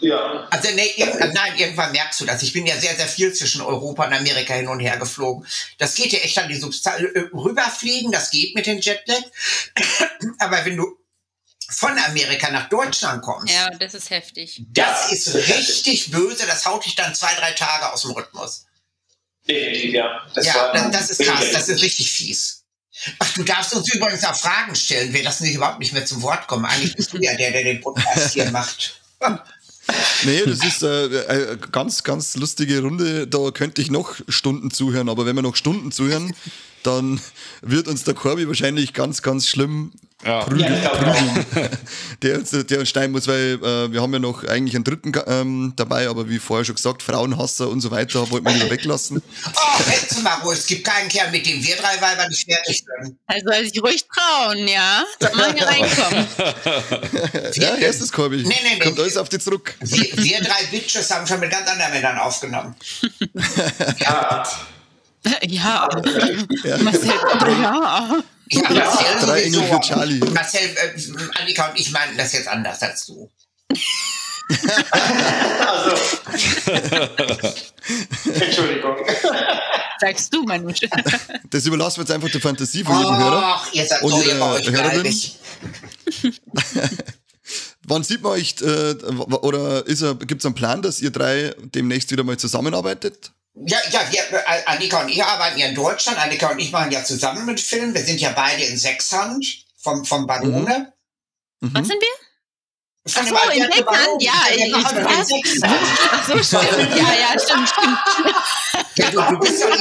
Ja. Also irgendwann merkst du das. Ich bin ja sehr, sehr viel zwischen Europa und Amerika hin und her geflogen. Das geht ja echt an die Substanz. Rüberfliegen, das geht mit den Jetlag. Aber wenn du von Amerika nach Deutschland kommst, Ja, das ist heftig. das ist richtig böse. Das haut dich dann 2-3 Tage aus dem Rhythmus. Definitiv, ja. Das ist krass. Das ist richtig fies. Ach, du darfst uns übrigens auch Fragen stellen. Wir lassen dich überhaupt nicht mehr zum Wort kommen. Eigentlich bist du ja der den Podcast hier macht. Nee, das ist eine ganz, ganz lustige Runde. Da könnte ich noch Stunden zuhören, aber wenn wir noch Stunden zuhören, dann wird uns der Corby wahrscheinlich ganz, ganz schlimm prügeln, der uns schneiden muss, weil wir haben ja noch eigentlich einen dritten dabei, aber wie vorher schon gesagt, Frauenhasser und so weiter, wollten wir lieber weglassen. Oh, jetzt mal ruhig. Es gibt keinen Kerl, mit dem wir 3 Weiber nicht fertig sind. Also soll sich ruhig trauen, ja? Soll man hier reinkommen. Ja, erstes Corby. Nee. Kommt alles auf dich zurück. Wir 3 Bitches haben schon mit ganz anderen Männern aufgenommen. Ja. Marcel, ja. Ja, Marcel 3 Engel sowieso. für Charlie. Marcel, Annika und ich meinten das jetzt anders als du. Also. Entschuldigung. Sagst du, Manusche. Das überlassen wir jetzt einfach der Fantasie von jedem Hörer. Ach, ihr seid Und so jeder bei euch Hörerin. gleich. Wann sieht man euch, oder gibt es einen Plan, dass ihr 3 demnächst wieder mal zusammenarbeitet? Ja, Annika und ich arbeiten ja in Deutschland. Annika und ich machen ja zusammen mit Film. Wir sind ja beide in Sechshand vom Barone. Was sind wir? Von dem in Alberto Sechshand? Barone. Ja, wir machen in Sechshand. Ach so, stimmt. Ja, stimmt. Ja, du bist doch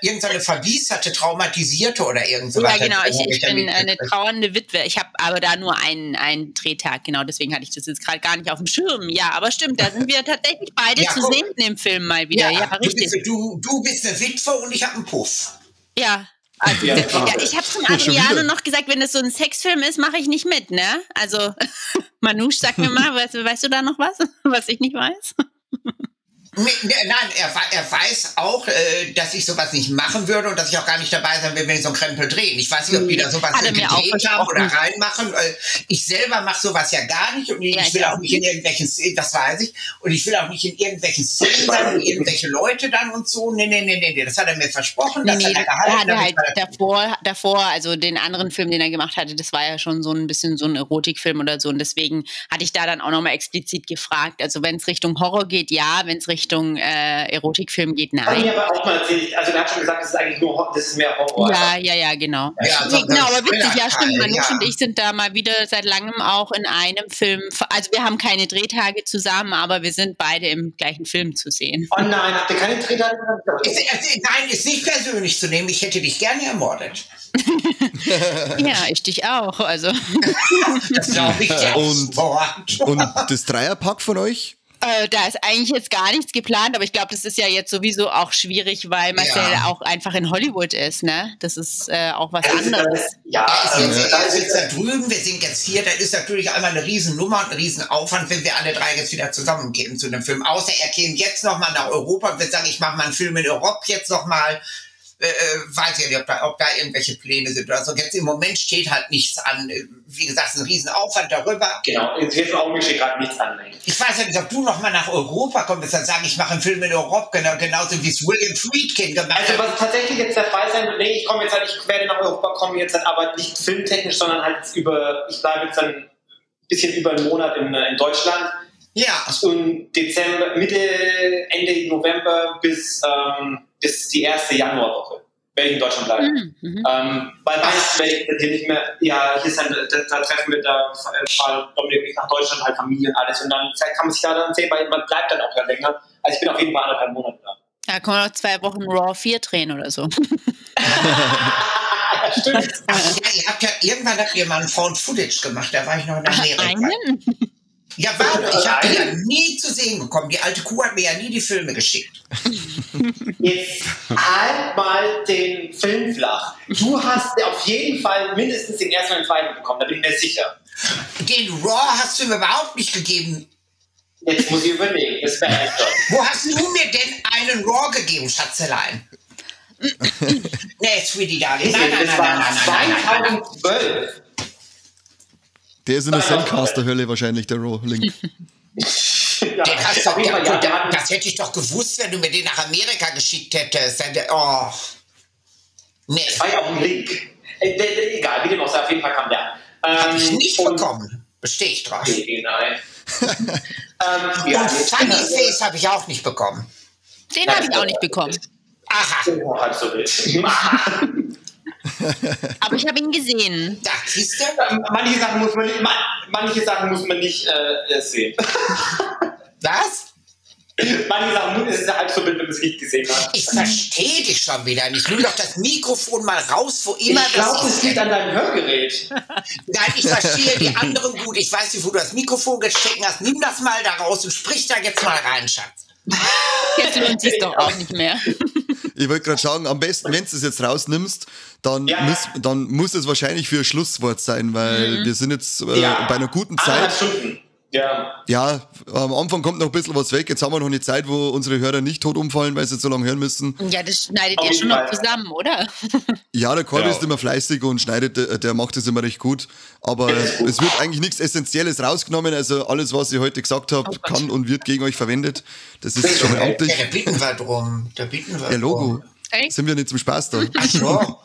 irgendeine verbiesterte, traumatisierte oder irgend sowas. Ja, genau. Ich bin eine trauernde Witwe. Ich habe aber da nur einen Drehtag, genau. Deswegen hatte ich das jetzt gerade gar nicht auf dem Schirm. Ja, aber stimmt, da sind wir tatsächlich beide zu sehen im Film mal wieder. Ja, richtig. Du bist eine Witwe und ich habe einen Puff. Ja. Also, ich habe zum Adriano noch gesagt, wenn das so ein Sexfilm ist, mache ich nicht mit, ne? Also, Manouche, sag mir mal, weißt du da noch was ich nicht weiß? Nein, er weiß auch, dass ich sowas nicht machen würde und dass ich auch gar nicht dabei sein will, wenn ich so einen Krempel drehen. Ich weiß nicht, ob die da sowas gedreht haben oder reinmachen. Ich selber mache sowas ja gar nicht und ich will auch nicht in irgendwelchen Szenen, das weiß ich, und ich will auch nicht in irgendwelchen Szenen sein und irgendwelche Leute dann und so. Nee, das hat er mir versprochen, das hat er gehalten. Er halt davor, also den anderen Film, den er gemacht hatte, das war ja schon so ein bisschen so ein Erotikfilm oder so und deswegen hatte ich da dann auch nochmal explizit gefragt. Also wenn es Richtung Horror geht, ja, wenn es Richtung Erotikfilm geht, nein. Hat mir aber auch mal erzählt, also er hat schon gesagt, das ist eigentlich nur, das ist mehr Horror. Ja, genau. Ja, genau, aber witzig, ja stimmt, Manouche und ja. ich sind da mal wieder seit langem auch in einem Film, also wir haben keine Drehtage zusammen, aber wir sind beide im gleichen Film zu sehen. Oh nein, habt ihr keine Drehtage? Nein, ist nicht persönlich zu nehmen, ich hätte dich gerne ermordet. Ja, ich dich auch, also. Das glaube ich dir aufs Wort. Und das Dreierpack von euch? Da ist eigentlich jetzt gar nichts geplant, aber ich glaube, das ist ja jetzt sowieso auch schwierig, weil Marcel auch einfach in Hollywood ist, ne? Das ist auch was anderes. Er ist jetzt da drüben, wir sind jetzt hier, da ist natürlich einmal eine Riesennummer und ein Riesenaufwand, wenn wir alle 3 jetzt wieder zusammenkämen zu einem Film. Außer er käme jetzt nochmal nach Europa und wird sagen, ich mache mal einen Film in Europa jetzt nochmal. Weiß ja nicht, ob da irgendwelche Pläne sind oder so. Jetzt im Moment steht halt nichts an. Wie gesagt, es ist ein Riesenaufwand darüber. Genau, jetzt im Augenblick steht gerade nichts an. Ich weiß ja nicht, ob du nochmal nach Europa kommst, dann sagen, ich mache einen Film in Europa, genauso wie es William Friedkin gemacht hat. Also was tatsächlich jetzt der Fall sein wird, ich komme jetzt halt, ich werde nach Europa kommen jetzt halt, aber nicht filmtechnisch, sondern halt ich bleibe jetzt dann ein bisschen über einen Monat in Deutschland. Ja. Und Dezember, Ende November bis die erste Januarwoche werde ich in Deutschland bleiben. Weil meistens werde ich hier nicht mehr, hier ist dann, da treffen wir, da fahren Dominik nach Deutschland, halt Familie und alles. Und dann vielleicht kann man sich da dann sehen, weil man bleibt dann auch ja länger. Also ich bin auf jeden Fall 1,5 Monate da. Da kann man noch 2 Wochen Raw 4 drehen oder so. Stimmt. Irgendwann habt ihr mal ein Found Footage gemacht, da war ich noch in Amerika. Einen? Ja, warte, ich habe die ja nie zu sehen bekommen. Die alte Kuh hat mir ja nie die Filme geschickt. Jetzt halt mal den Film flach. Du hast auf jeden Fall mindestens den ersten und den zweiten bekommen, da bin ich mir sicher. Den Raw hast du mir überhaupt nicht gegeben. Jetzt muss ich überlegen, das wäre echt toll. Wo hast du mir denn einen Raw gegeben, Schatzelein? Nee, Sweetie Darling. Nein. 2012. Der ist in der Zencaster-Hölle wahrscheinlich, der Raw-Link. Den hast du, das hätte ich doch gewusst, wenn du mir den nach Amerika geschickt hättest. Oh. Nee. Das war ja auch ein Link. Egal, wie dem auch sei, auf jeden Fall kam der. Habe ich nicht bekommen. Bestehe ich drauf. Nein. Und Funny Face habe ich auch nicht bekommen. Den habe ich auch nicht bekommen. Aha. Halb so wild. Aber ich habe ihn gesehen. Da, siehst du? Manche Sachen muss man nicht sehen. Was? Manche Sachen ist es halb so wild, wenn man es nicht gesehen hat. Ich verstehe dich schon wieder nicht. Nimm doch das Mikrofon mal raus, wo immer Ich glaube, das ist. es liegt an deinem Hörgerät. Nein, ich verstehe die anderen gut. Ich weiß nicht, wo du das Mikrofon gestecken hast. Nimm das mal da raus und sprich da jetzt mal rein, Schatz. Jetzt lohnt sich doch auch nicht mehr. Ich wollte gerade sagen, am besten, wenn du es jetzt rausnimmst, dann muss es wahrscheinlich für ein Schlusswort sein, weil wir sind jetzt bei einer guten Zeit. 1,5 Stunden. Ja, am Anfang kommt noch ein bisschen was weg. Jetzt haben wir noch eine Zeit, wo unsere Hörer nicht tot umfallen, weil sie so lange hören müssen. Ja, das schneidet ihr schon noch zusammen, oder? Ja, der Corby ist immer fleißig und schneidet, der macht das immer recht gut. Aber es wird eigentlich nichts Essentielles rausgenommen. Also alles, was ich heute gesagt habe, kann und wird gegen euch verwendet. Das ist schon mal amtlich. Ja, da bitten wir drum. Ja, Logo. Echt? Sind wir nicht zum Spaß da. Ach so.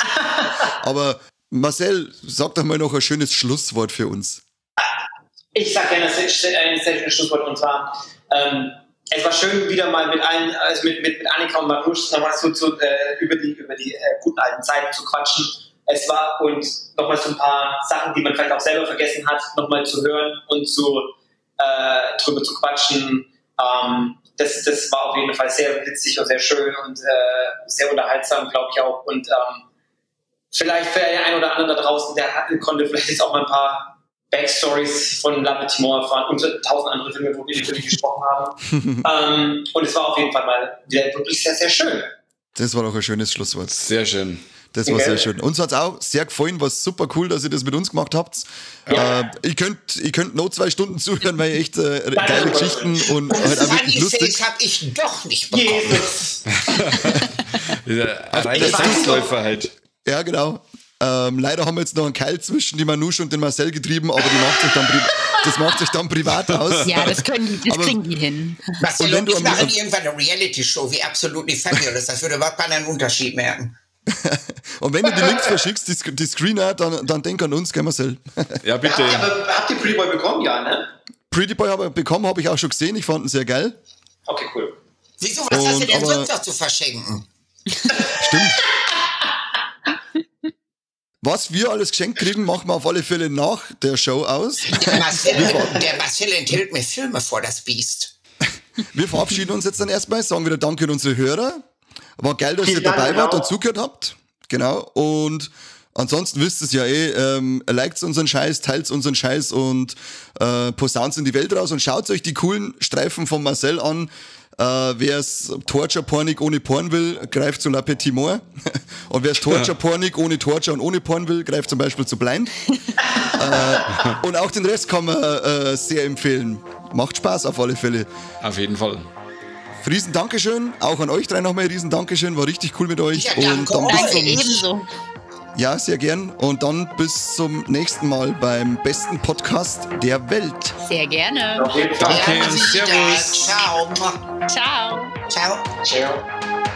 Aber Marcel, sag doch mal noch ein schönes Schlusswort für uns. Ich sage gerne ein sehr schönes Schlusswort, und zwar, es war schön, wieder mal mit allen, also mit Annika und Manusch nochmal über die guten alten Zeiten zu quatschen. Es war, und nochmal so ein paar Sachen, die man vielleicht auch selber vergessen hat, nochmal zu hören und drüber zu quatschen. Das war auf jeden Fall sehr witzig und sehr schön und sehr unterhaltsam, glaube ich auch. Und vielleicht für den einen oder anderen da draußen, der konnte vielleicht jetzt auch mal ein paar Backstories von La Petite Mort erfahren und 1000 andere Filme, wo wir wirklich gesprochen haben. Und es war auf jeden Fall mal wieder wirklich sehr, sehr schön. Das war doch ein schönes Schlusswort. Sehr schön. Das war sehr schön. Uns hat es auch sehr gefallen, war super cool, dass ihr das mit uns gemacht habt. Ja. Ich könnt noch 2 Stunden zuhören, weil ihr echt geile Geschichten und halt auch wirklich lustig. Das habe ich doch nicht bekommen. Jesus. Ein reiner Fußläufer halt. Ja, genau. Leider haben wir jetzt noch einen Keil zwischen die Manusch und den Marcel getrieben, aber das macht sich dann privat aus. Ja, das kriegen die hin. Marcel und ich machen irgendwann eine Reality-Show wie Absolutely Fabulous. Das würde überhaupt keinen Unterschied merken. Und wenn du die Links verschickst, die Screener, dann denk an uns, gell Marcel? Ja, bitte. Ja, aber habt ihr Pretty Boy bekommen? Ja, ne? Pretty Boy habe ich auch schon gesehen. Ich fand ihn sehr geil. Okay, cool. Wieso, was hast du denn sonst noch zu verschenken? Stimmt. Was wir alles geschenkt kriegen, machen wir auf alle Fälle nach der Show aus. Der Marcel enthält mir Filme vor, das Biest. Wir verabschieden uns jetzt dann erstmal, sagen wieder Danke an unsere Hörer. War geil, dass ihr dabei wart und zugehört habt. Genau. Und ansonsten wisst ihr es ja liked unseren Scheiß, teilt unseren Scheiß und posaunt in die Welt raus und schaut euch die coolen Streifen von Marcel an. Wer es Torture-Pornig ohne Porn will, greift zu La Petite Mort. Und wer es Torture-Pornig ohne Torture und ohne Porn will, greift zum Beispiel zu Blind. Und auch den Rest kann man sehr empfehlen. Macht Spaß auf alle Fälle. Auf jeden Fall. Riesen Dankeschön. Auch an euch drei nochmal riesen Dankeschön. War richtig cool mit euch. Ja, und dann Danke, ebenso. Ja, sehr gern. Und dann bis zum nächsten Mal beim besten Podcast der Welt. Sehr gerne. Auf jeden Fall. Danke, servus. Ciao. Ciao. Ciao. Ciao.